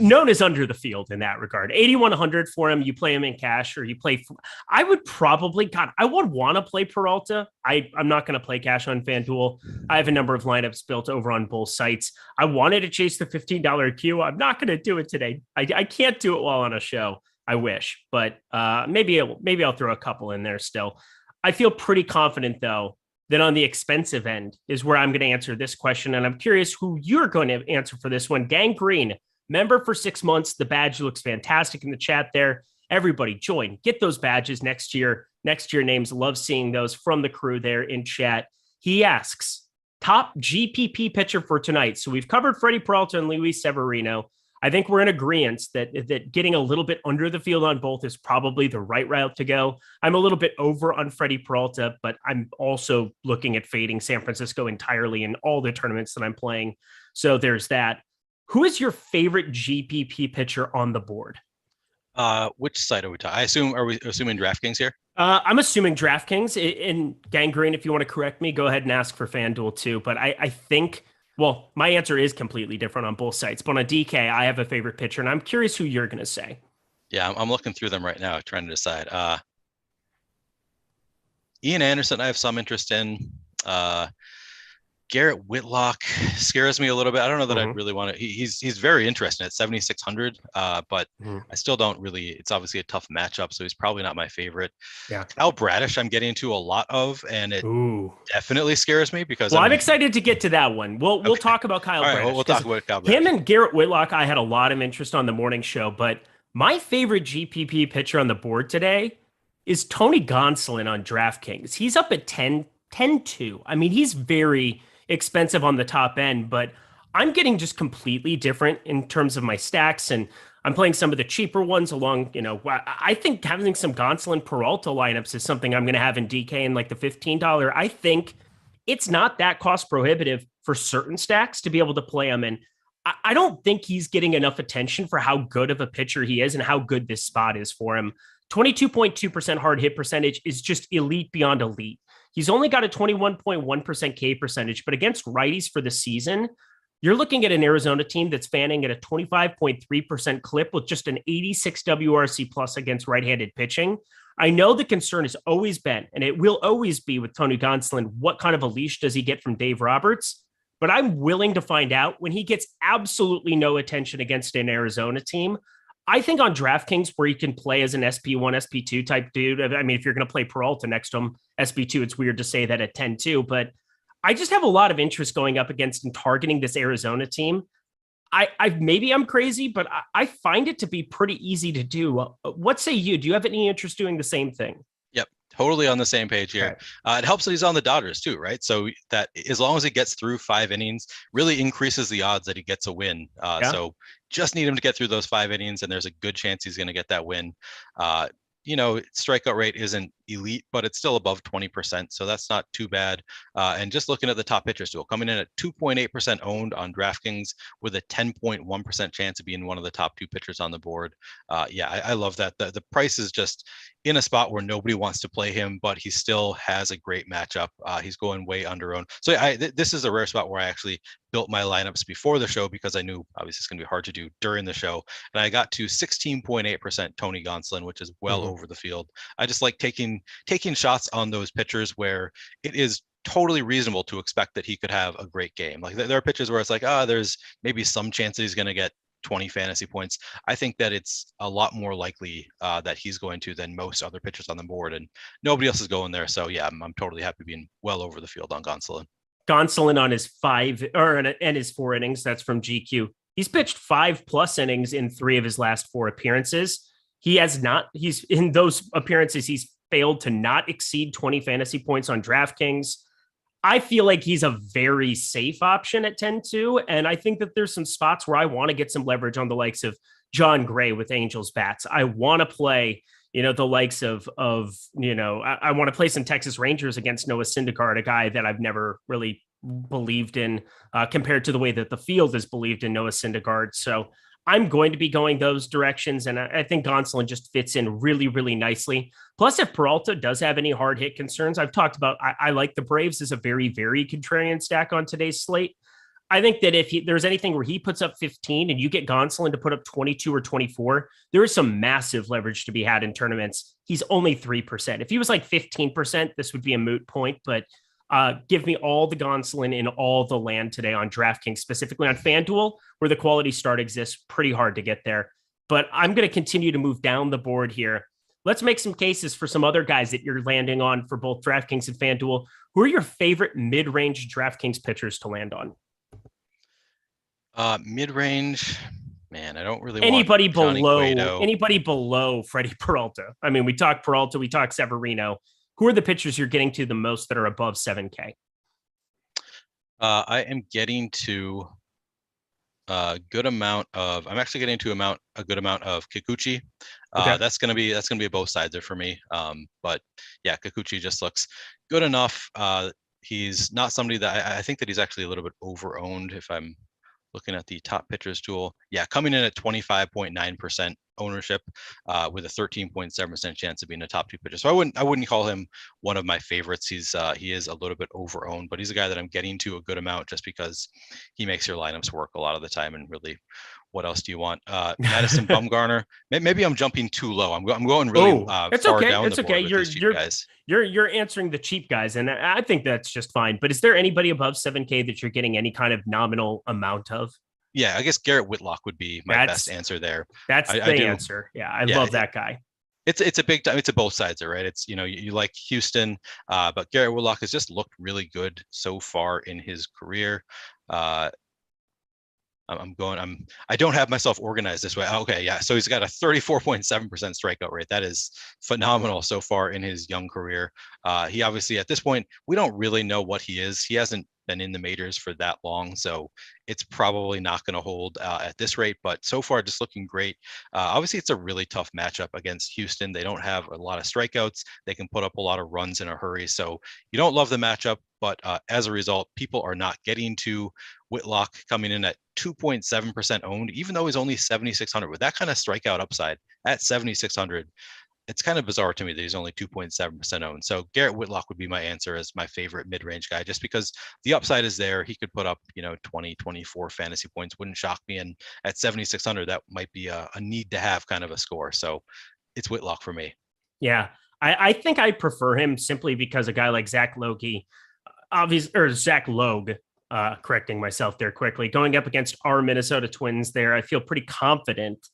known as under the field in that regard. 8,100 for him. You play him in cash, or you play. I would probably, I would want to play Peralta. I'm not going to play cash on FanDuel. I have a number of lineups built over on both sites. I wanted to chase the $15 queue. I'm not going to do it today. I can't do it while on a show. I wish, but maybe I'll throw a couple in there still. I feel pretty confident though that on the expensive end is where I'm going to answer this question, and I'm curious who you're going to answer for this one. Gang Green, member for 6 months. The badge looks fantastic in the chat there. Everybody join, get those badges next year. Next year names. Love seeing those from the crew there in chat. He asks, top GPP pitcher for tonight. So we've covered Freddie Peralta and Luis Severino. I think we're in agreement that getting a little bit under the field on both is probably the right route to go. I'm a little bit over on Freddie Peralta, but I'm also looking at fading San Francisco entirely in all the tournaments that I'm playing. So there's that. Who is your favorite GPP pitcher on the board? Which site are we talking? Are we assuming DraftKings here? I'm assuming DraftKings. In Gang Green, if you want to correct me, go ahead and ask for FanDuel too. But I think, well, my answer is completely different on both sites. But on DK, I have a favorite pitcher, and I'm curious who you're going to say. Yeah, I'm looking through them right now, trying to decide. Ian Anderson, I have some interest in. Garrett Whitlock scares me a little bit. I don't know that I really want to. He's very interesting at 7,600, but I still don't really. It's obviously a tough matchup, so he's probably not my favorite. Yeah, Kyle Bradish, I'm getting into a lot of, and it definitely scares me because. Well, I'm excited to get to that one. We'll talk about Kyle Bradish. Right, we'll talk about Kyle Bradish. Him and Garrett Whitlock, I had a lot of interest on the morning show, but my favorite GPP pitcher on the board today is Tony Gonsolin on DraftKings. He's up at 10-2. I mean, he's very expensive on the top end, but I'm getting just completely different in terms of my stacks, and I'm playing some of the cheaper ones along. I think having some Gonsolin Peralta lineups is something I'm going to have in DK in like the $15. I think it's not that cost prohibitive for certain stacks to be able to play him, and I don't think he's getting enough attention for how good of a pitcher he is and how good this spot is for him. 22.2% hard hit percentage is just elite beyond elite. He's only got a 21.1% K percentage, but against righties for the season, You're looking at an Arizona team that's fanning at a 25.3% clip with just an 86 WRC plus against right-handed pitching. I know the concern has always been, and it will always be with Tony Gonsolin, what kind of a leash does he get from Dave Roberts? But I'm willing to find out when he gets absolutely no attention against an Arizona team. I think on DraftKings, where he can play as an SP1, SP2 type dude. I mean, if you're going to play Peralta next to him, SP2, it's weird to say that at 10-2, but I just have a lot of interest going up against and targeting this Arizona team. I maybe I'm crazy, but I find it to be pretty easy to do. What say you? Do you have any interest doing the same thing? Yep, totally on the same page here. Okay. It helps that he's on the Dodgers too, right? So that as long as he gets through 5 innings, really increases the odds that he gets a win. So just need him to get through those 5 innings, and there's a good chance he's going to get that win. Strikeout rate isn't elite, but it's still above 20%. So that's not too bad. And just looking at the top pitchers duel, coming in at 2.8% owned on DraftKings with a 10.1% chance of being one of the top 2 pitchers on the board. I love that. The price is just in a spot where nobody wants to play him, but he still has a great matchup. He's going way under owned. So this is a rare spot where I actually built my lineups before the show because I knew obviously it's going to be hard to do during the show. And I got to 16.8% Tony Gonsolin, which is well over the field. I just like taking shots on those pitchers where it is totally reasonable to expect that he could have a great game. Like there are pitches where it's like, there's maybe some chance that he's going to get 20 fantasy points. I think that it's a lot more likely that he's going to than most other pitchers on the board, and nobody else is going there. So yeah, I'm totally happy being well over the field on Gonsolin. Gonsolin on his 4 innings. That's from GQ. He's pitched 5+ innings in 3 of his last 4 appearances. He's in those appearances, he's failed to not exceed 20 fantasy points on DraftKings. I feel like he's a very safe option at 10-2. And I think that there's some spots where I want to get some leverage on the likes of John Gray with Angels bats. I want to play, the likes of I want to play some Texas Rangers against Noah Syndergaard, a guy that I've never really believed in compared to the way that the field is believed in Noah Syndergaard. So I'm going to be going those directions. And I think Gonsolin just fits in really, really nicely. Plus, if Peralta does have any hard hit concerns, I've talked about, I like the Braves as a very, very contrarian stack on today's slate. I think that if there's anything where he puts up 15 and you get Gonsolin to put up 22 or 24, there is some massive leverage to be had in tournaments. He's only 3%. If he was like 15%, this would be a moot point, but give me all the Gonsolin in all the land today on DraftKings, specifically on FanDuel, where the quality start exists. Pretty hard to get there. But I'm going to continue to move down the board here. Let's make some cases for some other guys that you're landing on for both DraftKings and FanDuel. Who are your favorite mid-range DraftKings pitchers to land on? Mid-range, man, I don't really anybody want anybody below Freddie Peralta. I mean, we talk Peralta, we talk Severino. Who are the pitchers you're getting to the most that are above 7K? I am getting to a good amount of. I'm actually getting to a good amount of Kikuchi. Okay. That's gonna be a both sides for me. But yeah, Kikuchi just looks good enough. He's not somebody that I think that he's actually a little bit over-owned if I'm looking at the top pitchers tool. Yeah, coming in at 25.9% ownership with a 13.7% chance of being a top 2 pitcher. So I wouldn't call him one of my favorites. He is a little bit over-owned, but he's a guy that I'm getting to a good amount just because he makes your lineups work a lot of the time. And really, what else do you want? Madison Bumgarner. Maybe I'm jumping too low. I'm going really it's far okay. down it's the okay. board with these cheap guys. You're answering the cheap guys, and I think that's just fine. But is there anybody above 7K that you're getting any kind of nominal amount of? Yeah, I guess Garrett Whitlock would be my best answer there. That's the answer. Yeah, I love that guy. It's a big time. It's a both sides, right? It's you like Houston, but Garrett Whitlock has just looked really good so far in his career. I don't have myself organized this way. Okay, yeah. So he's got a 34.7% strikeout rate. That is phenomenal so far in his young career. He obviously, at this point, we don't really know what he is. He hasn't been in the majors for that long, so it's probably not going to hold at this rate, but so far just looking great. Obviously it's a really tough matchup against Houston. They don't have a lot of strikeouts. They can put up a lot of runs in a hurry, so you don't love the matchup, but as a result, people are not getting to Whitlock, coming in at 2.7% owned, even though he's only 7,600. With that kind of strikeout upside at 7,600, it's kind of bizarre to me that he's only 2.7% owned. So Garrett Whitlock would be my answer as my favorite mid-range guy, just because the upside is there. He could put up, 20, 24 fantasy points. Wouldn't shock me. And at 7,600, that might be a need to have kind of a score. So it's Whitlock for me. Yeah. I think I prefer him simply because a guy like Zach Logie, Zach Logue, correcting myself there quickly, going up against our Minnesota Twins there, I feel pretty confident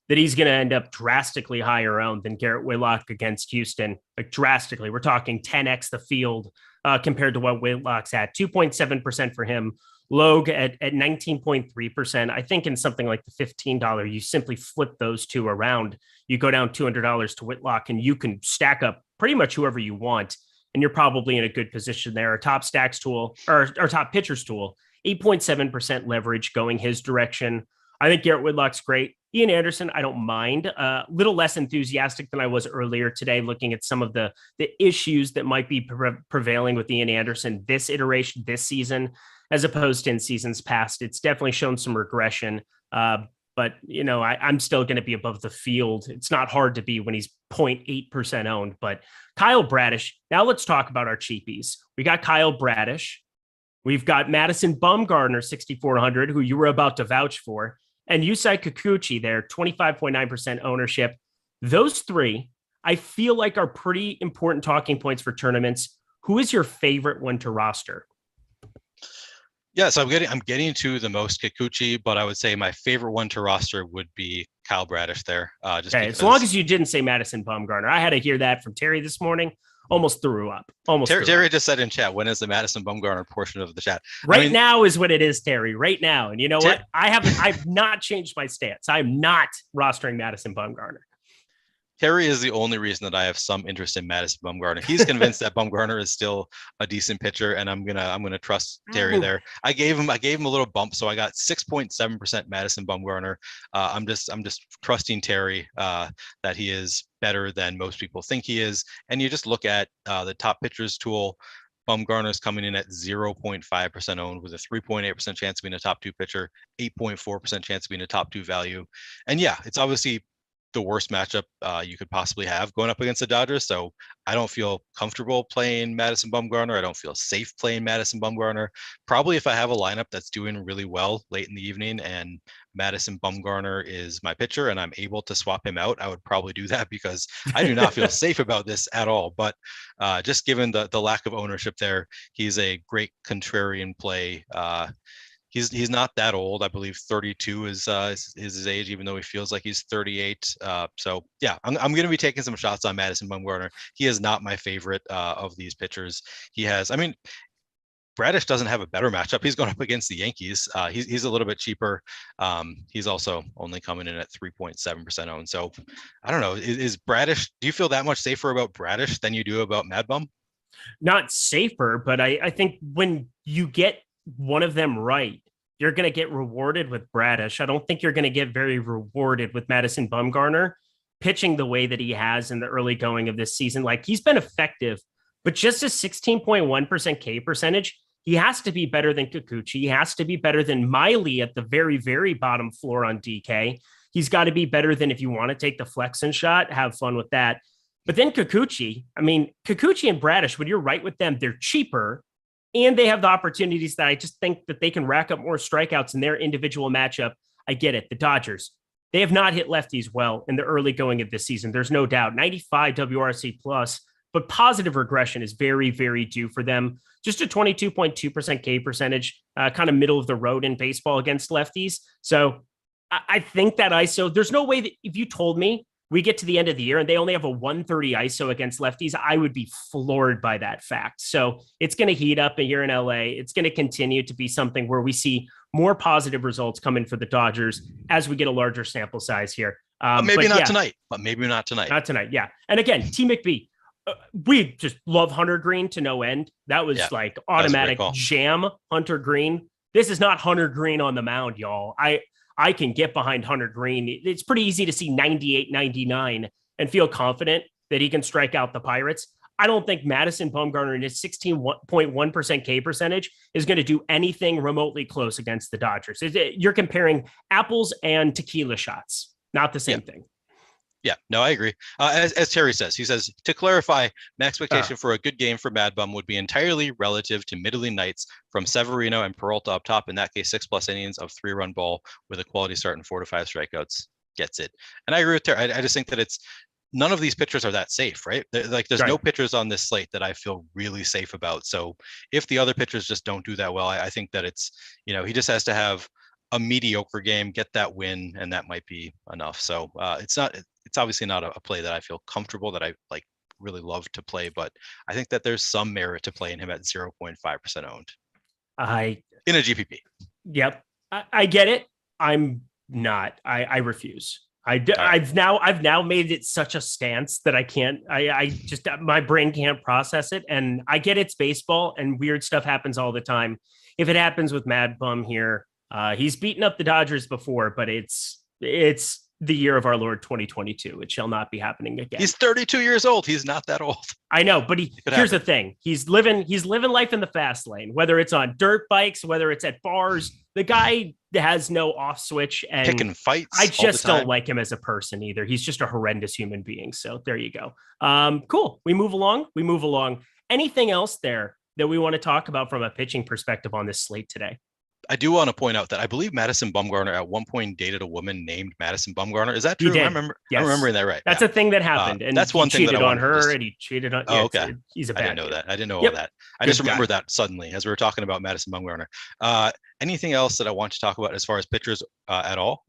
that he's going to end up drastically higher owned than Garrett Whitlock against Houston. Like drastically. We're talking 10x the field compared to what Whitlock's at. 2.7% for him. Logue at 19.3%. I think in something like the $15, you simply flip those two around. You go down $200 to Whitlock and you can stack up pretty much whoever you want. And you're probably in a good position there. Our top stacks tool, or our top pitchers tool, 8.7% leverage going his direction. I think Garrett Whitlock's great. Ian Anderson, I don't mind. A little less enthusiastic than I was earlier today, looking at some of the issues that might be prevailing with Ian Anderson this iteration, this season, as opposed to in seasons past. It's definitely shown some regression. But, I'm still going to be above the field. It's not hard to be when he's 0.8% owned. But Kyle Bradish, now let's talk about our cheapies. We got Kyle Bradish. We've got Madison Bumgarner, 6,400, who you were about to vouch for. And Yusei Kikuchi there, 25.9% ownership. Those three, I feel like are pretty important talking points for tournaments. Who is your favorite one to roster? Yeah, so I'm getting to the most Kikuchi, but I would say my favorite one to roster would be Kyle Bradish there. Okay, as long as you didn't say Madison Bumgarner. I had to hear that from Terry this morning. Almost threw up. Terry just said in chat, when is the Madison Bumgarner portion of the chat? Right now is what it is, Terry. Right now. And you know what? I've not changed my stance. I'm not rostering Madison Bumgarner. Terry is the only reason that I have some interest in Madison Bumgarner. He's convinced that Bumgarner is still a decent pitcher, and I'm gonna trust Terry there. I gave him a little bump, so I got 6.7% Madison Bumgarner. I'm just trusting Terry that he is better than most people think he is. And you just look at the top pitchers tool. Bumgarner is coming in at 0.5% owned with a 3.8% chance of being a top two pitcher, 8.4% chance of being a top two value. And yeah, it's obviously the worst matchup you could possibly have going up against the Dodgers. So I don't feel comfortable playing Madison Bumgarner. I don't feel safe playing Madison Bumgarner. Probably if I have a lineup that's doing really well late in the evening and Madison Bumgarner is my pitcher and I'm able to swap him out, I would probably do that because I do not feel safe about this at all. But just given the lack of ownership there, he's a great contrarian play. He's not that old. I believe 32 is his age, even though he feels like he's 38. So yeah, I'm going to be taking some shots on Madison Bumgarner. He is not my favorite of these pitchers. Bradish doesn't have a better matchup. He's going up against the Yankees. He's a little bit cheaper. He's also only coming in at 3.7% owned. So I don't know. Is Bradish? Do you feel that much safer about Bradish than you do about Mad Bum? Not safer, but I think when you get one of them right, you're going to get rewarded with Bradish. I don't think you're going to get very rewarded with Madison Bumgarner pitching the way that he has in the early going of this season. Like, he's been effective, but just a 16.1% K percentage, he has to be better than Kikuchi. He has to be better than Miley at the very, very bottom floor on DK. He's got to be better than, if you want to take the Flexen shot, have fun with that. But then Kikuchi and Bradish, when you're right with them, they're cheaper. And they have the opportunities that I just think that they can rack up more strikeouts in their individual matchup. I get it. The Dodgers, they have not hit lefties well in the early going of this season. There's no doubt. 95 WRC plus, but positive regression is very, very due for them. Just a 22.2% K percentage, kind of middle of the road in baseball against lefties. So I think that ISO, there's no way that if you told me we get to the end of the year and they only have a 130 ISO against lefties, I would be floored by that fact. So it's going to heat up here in LA. It's going to continue to be something where we see more positive results coming for the Dodgers as we get a larger sample size here. Maybe not tonight. Not tonight. Yeah. And again, T McBee, we just love Hunter Green to no end. That was like automatic jam Hunter Green. This is not Hunter Green on the mound, y'all. I can get behind Hunter Green. It's pretty easy to see 98, 99 and feel confident that he can strike out the Pirates. I don't think Madison Bumgarner in his 16.1% K percentage is going to do anything remotely close against the Dodgers. You're comparing apples and tequila shots, not the same thing. Yeah, no, I agree. As Terry says, he says, to clarify, my expectation for a good game for Mad Bum would be entirely relative to middling nights from Severino and Peralta up top. In that case, 6+ innings of 3-run ball with a quality start and 4 to 5 strikeouts. Gets it. And I agree with Terry. I just think that it's none of these pitchers are that safe, right? There's no pitchers on this slate that I feel really safe about. So if the other pitchers just don't do that well, I think that it's, he just has to have a mediocre game, get that win, and that might be enough. So it's obviously not a play that I feel comfortable, that I like really love to play, but I think that there's some merit to playing him at 0.5% owned. In a GPP. Yep. I get it. I'm not. I refuse. I've now made it such a stance that I can't. I just my brain can't process it. And I get it's baseball and weird stuff happens all the time. If it happens with Mad Bum here, he's beaten up the Dodgers before, but it's the year of our Lord 2022. It shall not be happening again. He's 32 years old. He's not that old. I know, but here's the thing. He's living life in the fast lane, whether it's on dirt bikes, whether it's at bars. The guy has no off switch and picking fights. I just don't like him as a person either. He's just a horrendous human being. So there you go. Cool. We move along. Anything else there that we want to talk about from a pitching perspective on this slate today? I do want to point out that I believe Madison Bumgarner at one point dated a woman named Madison Bumgarner. Is that true? Yes. I'm remembering that right. That's a thing that happened. And that's one thing that cheated on her and he cheated on. Oh, okay. He's a bad I didn't know kid. that. I didn't know all that. I just remember that suddenly as we were talking about Madison Bumgarner. Anything else that I want to talk about as far as pitchers at all?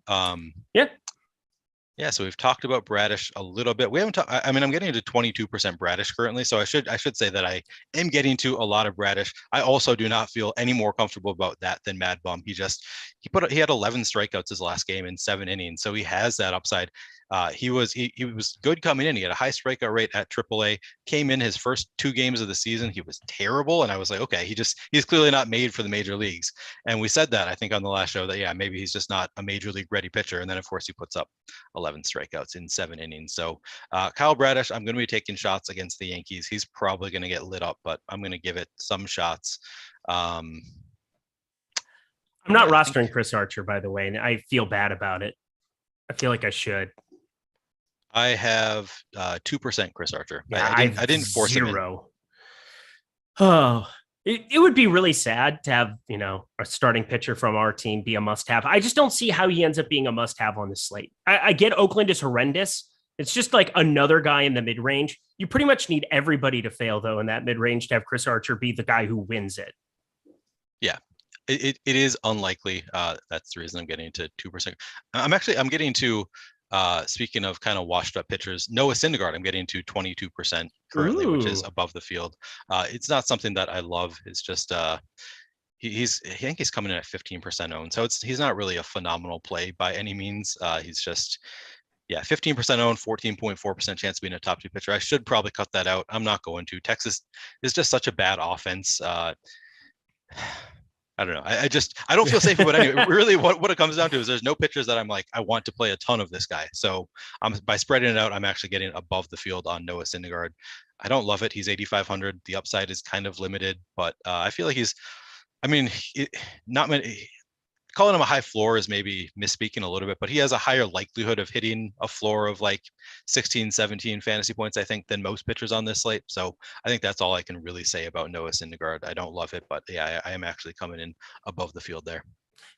Yeah, so we've talked about Bradish a little bit. We haven't talked. I mean, I'm getting to 22% Bradish currently, so I should say that I am getting to a lot of Bradish. I also do not feel any more comfortable about that than Mad Bum. He had 11 strikeouts his last game in 7 innings, so he has that upside. He was good coming in. He had a high strikeout rate at AAA. Came in his first 2 games of the season, he was terrible, and I was like, okay, he's clearly not made for the major leagues. And we said that I think on the last show that maybe he's just not a major league ready pitcher. And then of course he puts up 11 strikeouts in 7 innings. So Kyle Bradish, I'm going to be taking shots against the Yankees. He's probably going to get lit up, but I'm going to give it some shots. I'm not rostering Chris Archer, by the way, and I feel bad about it. I feel like I should. I have 2% Chris Archer. Yeah, I didn't force him in. Oh, it would be really sad to have, a starting pitcher from our team be a must-have. I just don't see how he ends up being a must-have on the slate. I get Oakland is horrendous. It's just like another guy in the mid-range. You pretty much need everybody to fail, though, in that mid-range to have Chris Archer be the guy who wins it. Yeah. It is unlikely. That's the reason I'm getting to 2%. I'm getting to speaking of kind of washed up pitchers, Noah Syndergaard, I'm getting to 22% currently, which is above the field. It's not something that I love. It's just I think he's coming in at 15% owned. So he's not really a phenomenal play by any means. He's just 15% owned, 14.4% chance of being a top 2 pitcher. I should probably cut that out. I'm not going to. Texas is just such a bad offense. I don't know. I don't feel safe about any. Really, what it comes down to is there's no pitchers that I'm like, I want to play a ton of this guy. So by spreading it out, I'm actually getting above the field on Noah Syndergaard. I don't love it. He's 8,500. The upside is kind of limited, but I feel like not many. Calling him a high floor is maybe misspeaking a little bit, but he has a higher likelihood of hitting a floor of like 16, 17 fantasy points, I think, than most pitchers on this slate. So I think that's all I can really say about Noah Syndergaard. I don't love it, but I am actually coming in above the field there.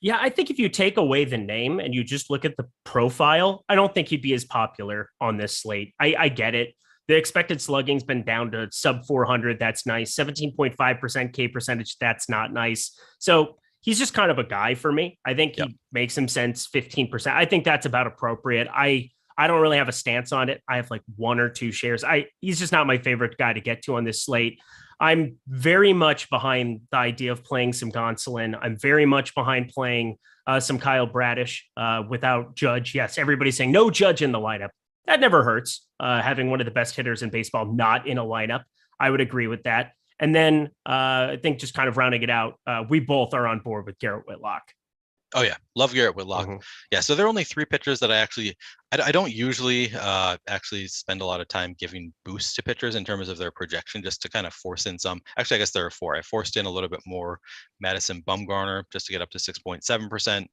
Yeah, I think if you take away the name and you just look at the profile, I don't think he'd be as popular on this slate. I get it. The expected slugging's been down to sub 400. That's nice. 17.5% K percentage. That's not nice. So he's just kind of a guy for me. I think he makes some sense. 15%. I think that's about appropriate. I don't really have a stance on it. I have like 1 or 2 shares. He's just not my favorite guy to get to on this slate. I'm very much behind the idea of playing some Gonsolin. I'm very much behind playing some Kyle Bradish without Judge. Yes, everybody's saying no Judge in the lineup. That never hurts. Having one of the best hitters in baseball not in a lineup. I would agree with that. And then I think just kind of rounding it out, we both are on board with Garrett Whitlock. Oh yeah, love Garrett Whitlock. Mm-hmm. Yeah, so there are only 3 pitchers that I don't usually actually spend a lot of time giving boosts to pitchers in terms of their projection, just to kind of force in some. Actually, I guess there are 4. I forced in a little bit more Madison Bumgarner just to get up to 6.7%.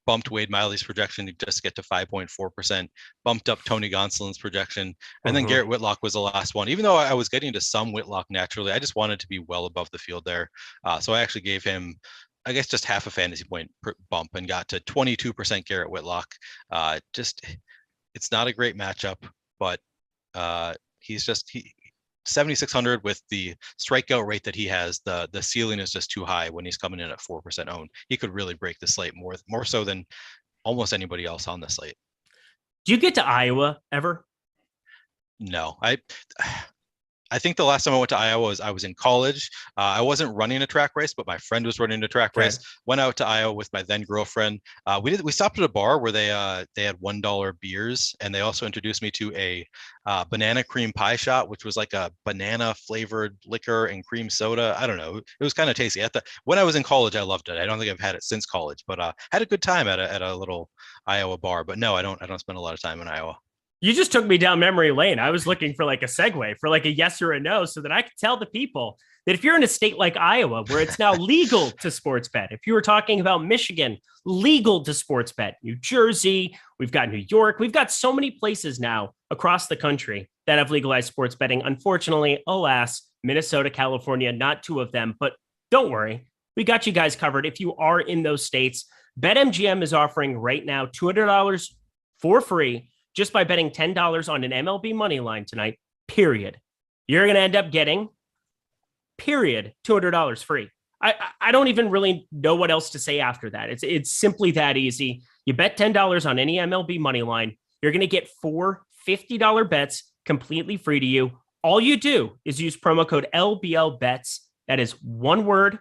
bumped Wade Miley's projection to just get to 5.4%, bumped up Tony Gonsolin's projection, and then Garrett Whitlock was the last one. Even though I was getting to some Whitlock naturally, I just wanted to be well above the field there. So I actually gave him, I guess, just half a fantasy point bump and got to 22% Garrett Whitlock. It's not a great matchup, but he's 7,600 with the strikeout rate that he has. The ceiling is just too high when he's coming in at 4% owned. He could really break the slate more so than almost anybody else on the slate. Do you get to Iowa ever? No, I think the last time I went to Iowa I was in college. I wasn't running a track race, but my friend was running a track race. Went out to Iowa with my then girlfriend. We stopped at a bar where they had $1 beers, and they also introduced me to a banana cream pie shot, which was like a banana flavored liquor and cream soda. I don't know. It was kind of tasty. When I was in college, I loved it. I don't think I've had it since college, but had a good time at a little Iowa bar. But no, I don't spend a lot of time in Iowa. You just took me down memory lane. I was looking for like a segue for like a yes or a no so that I could tell the people that if you're in a state like Iowa, where it's now legal to sports bet, if you were talking about Michigan, legal to sports bet, New Jersey, we've got New York, we've got so many places now across the country that have legalized sports betting. Unfortunately, alas, Minnesota, California, not two of them, but don't worry. We got you guys covered. If you are in those states, BetMGM is offering right now $200 for free just by betting $10 on an MLB money line tonight, period. You're going to end up getting, period, $200 free. I don't even really know what else to say after that. It's simply that easy. You bet $10 on any MLB money line, you're going to get 4 $50 bets completely free to you. All you do is use promo code LBL bets. That is one word,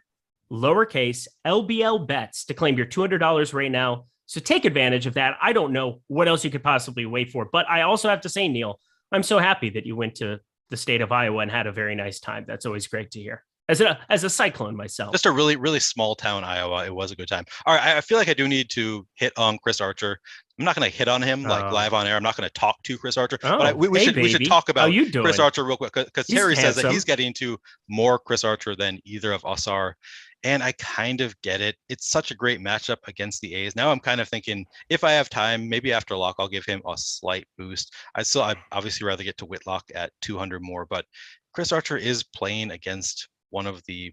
lowercase, LBL bets to claim your $200 right now. So take advantage of that. I don't know what else you could possibly wait for, but I also have to say, Neil, I'm so happy that you went to the state of Iowa and had a very nice time. That's always great to hear. As a Cyclone myself. Just a really, really small town, Iowa. It was a good time. All right, I feel like I do need to hit on Chris Archer. I'm not going to hit on him like live on air. I'm not going to talk to Chris Archer, but we should talk about Chris Archer real quick because Terry says that he's getting to more Chris Archer than either of us are. And I kind of get it. It's such a great matchup against the A's. Now I'm kind of thinking if I have time, maybe after lock, I'll give him a slight boost. I'd obviously rather get to Whitlock at 200 more, but Chris Archer is playing against one of the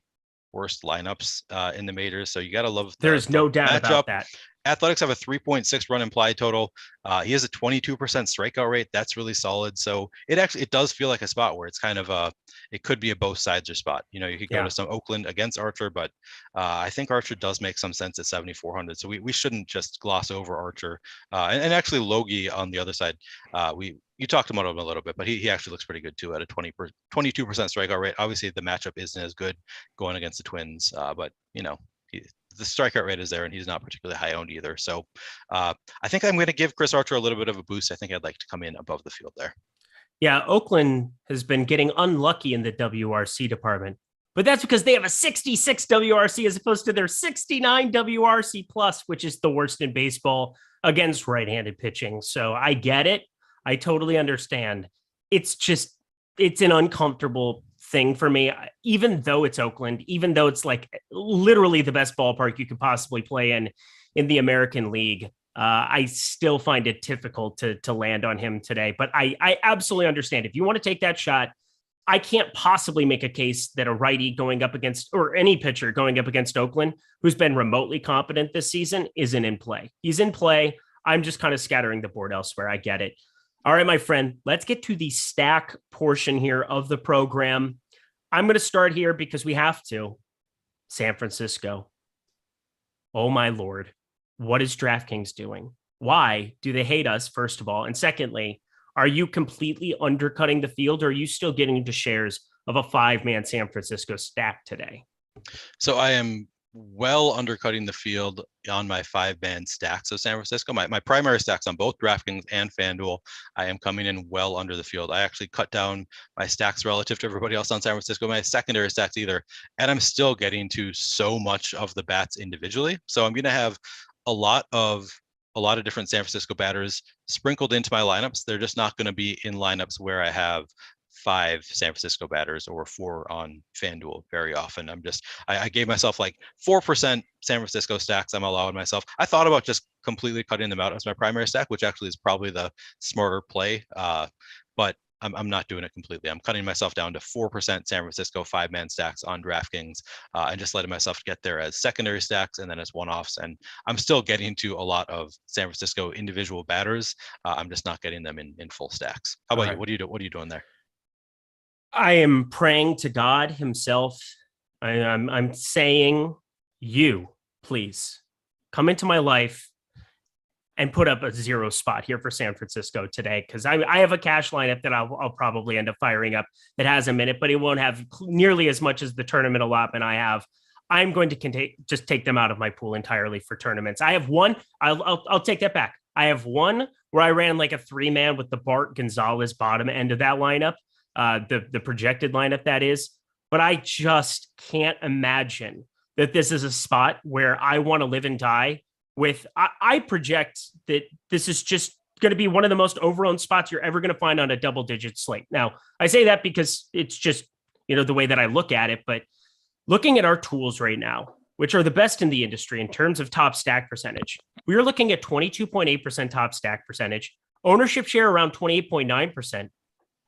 worst lineups in the majors. So you got to love There's no doubt matchup. About that. Athletics have a 3.6 run implied total. He has a 22% strikeout rate. That's really solid. So it does feel like a spot where it's kind of it could be a both sides or spot. You know, you could go to some Oakland against Archer, but I think Archer does make some sense at 7,400. So we shouldn't just gloss over Archer. And actually Logie on the other side, you talked about him a little bit, but he actually looks pretty good too at a 22% strikeout rate. Obviously the matchup isn't as good going against the Twins, but you know, the strikeout rate is there and he's not particularly high owned either. So I think I'm going to give Chris Archer a little bit of a boost. I think I'd like to come in above the field there. Yeah, Oakland has been getting unlucky in the WRC department, but that's because they have a 66 WRC as opposed to their 69 WRC plus, which is the worst in baseball against right-handed pitching. So I get it. I totally understand. It's an uncomfortable thing for me, even though it's Oakland, even though it's like literally the best ballpark you could possibly play in the American League. I still find it difficult to land on him today, but I absolutely understand. If you want to take that shot, I can't possibly make a case that a righty going up against, or any pitcher going up against Oakland, who's been remotely competent this season, isn't in play. He's in play. I'm just kind of scattering the board elsewhere. I get it. All right, my friend, let's get to the stack portion here of the program. I'm going to start here because we have to. San Francisco. Oh, my Lord. What is DraftKings doing? Why do they hate us, first of all? And secondly, are you completely undercutting the field, or are you still getting into shares of a 5-man San Francisco stack today? So I am well undercutting the field on my 5-man stacks of San Francisco. My primary stacks on both DraftKings and FanDuel, I am coming in well under the field. I actually cut down my stacks relative to everybody else on San Francisco, my secondary stacks either, and I'm still getting to so much of the bats individually. So I'm going to have a lot of different San Francisco batters sprinkled into my lineups. They're just not going to be in lineups where I have 5 San Francisco batters or 4 on FanDuel very often. I gave myself like 4% San Francisco stacks I'm allowing myself. I thought about just completely cutting them out as my primary stack, which actually is probably the smarter play. But I'm not doing it completely. I'm cutting myself down to 4% San Francisco 5-man stacks on DraftKings and just letting myself get there as secondary stacks and then as one-offs. And I'm still getting to a lot of San Francisco individual batters. I'm just not getting them in full stacks. How about you? What are you doing there? I am praying to God himself. I'm saying, you, please come into my life and put up a 0 spot here for San Francisco today, because I have a cash lineup that I'll probably end up firing up that has a minute, but it won't have nearly as much as the tournament allotment I have. I'm going to just take them out of my pool entirely for tournaments. I have one. I'll take that back. I have one where I ran like a 3-man with the Bart Gonzalez bottom end of that lineup, the projected lineup that is. But I just can't imagine that this is a spot where I want to live and die with. I project that this is just going to be one of the most overowned spots you're ever going to find on a double-digit slate. Now, I say that because it's just, the way that I look at it, but looking at our tools right now, which are the best in the industry in terms of top stack percentage, we are looking at 22.8% top stack percentage, ownership share around 28.9%,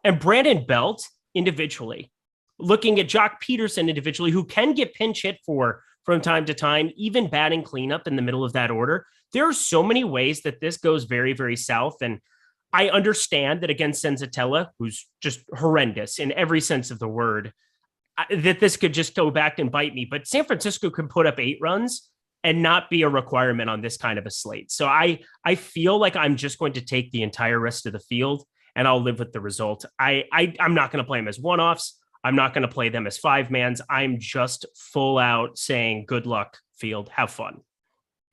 and Brandon Belt individually, looking at Jock Peterson individually, who can get pinch hit from time to time, even batting cleanup in the middle of that order. There are so many ways that this goes very, very south. And I understand that against Senzatella, who's just horrendous in every sense of the word, that this could just go back and bite me. But San Francisco can put up 8 runs and not be a requirement on this kind of a slate. So I feel like I'm just going to take the entire rest of the field and I'll live with the result. I'm not going to play them as one-offs. I'm not going to play them as 5-mans. I'm just full out saying, good luck, field. Have fun.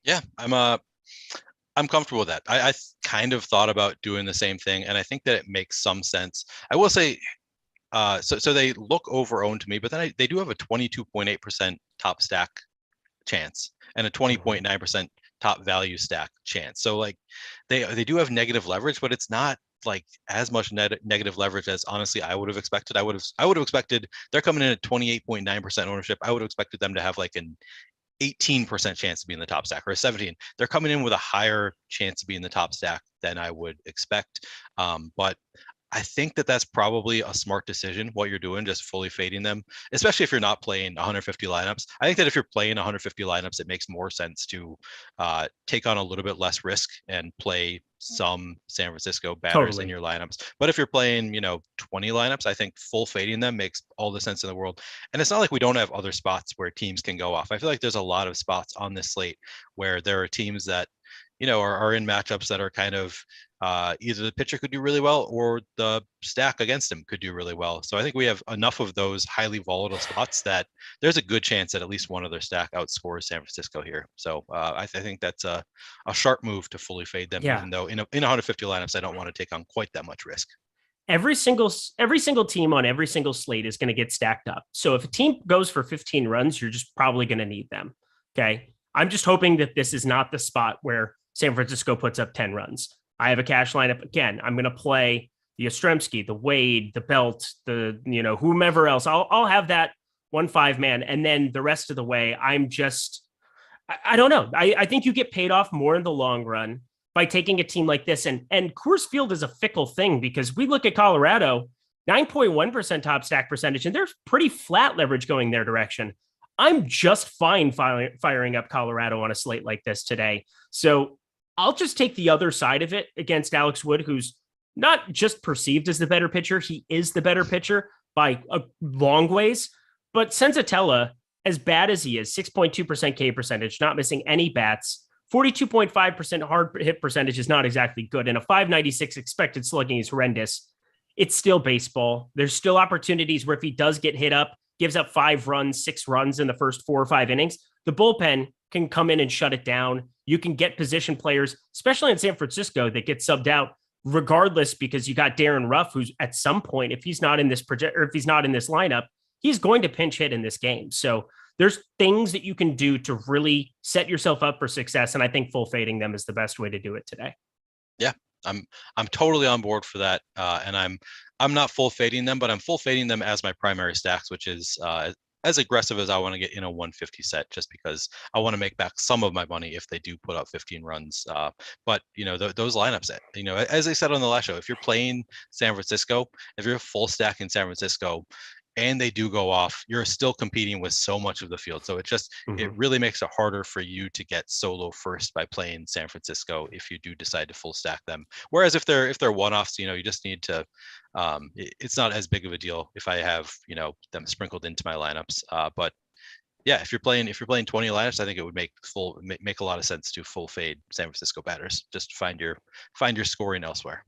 Yeah, I'm comfortable with that. I kind of thought about doing the same thing, and I think that it makes some sense. I will say, so they look over-owned to me, but then they do have a 22.8% top stack chance and a 20.9% top value stack chance. So like they do have negative leverage, but it's not like as much negative leverage as honestly I would have expected. I would have expected they're coming in at 28.9% ownership. I would have expected them to have like an 18% chance to be in the top stack, or a 17. They're coming in with a higher chance to be in the top stack than I would expect. But I think that that's probably a smart decision, what you're doing, just fully fading them, especially if you're not playing 150 lineups. I think that if you're playing 150 lineups, it makes more sense to take on a little bit less risk and play some San Francisco batters in your lineups. But if you're playing, 20 lineups, I think full fading them makes all the sense in the world. And it's not like we don't have other spots where teams can go off. I feel like there's a lot of spots on this slate where there are teams that, are in matchups that are kind of either the pitcher could do really well or the stack against him could do really well. So I think we have enough of those highly volatile spots that there's a good chance that at least one other stack outscores San Francisco here. So I think that's a sharp move to fully fade them, even though in 150 lineups, I don't want to take on quite that much risk. Every single team on every single slate is going to get stacked up. So if a team goes for 15 runs, you're just probably going to need them. Okay. I'm just hoping that this is not the spot where San Francisco puts up 10 runs. I have a cash lineup. Again, I'm going to play the Yastrzemski, the Wade, the Belt, the, whomever else. I'll have that 1 5-man. And then the rest of the way, I'm just, I don't know. I think you get paid off more in the long run by taking a team like this. And Coors Field is a fickle thing because we look at Colorado, 9.1% top stack percentage, and there's pretty flat leverage going their direction. I'm just fine firing up Colorado on a slate like this today. So I'll just take the other side of it against Alex Wood, who's not just perceived as the better pitcher. He is the better pitcher by a long ways. But Senzatella, as bad as he is, 6.2% K percentage, not missing any bats, 42.5% hard hit percentage is not exactly good. And a 596 expected slugging is horrendous. It's still baseball. There's still opportunities where if he does get hit up, gives up 5 runs, 6 runs in the first 4 or 5 innings, the bullpen can come in and shut it down. You can get position players, especially in San Francisco, that get subbed out regardless, because you got Darren Ruff, who's at some point, if he's not in this if he's not in this lineup, he's going to pinch hit in this game. So there's things that you can do to really set yourself up for success. And I think full fading them is the best way to do it today. Yeah. I'm totally on board for that. And I'm not full fading them, but I'm full fading them as my primary stacks, which is as aggressive as I want to get in a 150 set, just because I want to make back some of my money if they do put up 15 runs. But those lineups, as I said on the last show, if you're playing San Francisco, if you're full stack in San Francisco, and they do go off, you're still competing with so much of the field. So it really makes it harder for you to get solo first by playing San Francisco if you do decide to full stack them. Whereas if they're one-offs, you just need to, it's not as big of a deal if I have, them sprinkled into my lineups. But yeah, if you're playing 20 lineups, I think it would make a lot of sense to full fade San Francisco batters. Just find your scoring elsewhere.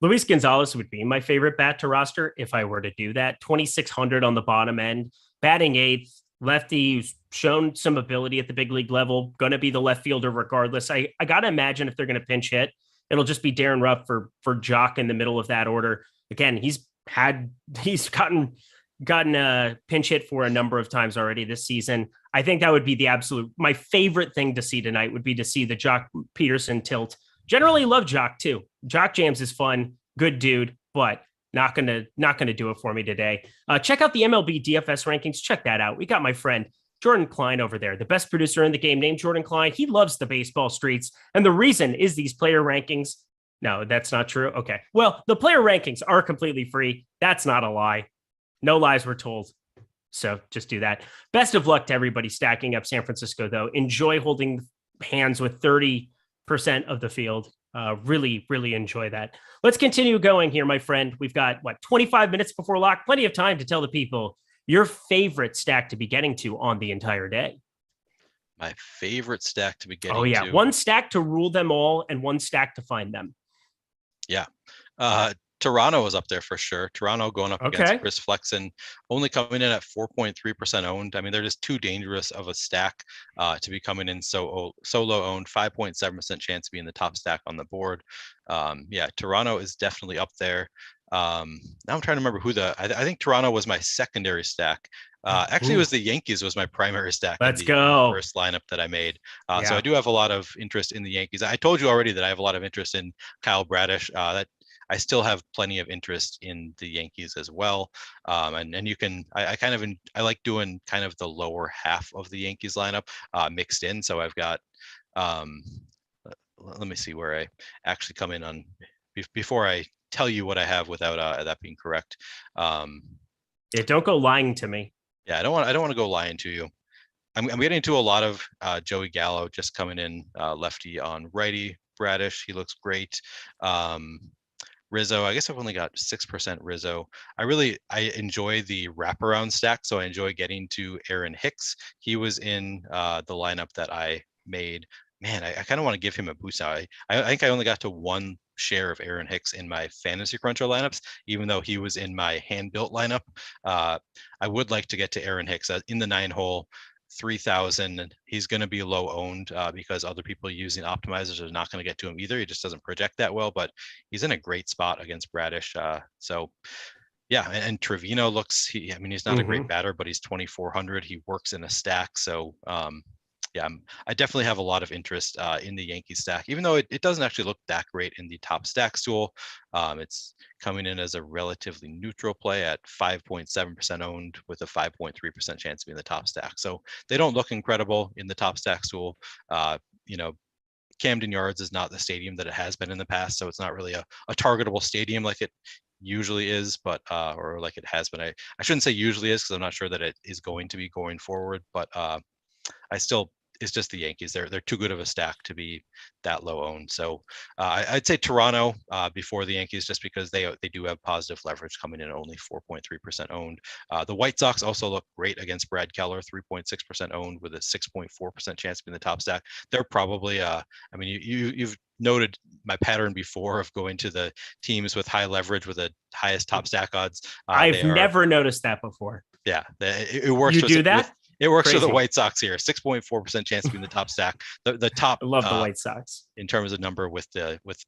Luis Gonzalez would be my favorite bat to roster if I were to do that. 2,600 on the bottom end, batting eighth, lefty who's shown some ability at the big league level, going to be the left fielder regardless. I got to imagine if they're going to pinch hit, it'll just be Darren Rupp for Jock in the middle of that order. Again, he's gotten a pinch hit for a number of times already this season. I think that would be my favorite thing to see tonight would be to see the Jock Peterson tilt. Generally love Jock too. Jock Jams is fun, good dude, but not gonna do it for me today. Check out the MLB DFS rankings. Check that out. We got my friend Jordan Klein over there, the best producer in the game, named Jordan Klein. He loves the baseball streets, and the reason is these player rankings. No, that's not true. Okay, well, the player rankings are completely free. That's not a lie. No lies were told. So just do that. Best of luck to everybody stacking up San Francisco, though. Enjoy holding hands with 30% of the field. Really, really enjoy that. Let's continue going here, my friend. We've got 25 minutes before lock, plenty of time to tell the people your favorite stack to be getting to on the entire day. My favorite stack to be getting to. Oh yeah, one stack to rule them all and one stack to find them. Yeah. Toronto is up there for sure. Toronto going up against Chris Flexen, only coming in at 4.3% owned. I mean, they're just too dangerous of a stack to be coming in solo owned. 5.7% chance to be in the top stack on the board. Toronto is definitely up there. Now I'm trying to remember who I think Toronto was my secondary stack. Actually, it was the Yankees was my primary stack. Let's go. First lineup that I made. So I do have a lot of interest in the Yankees. I told you already that I have a lot of interest in Kyle Bradish. I still have plenty of interest in the Yankees as well. And you can, I like doing kind of the lower half of the Yankees lineup mixed in. So I've got, let me see where I actually come in on before I tell you what I have without that being correct. Don't go lying to me. Yeah, I don't want to go lying to you. I'm getting into a lot of Joey Gallo just coming in lefty on righty. Bradish, he looks great. Rizzo, I guess I've only got 6% Rizzo. I enjoy the wraparound stack, so I enjoy getting to Aaron Hicks. He was in the lineup that I made. Man, I kind of want to give him a boost now. I think I only got to one share of Aaron Hicks in my fantasy cruncher lineups, even though he was in my hand-built lineup. I would like to get to Aaron Hicks in the 9-hole. 3,000. He's going to be low owned because other people using optimizers are not going to get to him either. He just doesn't project that well, but he's in a great spot against Bradish. And Trevino looks, he's not a great batter, but he's 2,400. He works in a stack. So I definitely have a lot of interest in the Yankee stack, even though it doesn't actually look that great in the top stacks tool. It's coming in as a relatively neutral play at 5.7% owned with a 5.3% chance to be in the top stack. So they don't look incredible in the top stacks tool. Camden Yards is not the stadium that it has been in the past, so it's not really a targetable stadium like it usually is, but or like it has been. I shouldn't say usually is because I'm not sure that it is going to be going forward, but it's just the Yankees. They're too good of a stack to be that low owned. So I'd say Toronto before the Yankees, just because they do have positive leverage coming in at only 4.3% owned. The White Sox also look great against Brad Keller, 3.6% owned with a 6.4% chance to be in the top stack. They're probably, you've noted my pattern before of going to the teams with high leverage with the highest top stack odds. I've never noticed that before. Yeah, it works. You do that? It works for the White Sox here. 6.4% chance to be in the top stack. The top. I love the White Sox in terms of number with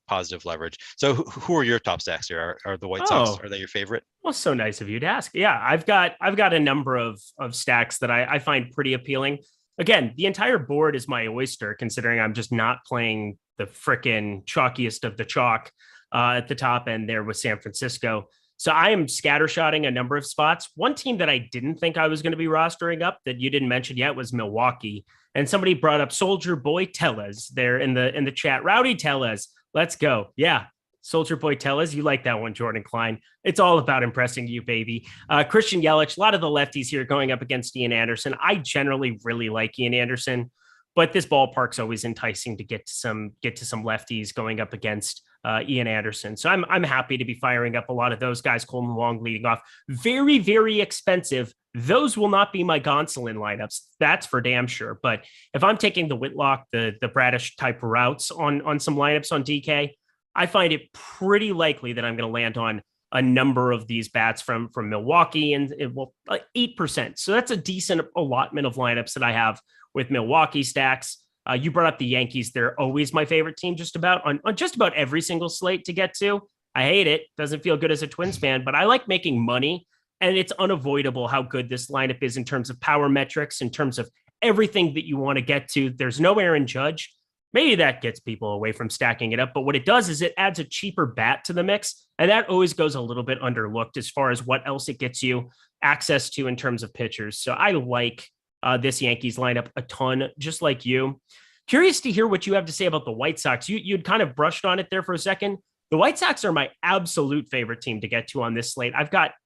positive leverage. So who are your top stacks here? Are the White Sox? Are they your favorite? Well, so nice of you to ask. Yeah, I've got a number of stacks that I find pretty appealing. Again, the entire board is my oyster, considering I'm just not playing the frickin' chalkiest of the chalk at the top end there with San Francisco. So I am scattershotting a number of spots. One team that I didn't think I was going to be rostering up that you didn't mention yet was Milwaukee. And somebody brought up Soldier Boy Tellez there in the chat. Rowdy Tellez, let's go. Yeah, Soldier Boy Tellez, you like that one, Jordan Klein. It's all about impressing you, baby. Christian Yelich, a lot of the lefties here going up against Ian Anderson. I generally really like Ian Anderson, but this ballpark's always enticing to get to some lefties going up against Ian Anderson. So I'm happy to be firing up a lot of those guys. Coleman Wong leading off. Very, very expensive. Those will not be my Gonsolin lineups. That's for damn sure. But if I'm taking the Whitlock, the Bradish type routes on some lineups on DK, I find it pretty likely that I'm going to land on a number of these bats from Milwaukee, and it will 8%. So that's a decent allotment of lineups that I have with Milwaukee stacks. You brought up the Yankees. They're always my favorite team just about on just about every single slate to get to. I hate it. Doesn't feel good as a Twins fan, but I like making money, and it's unavoidable how good this lineup is in terms of power metrics, in terms of everything that you want to get to. There's no Aaron Judge. Maybe that gets people away from stacking it up, but what it does is it adds a cheaper bat to the mix, and that always goes a little bit underlooked as far as what else it gets you access to in terms of pitchers. So I like this Yankees lineup a ton, just like you. Curious to hear what you have to say about the White Sox. You'd kind of brushed on it there for a second. The White Sox are my absolute favorite team to get to on this slate.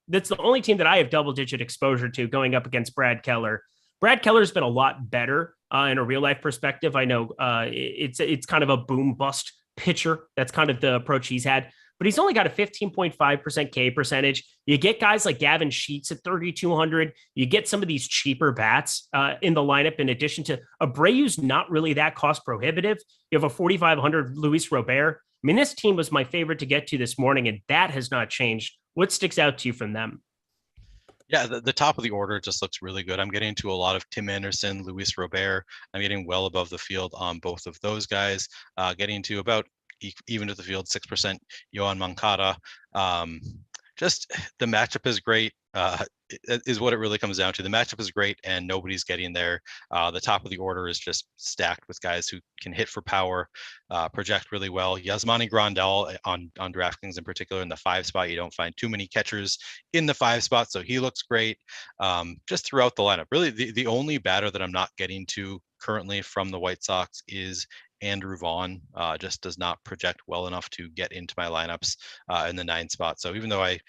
That's the only team that I have double-digit exposure to going up against Brad Keller. Brad Keller's been a lot better in a real life perspective. I know it's kind of a boom bust pitcher. That's kind of the approach he's had, but he's only got a 15.5% K percentage. You get guys like Gavin Sheets at 3,200. You get some of these cheaper bats in the lineup. In addition to Abreu's not really that cost prohibitive. You have a 4,500 Luis Robert. I mean, this team was my favorite to get to this morning, and that has not changed. What sticks out to you from them? Yeah, the top of the order just looks really good. I'm getting to a lot of Tim Anderson, Luis Robert. I'm getting well above the field on both of those guys. Getting to about even to the field, 6% Yohan Moncada. Just the matchup is great. Is what it really comes down to. The matchup is great, and nobody's getting there. The top of the order is just stacked with guys who can hit for power, project really well. Yasmani Grandal on DraftKings in particular in the 5 spot. You don't find too many catchers in the 5 spot, so he looks great. Just throughout the lineup, really the only batter that I'm not getting to currently from the White Sox is Andrew Vaughn. Just does not project well enough to get into my lineups in the 9 spot. So even though I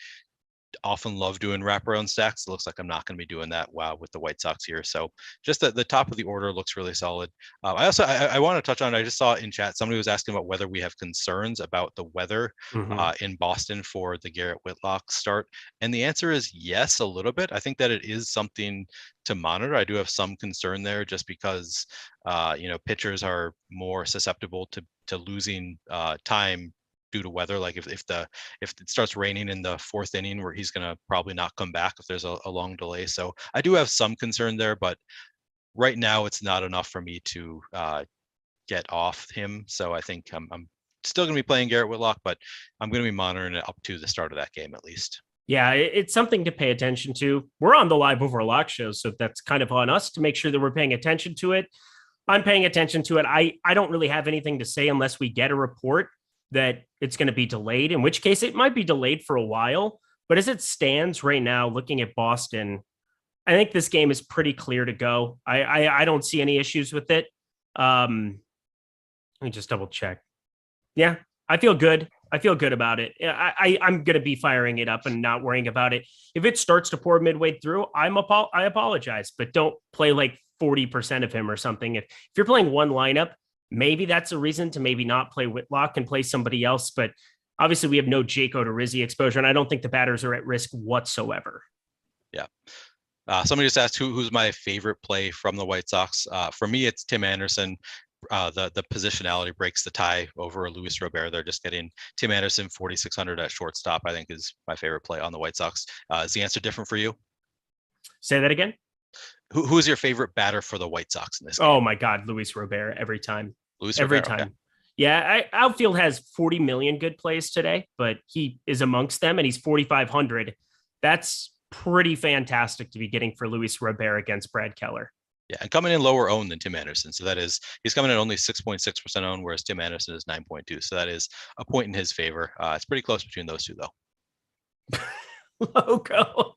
often love doing wraparound stacks, it looks like I'm not going to be doing that with the White Sox here. So just the top of the order looks really solid. I want to touch on, I just saw in chat, somebody was asking about whether we have concerns about the weather in Boston for the Garrett Whitlock start. And the answer is yes, a little bit. I think that it is something to monitor. I do have some concern there just because, pitchers are more susceptible to losing time due to weather. Like if it starts raining in the 4th inning, where he's going to probably not come back if there's a long delay. So I do have some concern there, but right now it's not enough for me to get off him. So I think I'm still going to be playing Garrett Whitlock, but I'm going to be monitoring it up to the start of that game at least. Yeah, it's something to pay attention to. We're on the Live Over Lock show, so that's kind of on us to make sure that we're paying attention to it. I'm paying attention to it. I don't really have anything to say unless we get a report that it's going to be delayed, in which case it might be delayed for a while. But as it stands right now, looking at Boston, I think this game is pretty clear to go. I don't see any issues with it. Let me just double check. Yeah, I feel good. I feel good about it. I'm going to be firing it up and not worrying about it. If it starts to pour midway through, I apologize, but don't play like 40% of him or something. If you're playing one lineup, maybe that's a reason to maybe not play Whitlock and play somebody else. But obviously we have no Jake Odorizzi exposure, and I don't think the batters are at risk whatsoever. Yeah. Somebody just asked who's my favorite play from the White Sox. For me, it's Tim Anderson. The positionality breaks the tie over Luis Robert. They're just getting Tim Anderson 4,600 at shortstop, I think is my favorite play on the White Sox. Is the answer different for you? Say that again. Who's your favorite batter for the White Sox in this game? Oh my God, Luis Robert every time. Every time. Okay. Yeah, Outfield has 40 million good plays today, but he is amongst them, and he's 4,500. That's pretty fantastic to be getting for Luis Robert against Brad Keller. Yeah, and coming in lower owned than Tim Anderson. So that is, he's coming in only 6.6% owned, whereas Tim Anderson is 9.2. So that is a point in his favor. It's pretty close between those two, though. Loco.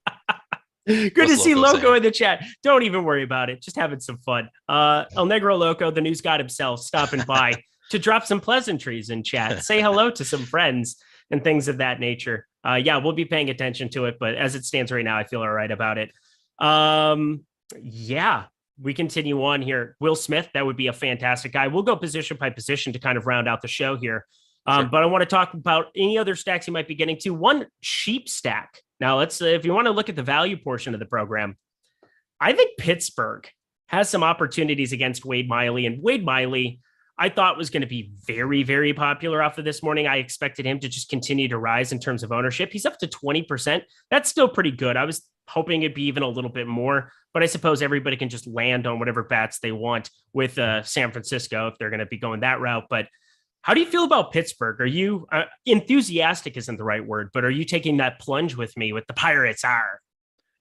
Good to see Loco in the chat. Don't even worry about it. Just having some fun. El Negro Loco, the news god himself, stopping by to drop some pleasantries in chat. Say hello to some friends and things of that nature. Yeah, we'll be paying attention to it, but as it stands right now, I feel all right about it. Yeah, we continue on here. Will Smith, that would be a fantastic guy. We'll go position by position to kind of round out the show here. Sure. But I want to talk about any other stacks you might be getting to. One cheap stack. Now, let's if you want to look at the value portion of the program, I think Pittsburgh has some opportunities against Wade Miley. And Wade Miley, I thought was going to be very, very popular off of this morning. I expected him to just continue to rise in terms of ownership. He's up to 20%. That's still pretty good. I was hoping it'd be even a little bit more, but I suppose everybody can just land on whatever bats they want with San Francisco if they're going to be going that route. But how do you feel about Pittsburgh? Are you enthusiastic isn't the right word, but are you taking that plunge with me with the Pirates?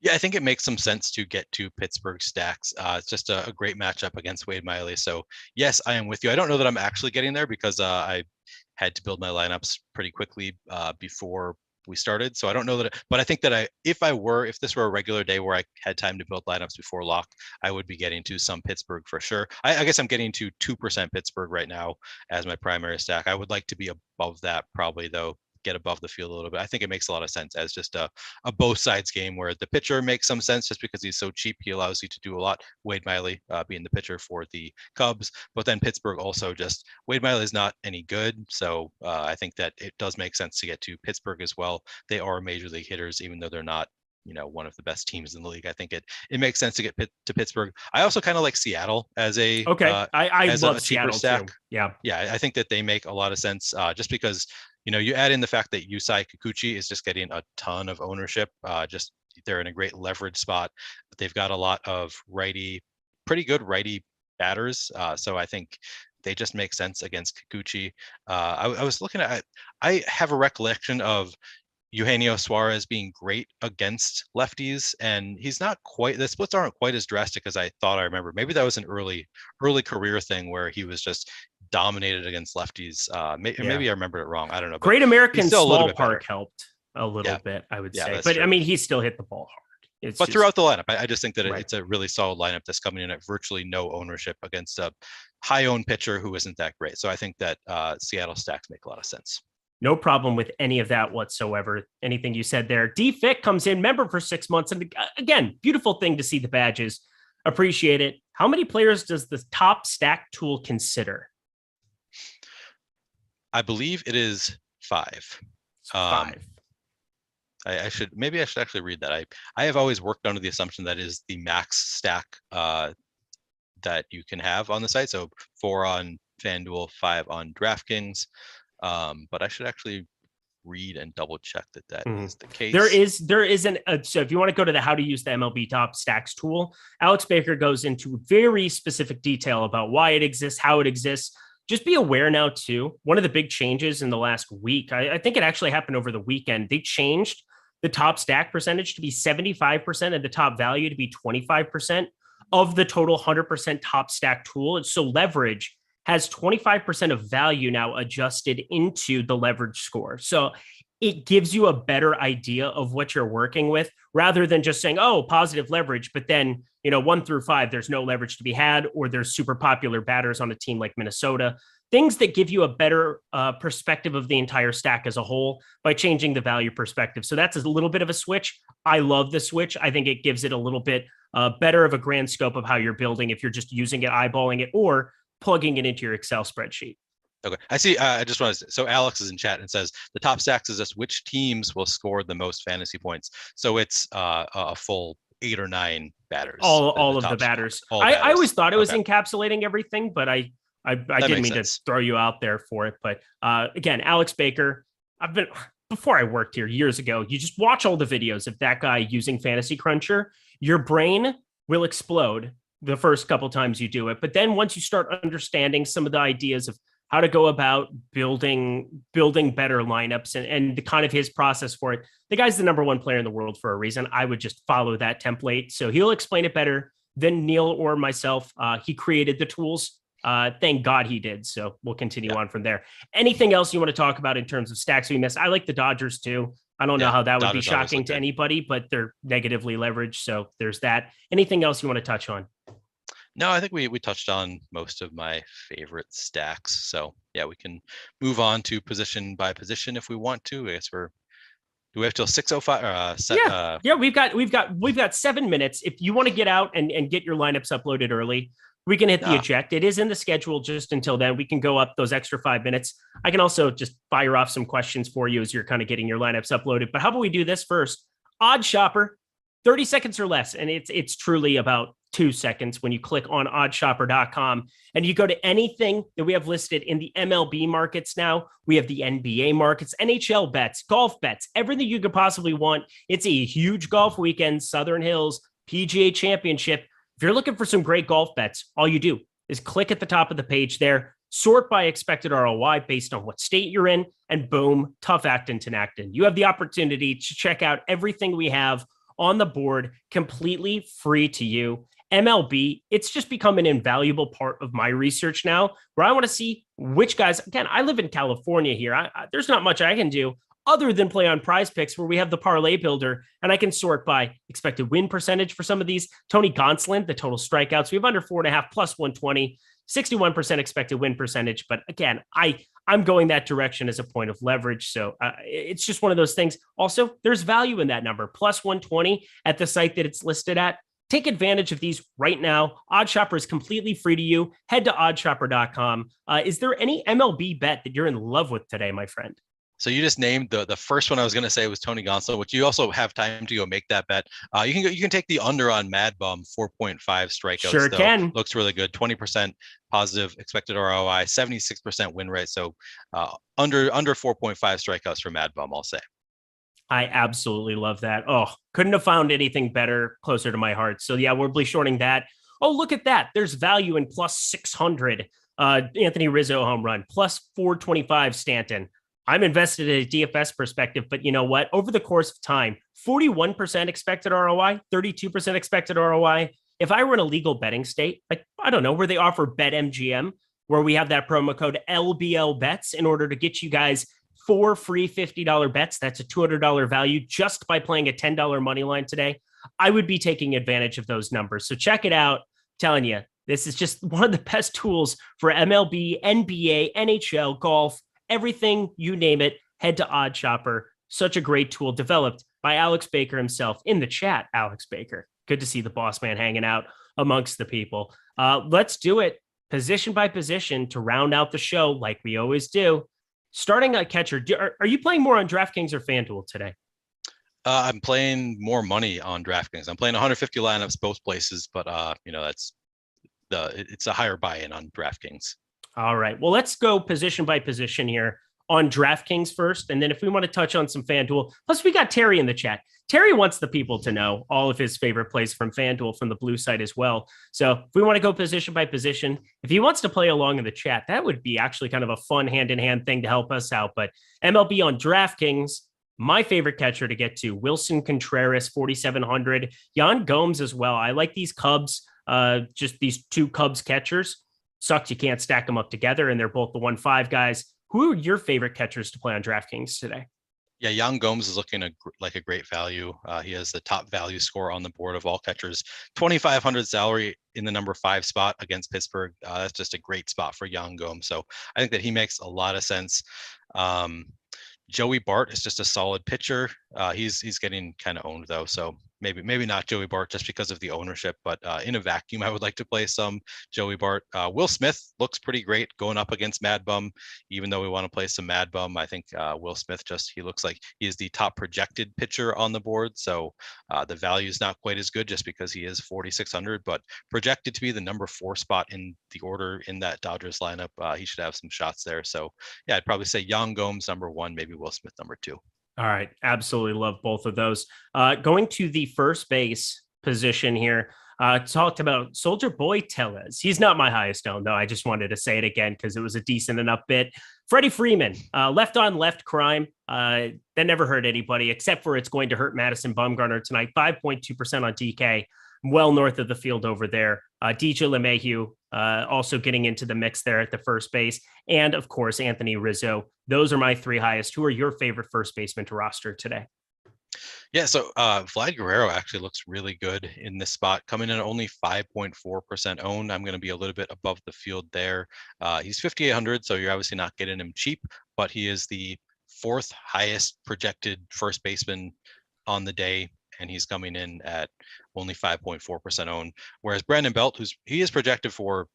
Yeah, I think it makes some sense to get to Pittsburgh stacks. It's just a great matchup against Wade Miley. So yes, I am with you. I don't know that I'm actually getting there because I had to build my lineups pretty quickly before we started. So I don't know that, but I think that if this were a regular day where I had time to build lineups before lock, I would be getting to some Pittsburgh for sure. I guess I'm getting to 2% Pittsburgh right now as my primary stack. I would like to be above that probably though. Get above the field a little bit. I think it makes a lot of sense as just a both sides game where the pitcher makes some sense just because he's so cheap. He allows you to do a lot. Wade Miley being the pitcher for the Cubs, but then Pittsburgh also just Wade Miley is not any good. So I think that it does make sense to get to Pittsburgh as well. They are major league hitters, even though they're not, one of the best teams in the league. I think it makes sense to get to Pittsburgh. I also kind of like Seattle as a I love Seattle stack. Too. Yeah, I think that they make a lot of sense just because you add in the fact that Yusei Kikuchi is just getting a ton of ownership. Just they're in a great leverage spot. They've got a lot of pretty good righty batters. So I think they just make sense against Kikuchi. I was looking at. I have a recollection of Eugenio Suarez being great against lefties, and he's not quite. The splits aren't quite as drastic as I thought. I remember. Maybe that was an early career thing where he was just dominated against lefties. Maybe I remember it wrong. I don't know. Great American Small Park helped a little bit, I would say. But true. I mean, he still hit the ball hard. Throughout the lineup, I just think that it's a really solid lineup that's coming in at virtually no ownership against a high-owned pitcher who isn't that great. So I think that Seattle stacks make a lot of sense. No problem with any of that whatsoever. Anything you said there. D-Fick comes in, member for 6 months. And again, beautiful thing to see the badges. Appreciate it. How many players does the top stack tool consider? I believe it is 5. 5. I should actually read that. I have always worked under the assumption that is the max stack that you can have on the site. So 4 on FanDuel, 5 on DraftKings. But I should actually read and double check that is the case. There isn't. So if you want to go to the how to use the MLB top stacks tool, Alex Baker goes into very specific detail about why it exists, how it exists. Just be aware now too. One of the big changes in the last week, I think it actually happened over the weekend. They changed the top stack percentage to be 75% and the top value to be 25% of the total 100% top stack tool. And so leverage has 25% of value now adjusted into the leverage score. So it gives you a better idea of what you're working with rather than just saying, oh, positive leverage, but then, 1 through 5, there's no leverage to be had, or there's super popular batters on a team like Minnesota. Things that give you a better perspective of the entire stack as a whole by changing the value perspective. So that's a little bit of a switch. I love the switch. I think it gives it a little bit better of a grand scope of how you're building if you're just using it, eyeballing it, or plugging it into your Excel spreadsheet. Okay, I see. I just want to. So Alex is in chat and says the top stacks is just which teams will score the most fantasy points. So it's a full 8 or 9 batters. All of the batters. I always thought it was encapsulating everything, but I didn't mean to throw you out there for it. But again, Alex Baker. Before I worked here years ago. You just watch all the videos of that guy using Fantasy Cruncher. Your brain will explode the first couple times you do it. But then once you start understanding some of the ideas of how to go about building better lineups and the kind of his process for it, the guy's the number 1 player in the world for a reason. I would just follow that template. So he'll explain it better than Neil or myself. He created the tools. Thank God he did. So we'll continue on from there. Anything else you want to talk about in terms of stacks we missed? I like the Dodgers too. I don't know how that would be shocking to anybody, but they're negatively leveraged. So there's that. Anything else you want to touch on? No, I think we touched on most of my favorite stacks. So yeah, we can move on to position by position if we want to. I guess do we have till 6:05? Yeah, we've got 7 minutes. If you want to get out and get your lineups uploaded early, we can hit the eject. It is in the schedule just until then. We can go up those extra 5 minutes. I can also just fire off some questions for you as you're kind of getting your lineups uploaded. But how about we do this first? Odd Shopper, 30 seconds or less. And it's truly about 2 seconds when you click on oddshopper.com and you go to anything that we have listed in the MLB markets now. We have the NBA markets, NHL bets, golf bets, everything you could possibly want. It's a huge golf weekend, Southern Hills, PGA Championship. If you're looking for some great golf bets, all you do is click at the top of the page there, sort by expected ROI based on what state you're in, and boom, tough actin to Acton. You have the opportunity to check out everything we have on the board, completely free to you. MLB, it's just become an invaluable part of my research now, where I want to see which guys, again, I live in California here. There's not much I can do other than play on Prize Picks, where we have the parlay builder, and I can sort by expected win percentage for some of these. Tony Gonsolin, the total strikeouts, we have under 4.5 plus 120, 61% expected win percentage. But again, I'm going that direction as a point of leverage. So it's just one of those things. Also, there's value in that number, plus 120 at the site that it's listed at. Take advantage of these right now. OddShopper is completely free to you. Head to oddshopper.com. Is there any MLB bet that you're in love with today, my friend? So you just named the first one I was going to say was Tony Gonsolin, which you also have time to go make that bet. You can take the under on Mad Bum, 4.5 strikeouts. Sure can. Looks really good. 20% positive expected ROI, 76% win rate. So under 4.5 strikeouts for Mad Bum, I'll say. I absolutely love that. Oh, couldn't have found anything better, closer to my heart. So yeah, we'll be shorting that. Oh, look at that. There's value in plus 600. Anthony Rizzo home run, plus 425 Stanton. I'm invested in a DFS perspective, but you know what? Over the course of time, 41% expected ROI, 32% expected ROI. If I were in a legal betting state, like, I don't know, where they offer BetMGM, where we have that promo code LBL bets in order to get you guys 4 free $50 bets. That's a $200 value just by playing a $10 money line today. I would be taking advantage of those numbers. So check it out. I'm telling you, this is just one of the best tools for MLB, NBA, NHL, golf, everything, you name it. Head to OddShopper. Such a great tool developed by Alex Baker himself in the chat. Alex Baker, good to see the boss man hanging out amongst the people. Let's do it position by position to round out the show like we always do. Starting at catcher, are you playing more on DraftKings or FanDuel today? I'm playing more money on DraftKings. I'm playing 150 lineups both places, but it's a higher buy-in on DraftKings. All right. Well, let's go position by position here on DraftKings first. And then if we want to touch on some FanDuel, plus we got Terry in the chat. Terry wants the people to know all of his favorite plays from FanDuel from the blue side as well. So if we want to go position by position, if he wants to play along in the chat, that would be actually kind of a fun hand-in-hand thing to help us out. But MLB on DraftKings, my favorite catcher to get to, Wilson Contreras, 4,700. Yan Gomes as well. I like these Cubs, just these two Cubs catchers. Sucks you can't stack them up together, and they're both the 1-5 guys. Who are your favorite catchers to play on DraftKings today? Yeah, Yan Gomes is looking like a great value. He has the top value score on the board of all catchers. 2,500 salary in the number 5 spot against Pittsburgh. That's just a great spot for Yan Gomes. So I think that he makes a lot of sense. Joey Bart is just a solid pitcher. He's getting kind of owned though, so maybe not Joey Bart just because of the ownership, but in a vacuum, I would like to play some Joey Bart. Will Smith looks pretty great going up against Mad Bum. Even though we want to play some Mad Bum, I think Will Smith he looks like he is the top projected pitcher on the board. So the value is not quite as good just because he is 4,600, but projected to be the number 4 spot in the order in that Dodgers lineup. He should have some shots there. So yeah, I'd probably say Yan Gomes number 1, maybe Will Smith number 2. All right. Absolutely love both of those. Going to the first base position here, talked about Soldier Boy Tellez. He's not my highest owned, though. I just wanted to say it again because it was a decent enough bit. Freddie Freeman, left on left crime. That never hurt anybody except for it's going to hurt Madison Bumgarner tonight. 5.2% on DK. well north of the field over there. DJ LeMahieu also getting into the mix there at the first base. And of course, Anthony Rizzo. Those are my three highest. Who are your favorite first baseman to roster today? Yeah, so Vlad Guerrero actually looks really good in this spot, coming in at only 5.4% owned. I'm going to be a little bit above the field there. He's 5,800, so you're obviously not getting him cheap, but he is the fourth highest projected first baseman on the day, and he's coming in at only 5.4% owned. Whereas Brandon Belt, he is projected for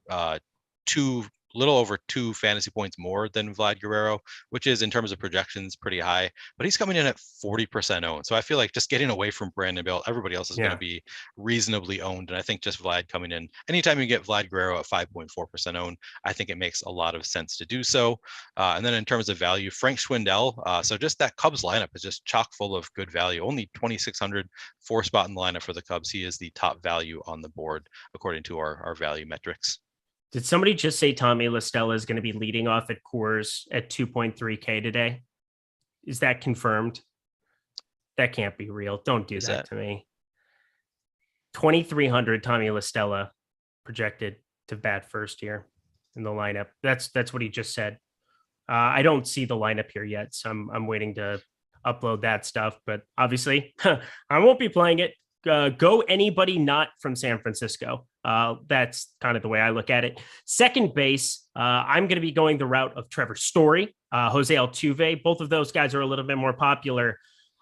little over 2 fantasy points more than Vlad Guerrero, which is in terms of projections pretty high, but he's coming in at 40% owned. So I feel like just getting away from Brandon Belt, everybody else is going to be reasonably owned. And I think just Vlad coming in, anytime you get Vlad Guerrero at 5.4% owned, I think it makes a lot of sense to do so. And then in terms of value, Frank Schwindel. So just that Cubs lineup is just chock full of good value. Only 2,600, 4-spot in the lineup for the Cubs. He is the top value on the board, according to our value metrics. Did somebody just say Tommy La Stella is going to be leading off at Coors at 2.3K today? Is that confirmed? That can't be real. Don't do that to me. 2,300 Tommy La Stella projected to bat first here in the lineup. That's what he just said. I don't see the lineup here yet, so I'm waiting to upload that stuff. But obviously, I won't be playing it. Go anybody not from San Francisco. That's kind of the way I look at it. Second base, I'm going to be going the route of Trevor Story, Jose Altuve. Both of those guys are a little bit more popular.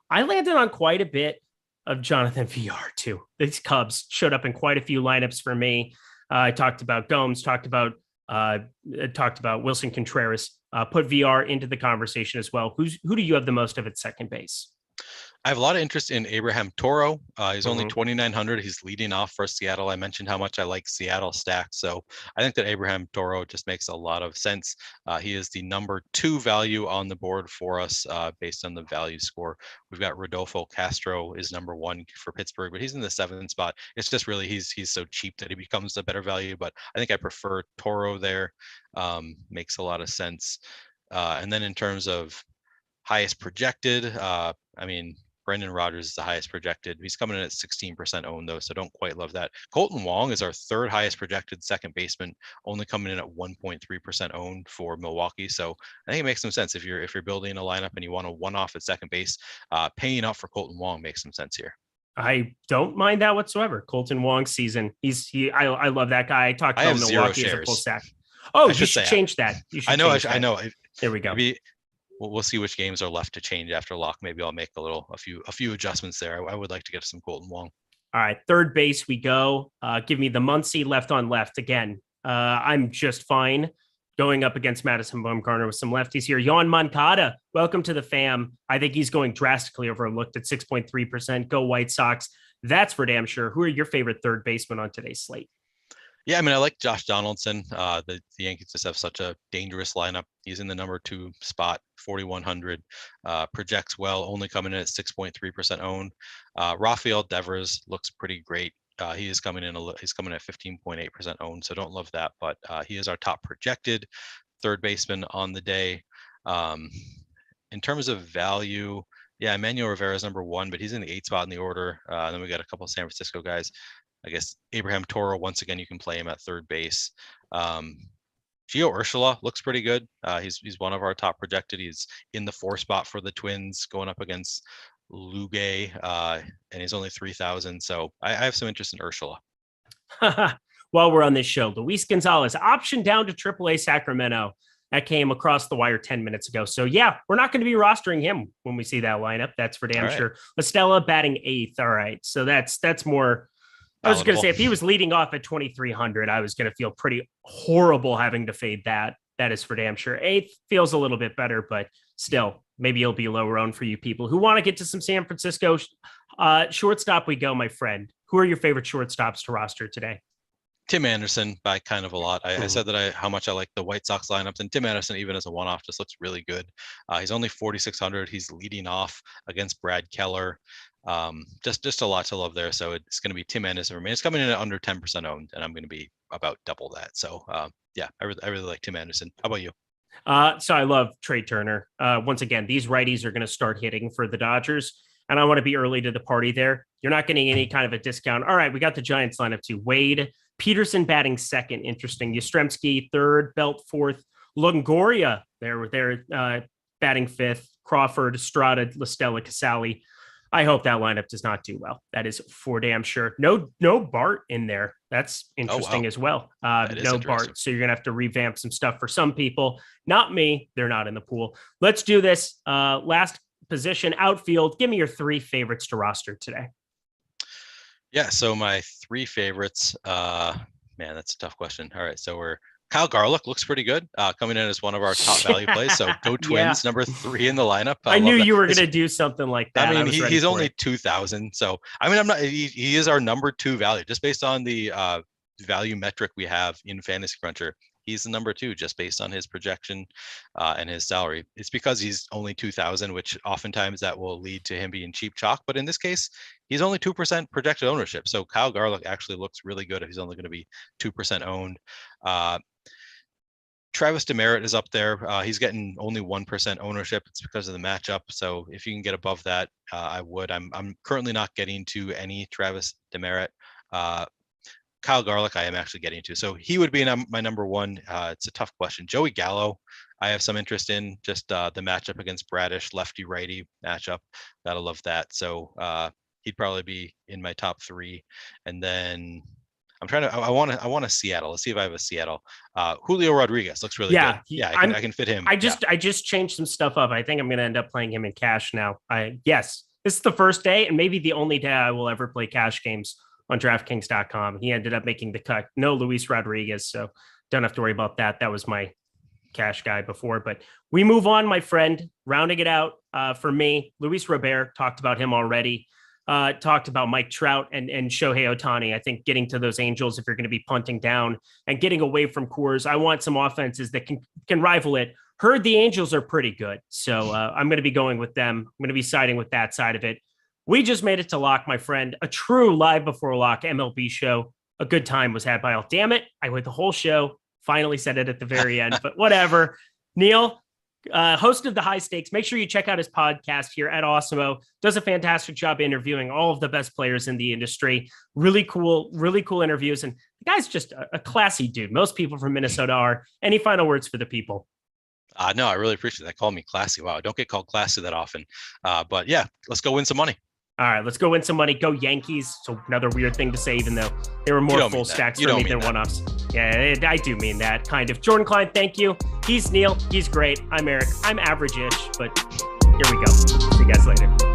I landed on quite a bit of Jonathan VR too. These Cubs showed up in quite a few lineups for me. I talked about Gomes, talked about Wilson Contreras. Put VR into the conversation as well. Who do you have the most of at second base? I have a lot of interest in Abraham Toro. He's only 2,900. He's leading off for Seattle. I mentioned how much I like Seattle stacks. So I think that Abraham Toro just makes a lot of sense. He is the number 2 value on the board for us based on the value score. We've got Rodolfo Castro is number 1 for Pittsburgh, but he's in the 7th spot. It's just really, he's so cheap that he becomes a better value, but I think I prefer Toro there. Makes a lot of sense. And then in terms of highest projected, Brendan Rodgers is the highest projected. He's coming in at 16% owned though, so don't quite love that. Colton Wong is our 3rd highest projected second baseman, only coming in at 1.3% owned for Milwaukee. So I think it makes some sense if you're building a lineup and you want a one-off at second base, paying up for Colton Wong makes some sense here. I don't mind that whatsoever. Colton Wong's season. I love that guy. I talked about Milwaukee as a full stack. Oh, you should change that. I know. There we go. We'll see which games are left to change after lock. Maybe I'll make a few adjustments there. I would like to get some Colton Wong. All right, third base we go. Give me the Muncy left on left again. I'm just fine going up against Madison Bumgarner with some lefties here. Yoan Moncada, welcome to the fam. I think he's going drastically overlooked at 6.3%. Go White Sox. That's for damn sure. Who are your favorite third basemen on today's slate? Yeah, I like Josh Donaldson. The Yankees just have such a dangerous lineup. He's in the number 2 spot, 4,100. Projects well, only coming in at 6.3% owned. Rafael Devers looks pretty great. He is coming in he's coming at 15.8% owned, so don't love that, but he is our top projected third baseman on the day. In terms of value, yeah, Emmanuel Rivera is number 1, but he's in the 8th spot in the order. Then we got a couple of San Francisco guys. I guess Abraham Toro, once again, you can play him at third base. Gio Urshela looks pretty good. He's one of our top projected. He's in the 4 spot for the Twins going up against Lugue, and he's only 3,000. So I have some interest in Urshela. While we're on this show, Luis Gonzalez option down to AAA Sacramento. That came across the wire 10 minutes ago. So yeah, we're not going to be rostering him when we see that lineup. That's for damn sure. Estella batting 8th. All right. So that's more. I was going to say, if he was leading off at 2,300, I was going to feel pretty horrible having to fade that. That is for damn sure. 8th feels a little bit better, but still, maybe it'll be lower owned for you people who want to get to some San Francisco. Shortstop we go, my friend. Who are your favorite shortstops to roster today? Tim Anderson by kind of a lot. I said that how much I like the White Sox lineups, and Tim Anderson, even as a one-off, just looks really good. He's only 4,600. He's leading off against Brad Keller. Just a lot to love there. So it's going to be Tim Anderson for me. It's coming in at under 10% owned, and I'm going to be about double that. So yeah, I really like Tim Anderson. How about you? So I love Trey Turner. Once again, these righties are going to start hitting for the Dodgers. and I want to be early to the party there. You're not getting any kind of a discount. All right, we got the Giants lineup too. Wade, Peterson batting second, interesting. Yastrzemski third, Belt fourth, Longoria they're batting fifth, Crawford, Estrada, LaStella, Casali. I hope that lineup does not do well. That is for damn sure. No Bart in there. That's interesting as well. No Bart. So you're going to have to revamp some stuff for some people. Not me. They're not in the pool. Let's do this. Last position, outfield. Give me your 3 favorites to roster today. Yeah. So my 3 favorites, man, that's a tough question. All right. So Kyle Garlick looks pretty good, coming in as one of our top value plays. So go Twins, number 3 in the lineup. I knew you were going to do something like that. I mean, he's only 2,000. So, I mean, he is our number 2 value just based on the value metric we have in Fantasy Cruncher. He's the number 2 just based on his projection and his salary. It's because he's only 2,000, which oftentimes that will lead to him being cheap chalk. But in this case, he's only 2% projected ownership. So Kyle Garlick actually looks really good if he's only going to be 2% owned. Travis Demerit is up there. He's getting only 1% ownership. It's because of the matchup. So if you can get above that, I would. I'm currently not getting to any Travis Demerit. Kyle Garlick, I am actually getting to. So he would be my number 1. It's a tough question. Joey Gallo, I have some interest in just the matchup against Bradish, lefty-righty matchup. Gotta love that. So he'd probably be in my top 3. And then I want a Seattle. Let's see if I have a Seattle. Julio Rodriguez looks really good. I can fit him. I just changed some stuff up. I think I'm going to end up playing him in cash now. Yes, this is the first day and maybe the only day I will ever play cash games on DraftKings.com. He ended up making the cut. No Luis Rodriguez, so don't have to worry about that. That was my cash guy before, but we move on, my friend. Rounding it out for me, Luis Robert, talked about him already. Talked about Mike Trout and Shohei Ohtani. I think getting to those Angels, if you're going to be punting down and getting away from Coors, I want some offenses that can rival it. Heard the Angels are pretty good, so I'm going to be going with them. I'm going to be siding with that side of it. We just made it to lock, my friend. A true live before lock MLB show. A good time was had by all. Damn it, I went the whole show. Finally said it at the very end, but whatever. Neil, host of the High Stakes. Make sure you check out his podcast here at Awesemo. Does a fantastic job interviewing all of the best players in the industry. Really cool interviews. And the guy's just a classy dude. Most people from Minnesota are. Any final words for the people? No, I really appreciate that. Call me classy. Wow, I don't get called classy that often. But yeah, let's go win some money. All right, let's go win some money. Go Yankees. So another weird thing to say, even though they were more full stacks for me than one-offs. Yeah, I do mean that, kind of. Jordan Klein, thank you. He's Neil. He's great. I'm Eric. I'm average-ish, but here we go. See you guys later.